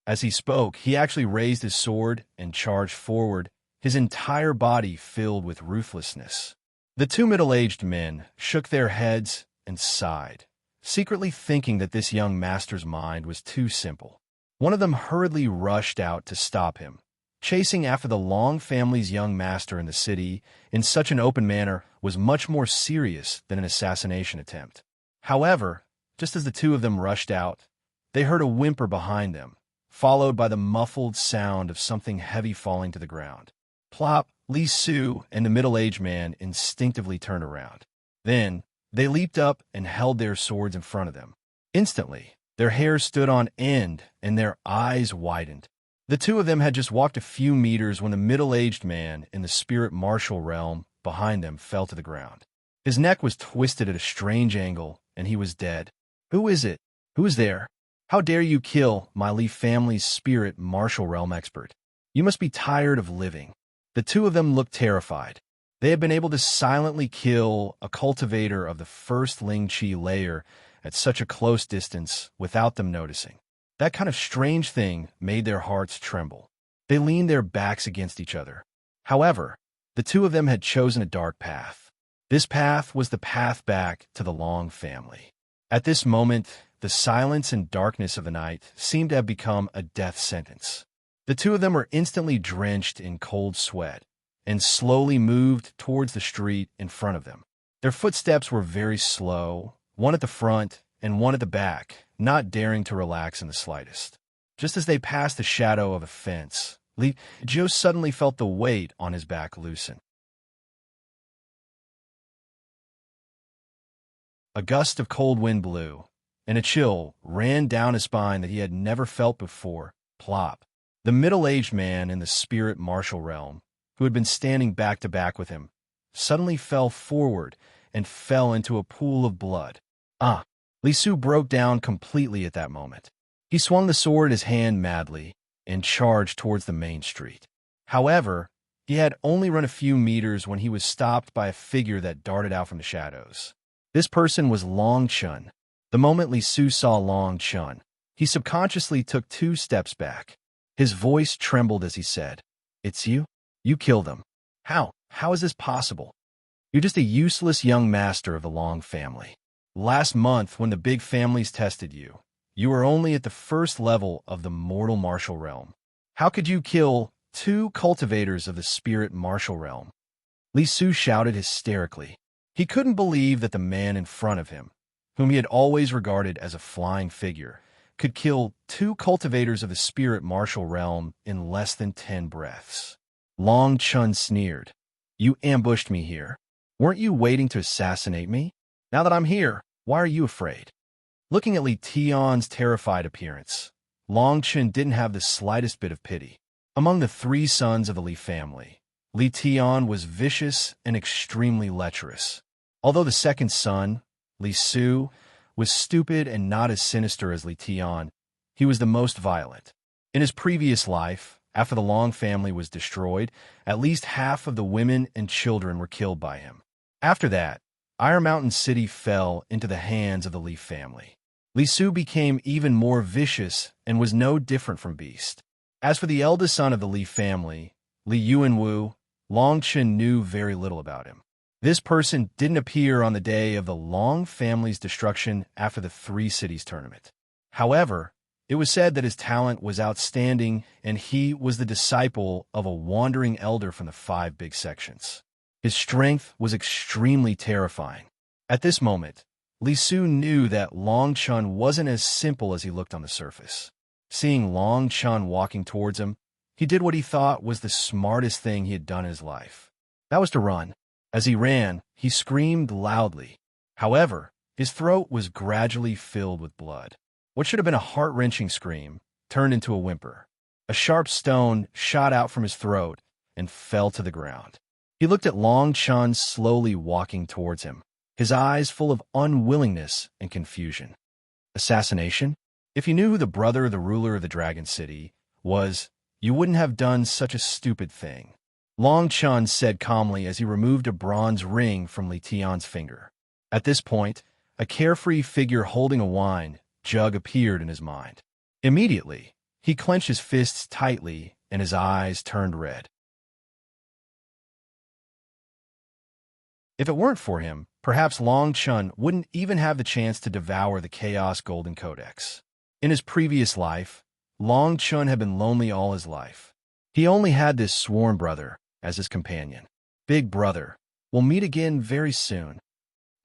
As he spoke, he actually raised his sword and charged forward, his entire body filled with ruthlessness. The 2 middle-aged men shook their heads and sighed, secretly thinking that this young master's mind was too simple. One of them hurriedly rushed out to stop him. Chasing after the Long family's young master in the city in such an open manner was much more serious than an assassination attempt. However, just as the two of them rushed out, they heard a whimper behind them, followed by the muffled sound of something heavy falling to the ground. Plop! Li Su and the middle-aged man instinctively turned around. Then, they leaped up and held their swords in front of them. Instantly, their hair stood on end and their eyes widened. The two of them had just walked a few meters when the middle-aged man in the spirit martial realm behind them fell to the ground. His neck was twisted at a strange angle, and he was dead. Who is it? Who is there? How dare you kill my Li family's spirit martial realm expert? You must be tired of living. The two of them looked terrified. They had been able to silently kill a cultivator of the first Ling Qi layer at such a close distance without them noticing. That kind of strange thing made their hearts tremble. They leaned their backs against each other. However, the two of them had chosen a dark path. This path was the path back to the Long family. At this moment, the silence and darkness of the night seemed to have become a death sentence. The two of them were instantly drenched in cold sweat and slowly moved towards the street in front of them. Their footsteps were very slow, one at the front and one at the back, not daring to relax in the slightest. Just as they passed the shadow of a fence, Joe suddenly felt the weight on his back loosen. A gust of cold wind blew, and a chill ran down his spine that he had never felt before. Plop! The middle-aged man in the spirit martial realm, who had been standing back to back with him, suddenly fell forward and fell into a pool of blood. Li Su broke down completely at that moment. He swung the sword in his hand madly and charged towards the main street. However, he had only run a few meters when he was stopped by a figure that darted out from the shadows. This person was Long Chun. The moment Li Su saw Long Chun, he subconsciously took 2 steps back. His voice trembled as he said, "It's you? You killed them. How? How is this possible? You're just a useless young master of the Long family. Last month, when the big families tested you, you were only at the first level of the mortal martial realm. How could you kill 2 cultivators of the spirit martial realm?" Li Su shouted hysterically. He couldn't believe that the man in front of him, whom he had always regarded as a flying figure, could kill 2 cultivators of the spirit martial realm in less than 10 breaths. Long Chun sneered. "You ambushed me here. Weren't you waiting to assassinate me? Now that I'm here, why are you afraid?" Looking at Li Tian's terrified appearance, Long Chun didn't have the slightest bit of pity. Among the 3 sons of the Li family, Li Tian was vicious and extremely lecherous. Although the second son, Li Su, was stupid and not as sinister as Li Tian, he was the most violent. In his previous life, after the Long family was destroyed, at least half of the women and children were killed by him. After that, Iron Mountain City fell into the hands of the Li family. Li Su became even more vicious and was no different from Beast. As for the eldest son of the Li family, Li Yuanwu, Long Chun knew very little about him. This person didn't appear on the day of the Long family's destruction after the 3 cities tournament. However, it was said that his talent was outstanding and he was the disciple of a wandering elder from the 5 big sections. His strength was extremely terrifying. At this moment, Li Su knew that Long Chun wasn't as simple as he looked on the surface. Seeing Long Chun walking towards him, he did what he thought was the smartest thing he had done in his life. That was to run. As he ran, he screamed loudly. However, his throat was gradually filled with blood. What should have been a heart-wrenching scream turned into a whimper. A sharp stone shot out from his throat and fell to the ground. He looked at Long Chun slowly walking towards him, his eyes full of unwillingness and confusion. Assassination? If you knew who the brother of the ruler of the Dragon City was, you wouldn't have done such a stupid thing. Long Chun said calmly as he removed a bronze ring from Li Tian's finger. At this point, a carefree figure holding a wine jug appeared in his mind. Immediately, he clenched his fists tightly and his eyes turned red. If it weren't for him, perhaps Long Chun wouldn't even have the chance to devour the Chaos Golden Codex. In his previous life, Long Chun had been lonely all his life. He only had this sworn brother as his companion. Big brother, we'll meet again very soon.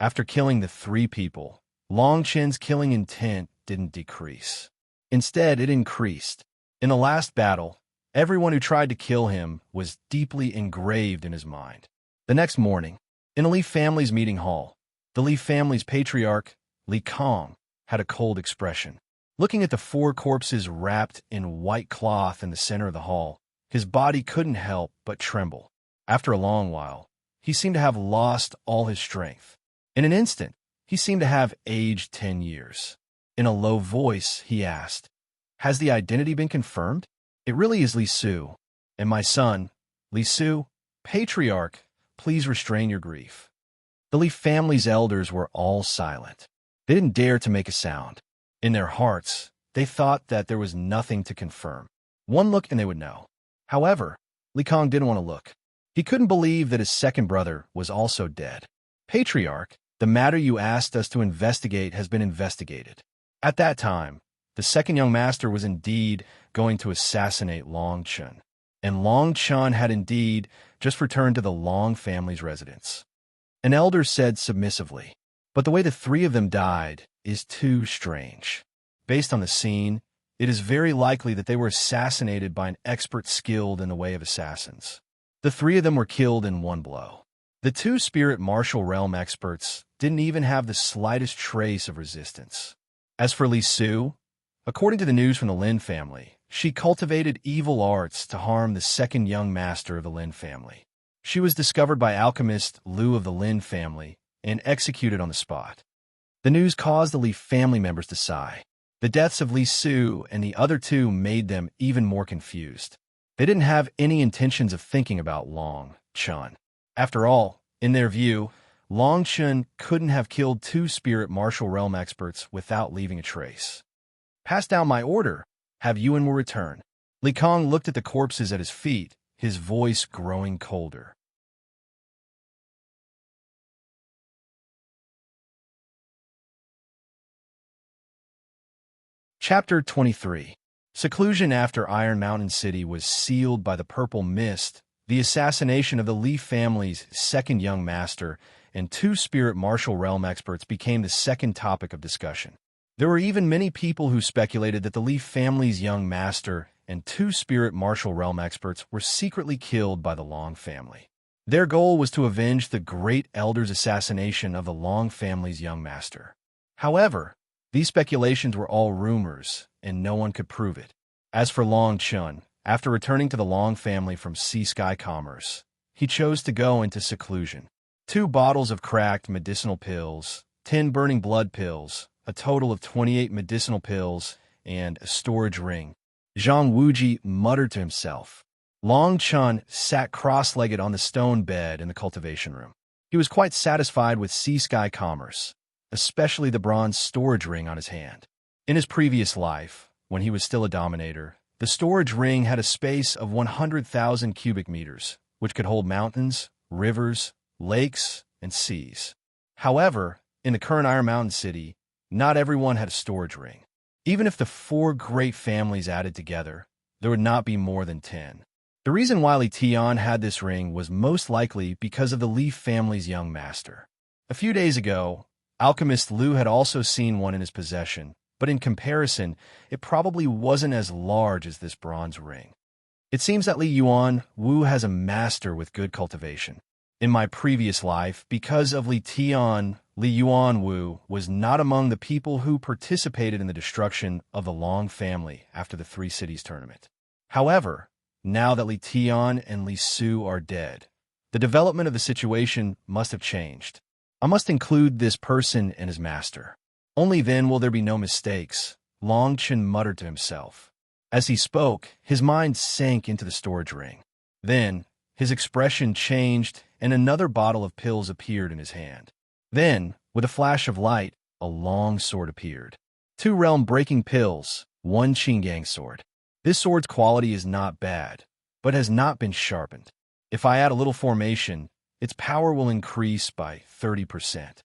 After killing the three people, Long Chen's killing intent didn't decrease. Instead, it increased. In the last battle, everyone who tried to kill him was deeply engraved in his mind. The next morning, in a Li family's meeting hall, the Li family's patriarch, Li Kong, had a cold expression. Looking at the four corpses wrapped in white cloth in the center of the hall, his body couldn't help but tremble. After a long while, he seemed to have lost all his strength. In an instant, he seemed to have aged 10 years. In a low voice, he asked, "Has the identity been confirmed? It really is Li Su. And my son, Li Su, patriarch, please restrain your grief." The Li family's elders were all silent. They didn't dare to make a sound. In their hearts, they thought that there was nothing to confirm. One look and they would know. However, Li Kong didn't want to look. He couldn't believe that his second brother was also dead. "Patriarch, the matter you asked us to investigate has been investigated." At that time, the second young master was indeed going to assassinate Long Chun, and Long Chun had indeed just returned to the Long family's residence. An elder said submissively, "But the way the three of them died is too strange. Based on the scene, it is very likely that they were assassinated by an expert skilled in the way of assassins. The three of them were killed in one blow. The two spirit martial realm experts didn't even have the slightest trace of resistance. As for Li Su, according to the news from the Lin family, she cultivated evil arts to harm the second young master of the Lin family. She was discovered by alchemist Liu of the Lin family and executed on the spot. The news caused the Li family members to sigh. The deaths of Li Su and the other two made them even more confused. They didn't have any intentions of thinking about Long Chun. After all, in their view, Long Chun couldn't have killed two spirit martial realm experts without leaving a trace. "Pass down my order. Have Yuan will return." Li Kong looked at the corpses at his feet, his voice growing colder. Chapter 23. Seclusion after Iron Mountain City was sealed by the purple mist. The assassination of the Li family's second young master and two spirit martial realm experts became the second topic of discussion. There were even many people who speculated that the Li family's young master and two spirit martial realm experts were secretly killed by the Long family. Their goal was to avenge the great elder's assassination of the Long family's young master. However, these speculations were all rumors, and no one could prove it. As for Long Chun, after returning to the Long family from sea-sky commerce, he chose to go into seclusion. 2 bottles of cracked medicinal pills, 10 burning blood pills, a total of 28 medicinal pills, and a storage ring. Zhang Wuji muttered to himself. Long Chun sat cross-legged on the stone bed in the cultivation room. He was quite satisfied with sea-sky commerce, especially the bronze storage ring on his hand. In his previous life, when he was still a dominator, the storage ring had a space of 100,000 cubic meters, which could hold mountains, rivers, lakes, and seas. However, in the current Iron Mountain City, not everyone had a storage ring. Even if the 4 great families added together, there would not be more than 10. The reason why Li Tian had this ring was most likely because of the Li family's young master. A few days ago, alchemist Liu had also seen one in his possession, but in comparison, it probably wasn't as large as this bronze ring. It seems that Li Yuan Wu has a master with good cultivation. In my previous life, because of Li Tian, Li Yuan Wu was not among the people who participated in the destruction of the Long family after the 3 Cities tournament. However, now that Li Tian and Li Su are dead, the development of the situation must have changed. I must include this person and his master. Only then will there be no mistakes, Long Chun muttered to himself. As he spoke, his mind sank into the storage ring. Then, his expression changed and another bottle of pills appeared in his hand. Then, with a flash of light, a long sword appeared. 2 realm-breaking pills, 1 Qinggang sword. This sword's quality is not bad, but has not been sharpened. If I add a little formation, its power will increase by 30%.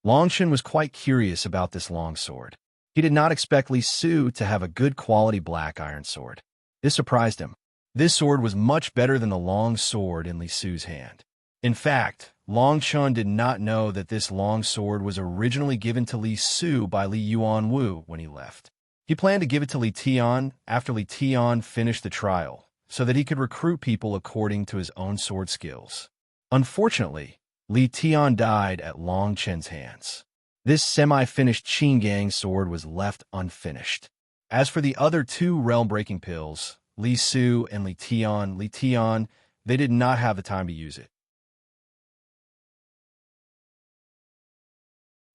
Long Chun was quite curious about this long sword. He did not expect Li Su to have a good quality black iron sword. This surprised him. This sword was much better than the long sword in Li Su's hand. In fact, Long Chun did not know that this long sword was originally given to Li Su by Li Yuanwu when he left. He planned to give it to Li Tian after Li Tian finished the trial, so that he could recruit people according to his own sword skills. Unfortunately, Li Tian died at Long Chen's hands. This semi-finished Qinggang sword was left unfinished. As for the other two realm-breaking pills, Li Su and Li Tian, they did not have the time to use it.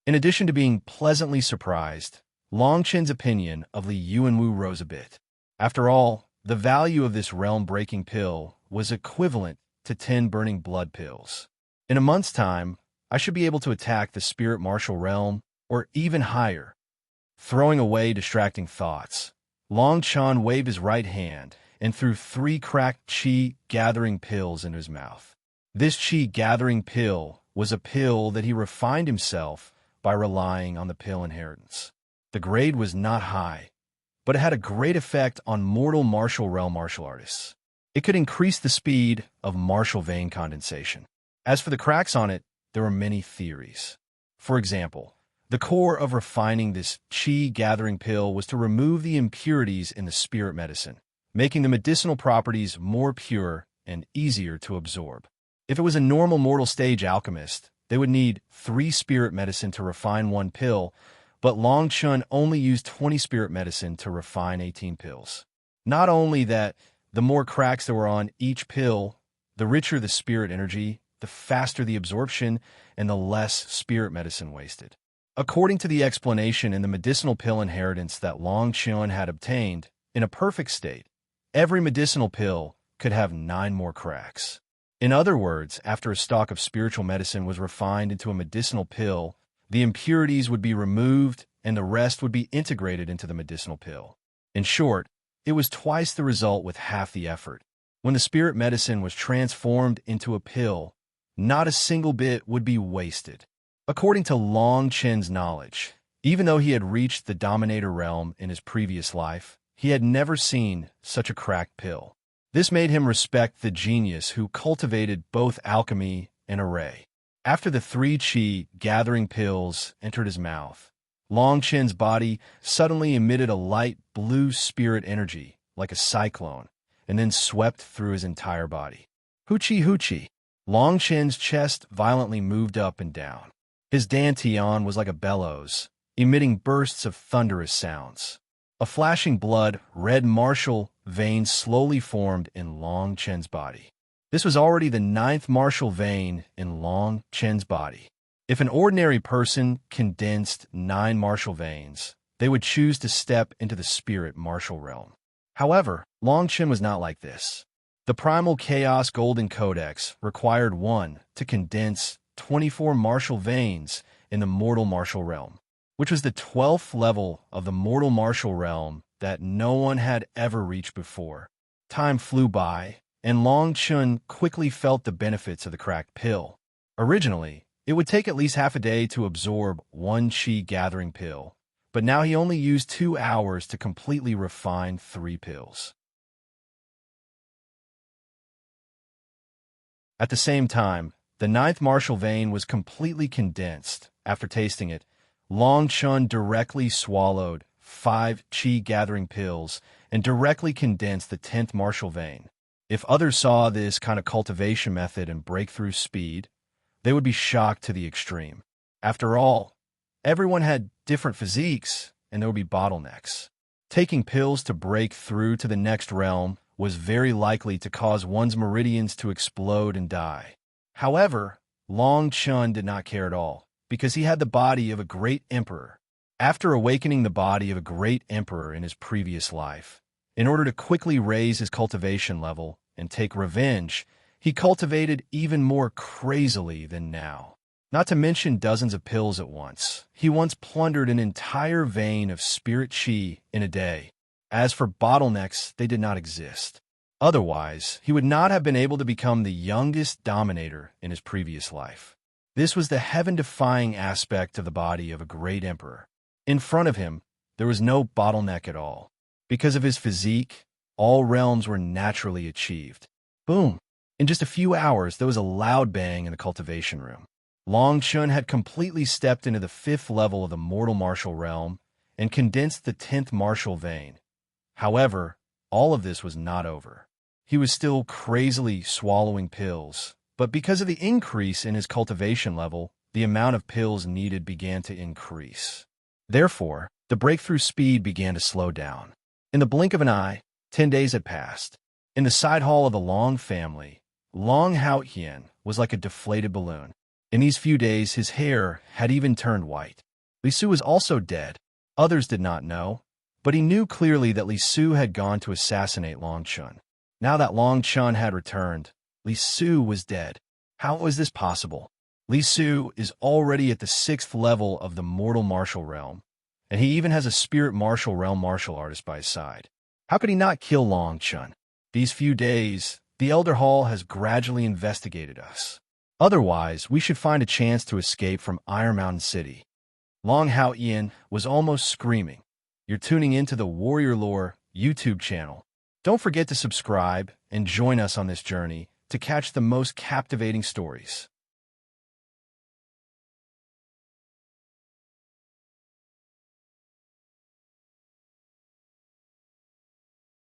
In addition to being pleasantly surprised, Long Chen's opinion of Li Yuanwu rose a bit. After all, the value of this realm-breaking pill was equivalent to 10 burning blood pills. In a month's time, I should be able to attack the spirit martial realm, or even higher. Throwing away distracting thoughts, Long Chen waved his right hand and threw 3 cracked qi-gathering pills into his mouth. This qi-gathering pill was a pill that he refined himself by relying on the pill inheritance. The grade was not high, but it had a great effect on mortal martial realm martial artists. It could increase the speed of martial vein condensation. As for the cracks on it, there were many theories. For example, the core of refining this qi-gathering pill was to remove the impurities in the spirit medicine, making the medicinal properties more pure and easier to absorb. If it was a normal mortal stage alchemist, they would need 3 spirit medicine to refine 1 pill, but Long Chun only used 20 spirit medicine to refine 18 pills. Not only that, the more cracks there were on each pill, the richer the spirit energy, the faster the absorption, and the less spirit medicine wasted. According to the explanation in the medicinal pill inheritance that Long Chun had obtained, in a perfect state, every medicinal pill could have 9 more cracks. In other words, after a stock of spiritual medicine was refined into a medicinal pill, the impurities would be removed and the rest would be integrated into the medicinal pill. In short, it was twice the result with half the effort. When the spirit medicine was transformed into a pill, not a single bit would be wasted. According to Long Chen's knowledge, even though he had reached the Dominator realm in his previous life, he had never seen such a cracked pill. This made him respect the genius who cultivated both alchemy and array. After the 3 qi-gathering pills entered his mouth, Long Chen's body suddenly emitted a light blue spirit energy, like a cyclone, and then swept through his entire body. Hoochie hoochie! Long Chen's chest violently moved up and down. His dantian was like a bellows, emitting bursts of thunderous sounds. A flashing blood-red martial vein slowly formed in Long Chen's body. This was already the 9th martial vein in Long Chen's body. If an ordinary person condensed 9 martial veins, they would choose to step into the spirit martial realm. However, Long Chen was not like this. The Primal Chaos Golden Codex required one to condense 24 martial veins in the mortal martial realm, which was the 12th level of the mortal martial realm that no one had ever reached before. Time flew by, and Long Chun quickly felt the benefits of the cracked pill. Originally, it would take at least half a day to absorb 1 qi-gathering pill, but now he only used 2 hours to completely refine 3 pills. At the same time, the 9th martial vein was completely condensed. After tasting it, Long Chun directly swallowed 5 qi-gathering pills and directly condensed the 10th martial vein. If others saw this kind of cultivation method and breakthrough speed, they would be shocked to the extreme. After all, everyone had different physiques, and there would be bottlenecks. Taking pills to break through to the next realm was very likely to cause one's meridians to explode and die. However, Long Chun did not care at all, because he had the body of a great emperor. After awakening the body of a great emperor in his previous life, in order to quickly raise his cultivation level and take revenge, he cultivated even more crazily than now. Not to mention dozens of pills at once. He once plundered an entire vein of spirit qi in a day. As for bottlenecks, they did not exist. Otherwise, he would not have been able to become the youngest dominator in his previous life. This was the heaven-defying aspect of the body of a great emperor. In front of him, There was no bottleneck at all. Because of his physique, all realms were naturally achieved. Boom! In just a few hours, there was a loud bang in the cultivation room. Long Chun had completely stepped into the 5th level of the mortal martial realm and condensed the 10th martial vein. However, all of this was not over. He was still crazily swallowing pills, but because of the increase in his cultivation level, the amount of pills needed began to increase. Therefore, the breakthrough speed began to slow down. In the blink of an eye, 10 days had passed. In the side hall of the Long family, Long Haotian was like a deflated balloon. In these few days, his hair had even turned white. Li Su was also dead. Others did not know, but he knew clearly that Li Su had gone to assassinate Long Chun. Now that Long Chun had returned, Li Su was dead. How was this possible? Li Su is already at the 6th level of the mortal martial realm, and he even has a spirit martial realm martial artist by his side. How could he not kill Long Chun? These few days, the Elder Hall has gradually investigated us. Otherwise, we should find a chance to escape from Iron Mountain City. Long Haotian was almost screaming. You're tuning into the Warrior Lore YouTube channel. Don't forget to subscribe and join us on this journey to catch the most captivating stories.